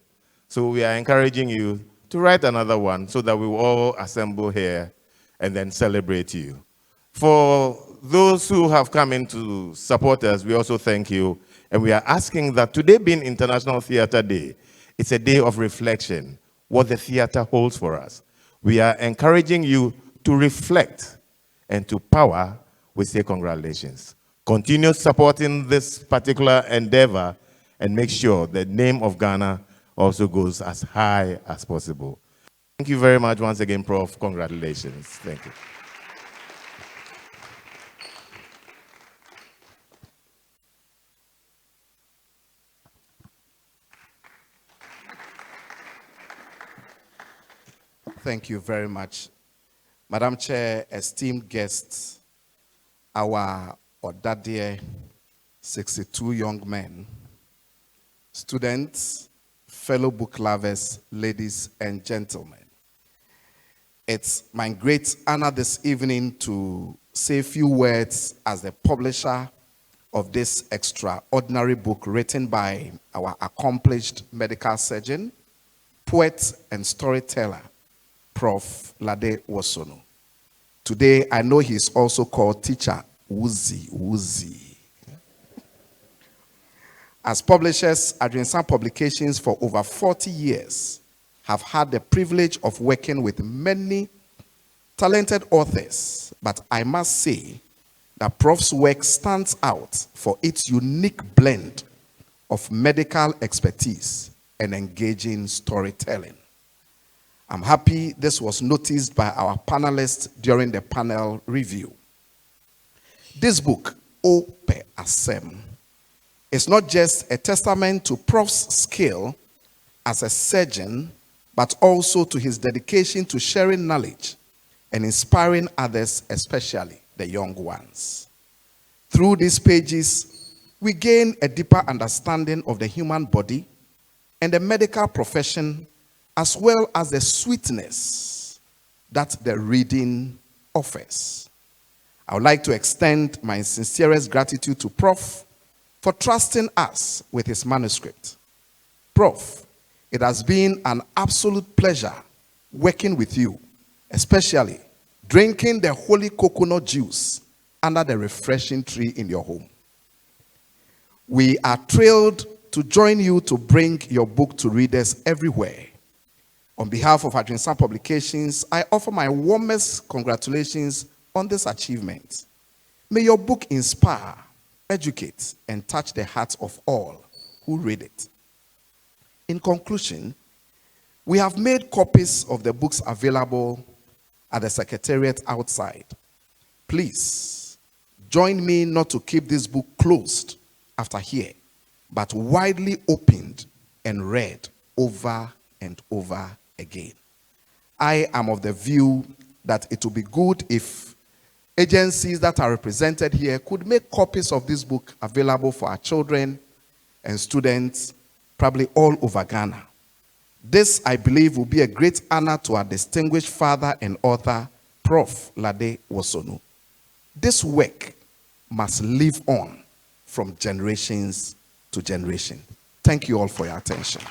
So we are encouraging you to write another one so that we will all assemble here and then celebrate you. For those who have come in to support us, we also thank you. And we are asking that today being International Theatre Day, it's a day of reflection, what the theatre holds for us. We are encouraging you to reflect, and to power, we say congratulations. Continue supporting this particular endeavor and make sure the name of Ghana also goes as high as possible. Thank you very much once again, Prof. Congratulations. Thank you. Thank you very much. Madam Chair, esteemed guests, our Odadie 62 young men, students, fellow book lovers, ladies and gentlemen. It's my great honor this evening to say a few words as the publisher of this extraordinary book written by our accomplished medical surgeon, poet and storyteller, Prof. Lade Wosornu. Today, I know he's also called Teacher Woozy. As publishers, Adrian Publications for over 40 years have had the privilege of working with many talented authors, but I must say that Prof's work stands out for its unique blend of medical expertise and engaging storytelling. I'm happy this was noticed by our panelists during the panel review. This book, Asem, is not just a testament to Prof's skill as a surgeon, but also to his dedication to sharing knowledge and inspiring others, especially the young ones. Through these pages, we gain a deeper understanding of the human body and the medical profession, as well as the sweetness that the reading offers. I would like to extend my sincerest gratitude to Prof for trusting us with his manuscript. Prof, it has been an absolute pleasure working with you, especially drinking the holy coconut juice under the refreshing tree in your home. We are thrilled to join you to bring your book to readers everywhere. On behalf of Adrian Publications, I offer my warmest congratulations on this achievement. May your book inspire, educate, and touch the hearts of all who read it. In conclusion, we have made copies of the books available at the Secretariat outside. Please join me not to keep this book closed after here, but widely opened and read over and over again. I am of the view that it would be good if agencies that are represented here could make copies of this book available for our children and students, probably all over Ghana. This, I believe, will be a great honor to our distinguished father and author, Prof. Lade Wosornu. This work must live on from generations to generation. Thank you all for your attention.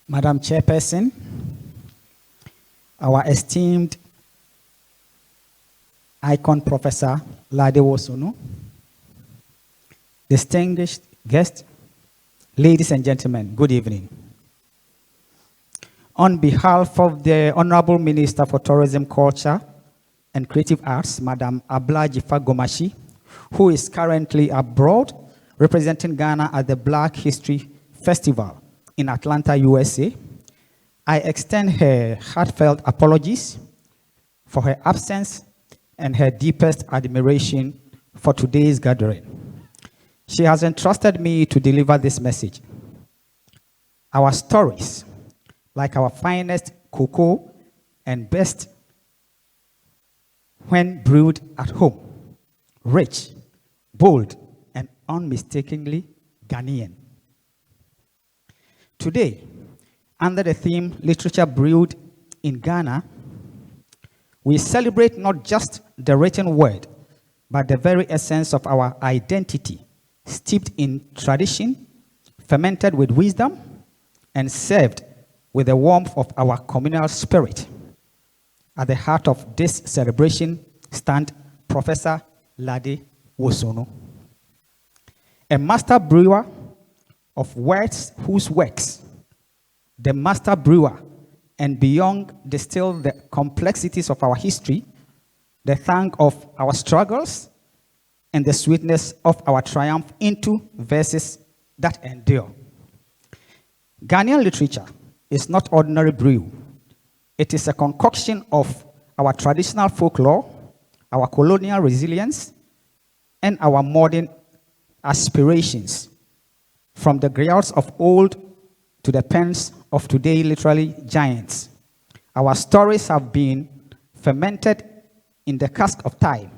Madam Chairperson, our esteemed icon Professor Lade Wosornu, distinguished guests, ladies and gentlemen, good evening. On behalf of the Honorable Minister for Tourism, Culture and Creative Arts, Madam Ablajifa Gomashi, who is currently abroad representing Ghana at the Black History Festival in Atlanta, USA, I extend her heartfelt apologies for her absence and her deepest admiration for today's gathering. She has entrusted me to deliver this message. Our stories, like our finest cocoa and best when brewed at home, rich, bold, and unmistakably Ghanaian. Today, under the theme Literature Brewed in Ghana, we celebrate not just the written word, but the very essence of our identity, steeped in tradition, fermented with wisdom, and served with the warmth of our communal spirit. At the heart of this celebration stand Professor Lade Wosornu, a master brewer of words whose works, the master brewer, and beyond distill the complexities of our history, the tang of our struggles, and the sweetness of our triumph into verses that endure. Ghanaian literature is not ordinary brew. It is a concoction of our traditional folklore, our colonial resilience, and our modern aspirations. From the griots of old to the pens of today, literally giants. Our stories have been fermented in the cask of time,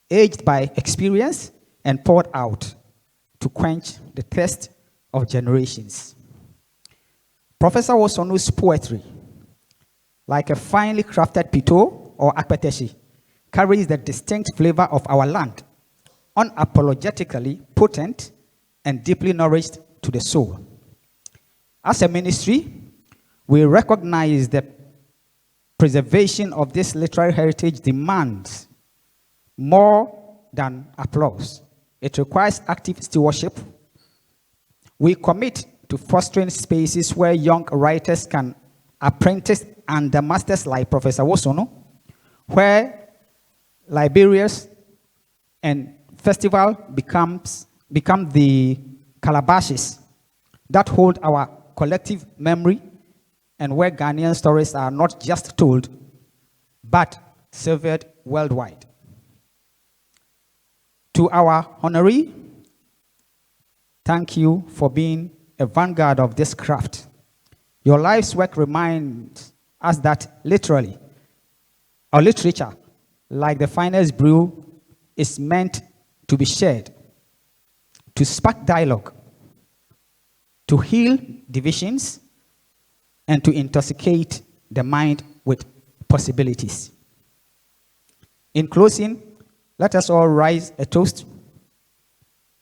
aged by experience, and poured out to quench the thirst of generations. Professor Wosornu's poetry, like a finely crafted pito or akpeteshi, carries the distinct flavor of our land, unapologetically potent and deeply nourished to the soul. As a ministry, we recognize the preservation of this literary heritage demands more than applause. It requires active stewardship. We commit to fostering spaces where young writers can apprentice under masters like Professor Wosornu, where libraries and festival become the calabashes that hold our collective memory, and where Ghanaian stories are not just told, but savored worldwide. To our honoree, thank you for being a vanguard of this craft. Your life's work reminds us that literally, our literature, like the finest brew, is meant to be shared, to spark dialogue, to heal divisions, and to intoxicate the mind with possibilities. In closing, let us all rise a toast,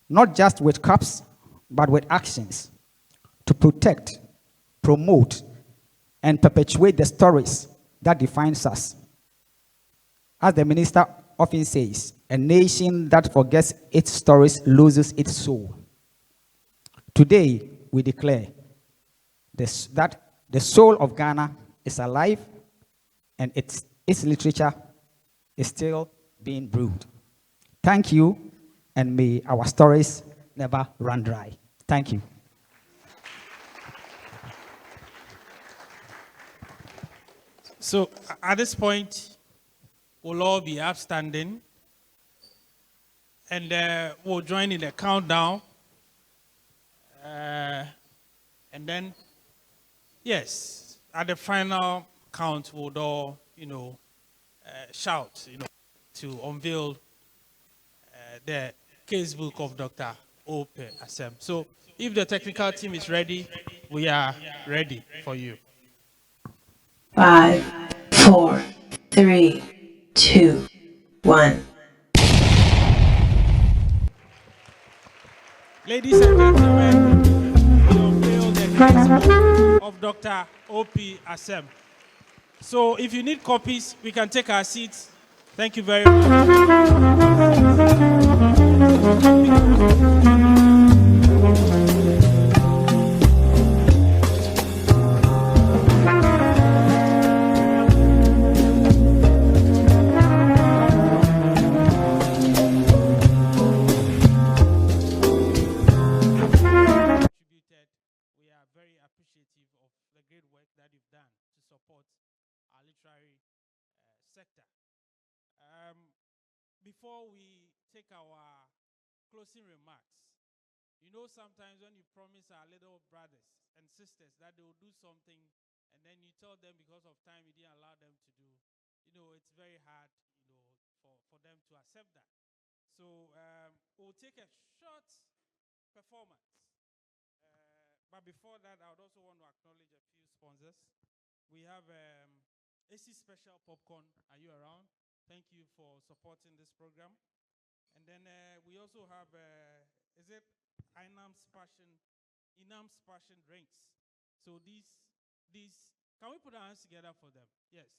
not just with cups, but with actions, to protect, promote, and perpetuate the stories that defines us. As the minister often says, a nation that forgets its stories loses its soul. Today, we declare that the soul of Ghana is alive and its literature is still being brewed. Thank you, and may our stories never run dry. Thank you. So at this point, we'll all be upstanding, and we'll join in the countdown. And then, yes, at the final count, we'll all, shout, to unveil the Casebook of Dr. Asem. So if the technical team is ready, we are ready for you. 5, 4, 3, 2, 1. Ladies and gentlemen, we unveil the Casebook of Dr. Asem. So if you need copies, we can take our seats. Thank you very Before we take our closing remarks, sometimes when you promise our little brothers and sisters that they will do something, and then you tell them because of time you didn't allow them to do, it's very hard, for them to accept that. So we'll take a short performance. But before that, I would also want to acknowledge a few sponsors. We have AC Special Popcorn. Are you around? Thank you for supporting this program. And then we also have, is it Inam's Passion Drinks. So these, can we put our hands together for them? Yes.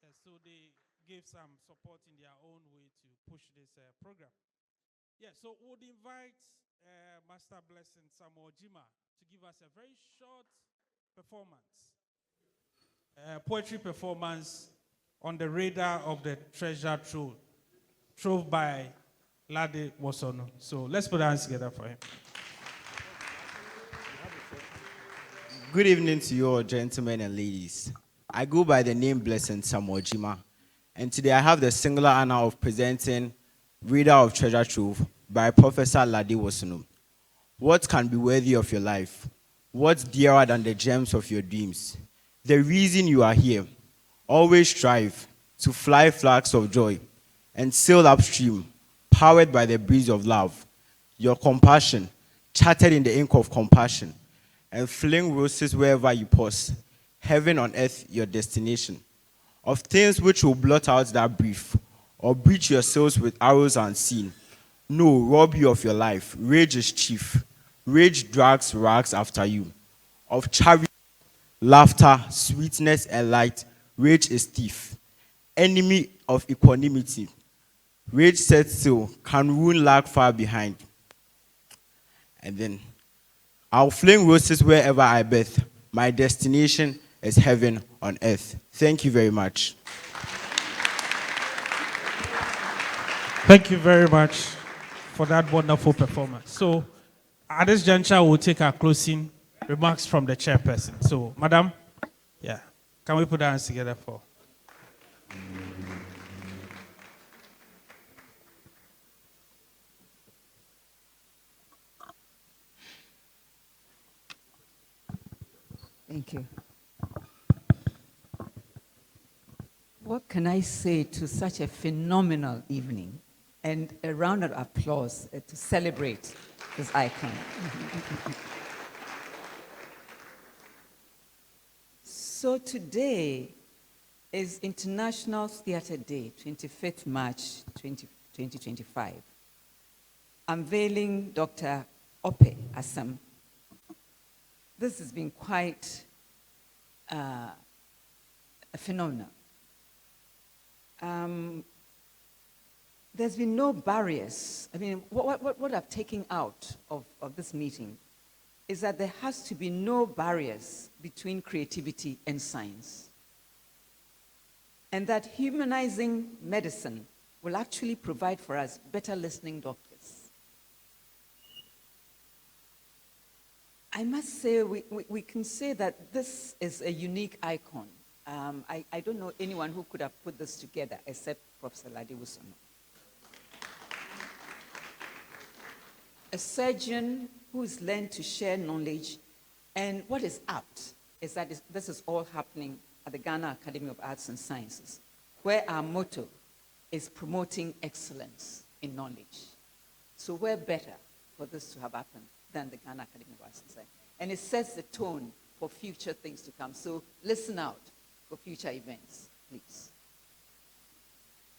Yes, so they give some support in their own way to push this program. Yeah, so we'll invite Master Blessing Samuel Jima to give us a very short performance. Poetry performance on the radar of the treasure trove by Lade Wosornu. So let's put our hands together for him. Good evening to you all, gentlemen and ladies. I go by the name Blessing Samuel Jima, and today I have the singular honor of presenting Radar of Treasure Trove by Professor Lade Wosornu. What can be worthy of your life? What's dearer than the gems of your dreams? The reason you are here. Always strive to fly flags of joy and sail upstream, powered by the breeze of love. Your compassion, charted in the ink of compassion, and fling roses wherever you pause. Heaven on earth, your destination. Of things which will blot out that brief, or breach your souls with arrows unseen. No, rob you of your life. Rage is chief. Rage drags rags after you. Of charity, laughter, sweetness, and light, rage is thief. Enemy of equanimity. Rage sets sail, can ruin lag far behind. And then, I'll fling roses wherever I birth. My destination is heaven on earth. Thank you very much. Thank you very much for that wonderful performance. So, at this juncture, we'll take our closing remarks from the chairperson. So, Madam, yeah, can we put our hands together for? Thank you. What can I say to such a phenomenal evening? And a round of applause to celebrate this icon. So today is International Theatre Day, 25th March 2025. Unveiling Dr. Asem. This has been quite a phenomenon. There's been no barriers. I mean, what I've taken out of this meeting is that there has to be no barriers between creativity and science. And that humanizing medicine will actually provide for us better listening doctors. I must say, we can say that this is a unique icon I don't know anyone who could have put this together except Professor Lade Wosornu. A surgeon who's learned to share knowledge. And what is apt is that this is all happening at the Ghana Academy of Arts and Sciences, where our motto is promoting excellence in knowledge. So where better for this to have happened than the Ghana Academy of Arts and Sciences? And it sets the tone for future things to come. So listen out for future events, please.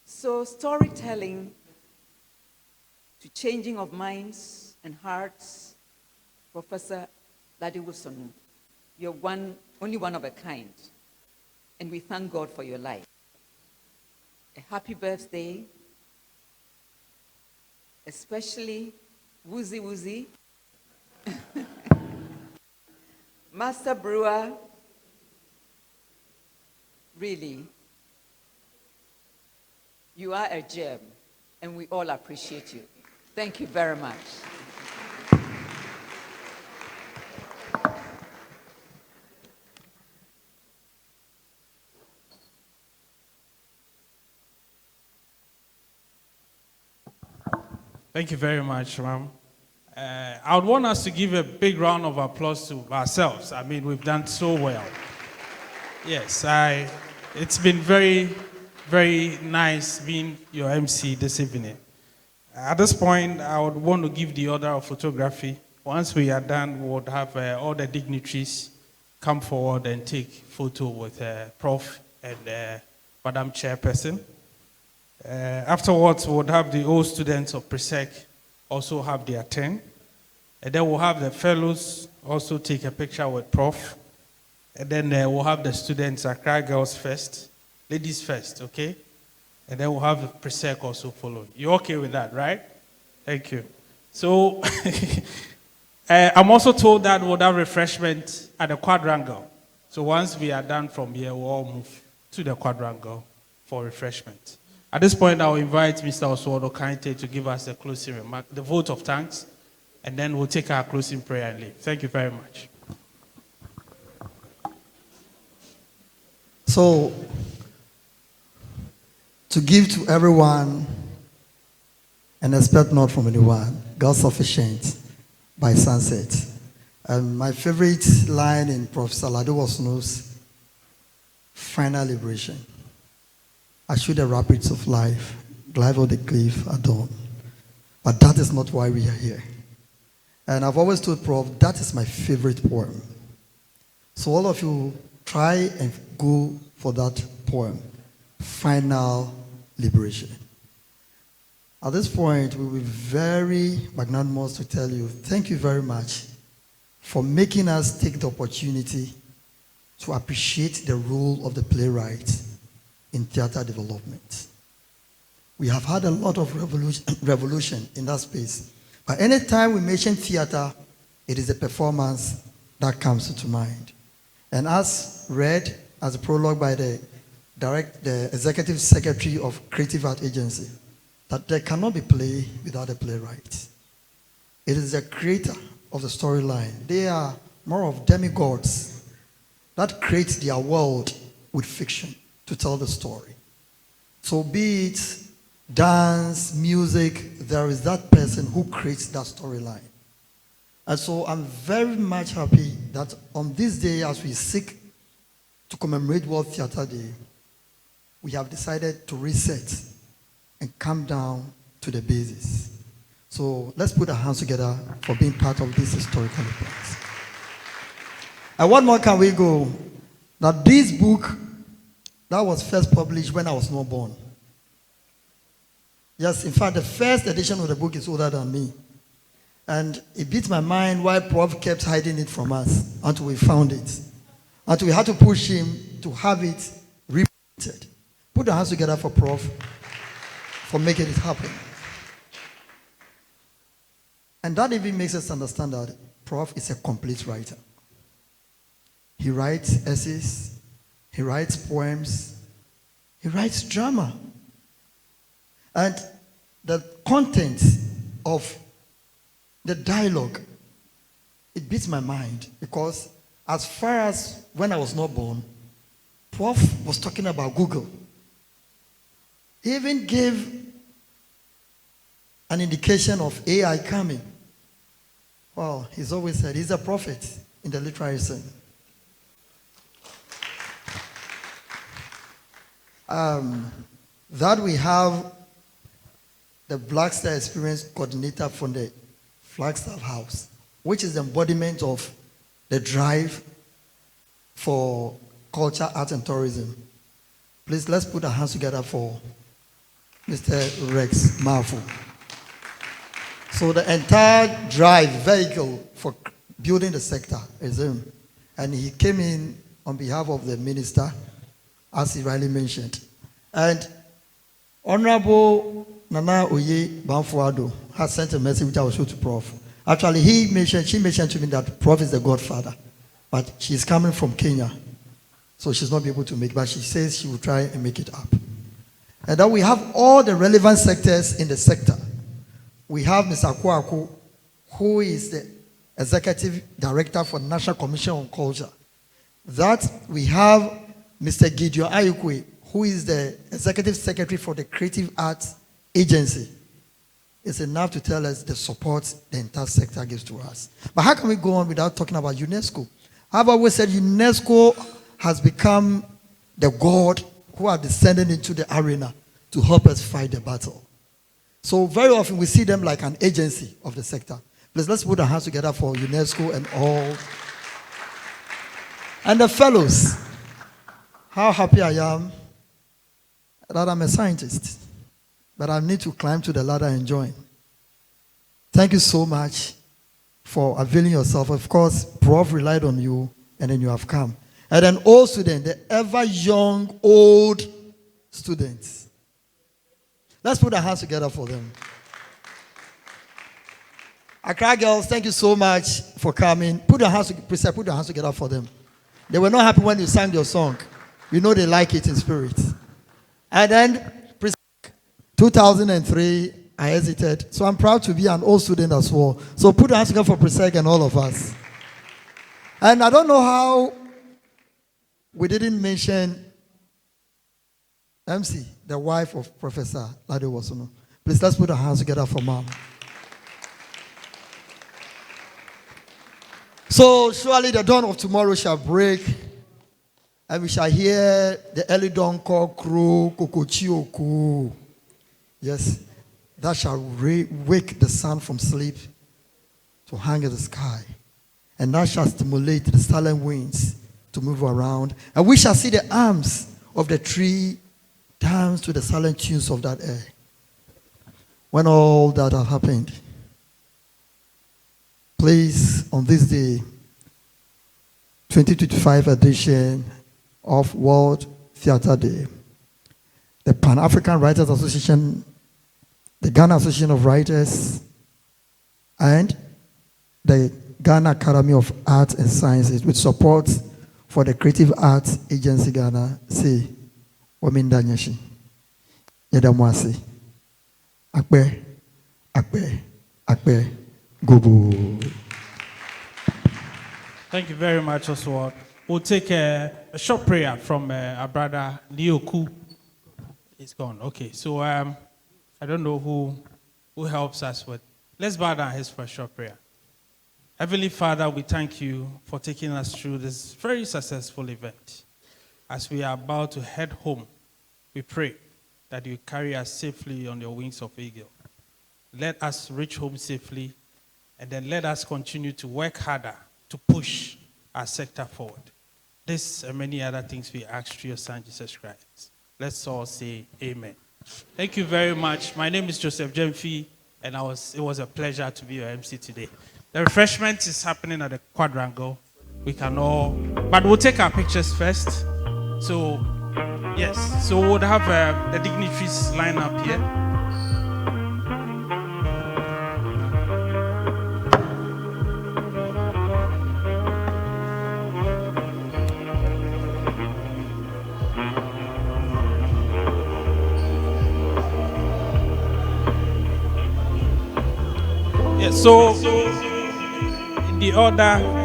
So storytelling to changing of minds and hearts, Professor Lade Wosornu, you're only one of a kind, and we thank God for your life. A happy birthday, especially Woozy Woozy, Master Brewer. Really, you are a gem, and we all appreciate you. Thank you very much. Thank you very much, ma'am. I would want us to give a big round of applause to ourselves. I mean, we've done so well. Yes, it's been very, very nice being your MC this evening. At this point, I would want to give the order of photography. Once we are done, we would have all the dignitaries come forward and take photo with Prof and Madam Chairperson. Afterwards, we would have the old students of PRESEC also have their turn. And then we'll have the fellows also take a picture with Prof. And then we'll have the students, Accra girls first, ladies first, okay? And then we'll have the PRESEC also follow. You okay with that, right? Thank you. So, I'm also told that we'll have refreshment at the quadrangle. So once we are done from here, we'll all move to the quadrangle for refreshment. At this point, I'll invite Mr. Oswaldo Kante to give us the closing remark, the vote of thanks, and then we'll take our closing prayer and leave. Thank you very much. So, to give to everyone and expect not from anyone, God sufficient by sunset. My favorite line in Professor Lade Wosornu's final liberation. I shoot the rapids of life, glide on the cliff at dawn. But that is not why we are here. And I've always told Prof, that is my favorite poem. So all of you try and go for that poem, Final Liberation. At this point, we will be very magnanimous to tell you, thank you very much for making us take the opportunity to appreciate the role of the playwright in theater development. We have had a lot of revolution in that space. But anytime we mention theater, it is a performance that comes to mind. And as read as a prologue by the executive secretary of Creative Art Agency, that there cannot be play without a playwright. It is the creator of the storyline. They are more of demigods that create their world with fiction to tell the story. So be it dance, music, there is that person who creates that storyline. And so I'm very much happy that on this day, as we seek to commemorate World Theatre Day, we have decided to reset and come down to the basis. So let's put our hands together for being part of this historical event. And what more can we go? That this book that was first published when I was not born. Yes, in fact, the first edition of the book is older than me. And it beats my mind why Prof kept hiding it from us until we found it. Until we had to push him to have it reprinted. Put our hands together for Prof for making it happen. And that even makes us understand that Prof is a complete writer. He writes essays, he writes poems, he writes drama. And the content of the dialogue, it beats my mind because as far as when I was not born, Prof was talking about Google. He even gave an indication of AI coming. Well, he's always said he's a prophet in the literary sense. That we have the Black Star Experience Coordinator from the Flagstaff House, which is the embodiment of the drive for culture, art, and tourism. Please, let's put our hands together for Mr. Rex Mafu. So the entire drive vehicle for building the sector is him. And he came in on behalf of the minister, as he rightly mentioned. And Honorable Nana Oye Banfuado has sent a message which I will show to Prof. Actually, she mentioned to me that Prof is the godfather, but she's coming from Kenya, so she's not be able to make it, but she says she will try and make it up. And then we have all the relevant sectors in the sector. We have Mr. Akwaku, who is the Executive Director for National Commission on Culture. That we have Mr. Gideon Ayukwe, who is the Executive Secretary for the Creative Arts Agency. It's enough to tell us the support the entire sector gives to us. But how can we go on without talking about UNESCO? I've always said UNESCO has become the God who are descending into the arena to help us fight the battle. So very often we see them like an agency of the sector. Please, let's put our hands together for UNESCO and all. And the fellows, how happy I am that I'm a scientist, but I need to climb to the ladder and join. Thank you so much for availing yourself. Of course, Prof relied on you, and then you have come. And then all students, the ever young, old students. Let's put our hands together for them. Accra girls, thank you so much for coming. Put your hands together for them. They were not happy when you sang your song. You know they like it in spirit. And then, 2003, I hesitated. So I'm proud to be an old student as well. So put your hands together for Presec and all of us. And I don't know how we didn't mention MC, the wife of Professor Lade Wosornu. Please, let's put our hands together for Mom. So surely the dawn of tomorrow shall break, and we shall hear the early dawn call crow, kokochioku. Yes, that shall wake the sun from sleep to hang in the sky, and that shall stimulate the silent winds to move around, and we shall see the arms of the tree dance to the silent tunes of that air. When all that have happened, please, on this day, 2025 edition of World Theatre Day, the Pan-African Writers Association, the Ghana Association of Writers, and the Ghana Academy of Arts and Sciences, with support for the Creative Arts Agency Ghana, say, Waminda Nyeshi, Yedamwasi, Akbe, Akbe, Akbe, Gobo. Thank you very much, Oswald. We'll take a short prayer from our brother Nioku. It's gone. Okay, so I don't know who helps us with. Let's bow down heads for a short prayer. Heavenly Father, we thank you for taking us through this very successful event. As we are about to head home, we pray that you carry us safely on your wings of eagle. Let us reach home safely, and then let us continue to work harder to push our sector forward. This and many other things we ask through your Son, Jesus Christ. Let's all say amen. Thank you very much. My name is Joseph Jemfi, and it was a pleasure to be your MC today. The refreshment is happening at the quadrangle. We can all, but we'll take our pictures first. So, yes, so we'll have the dignitaries line up here. Yes, so in the order.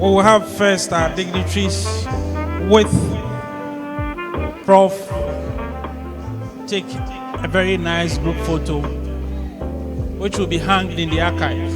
We will have first our dignitaries with Prof. take a very nice group photo which will be hanged in the archives.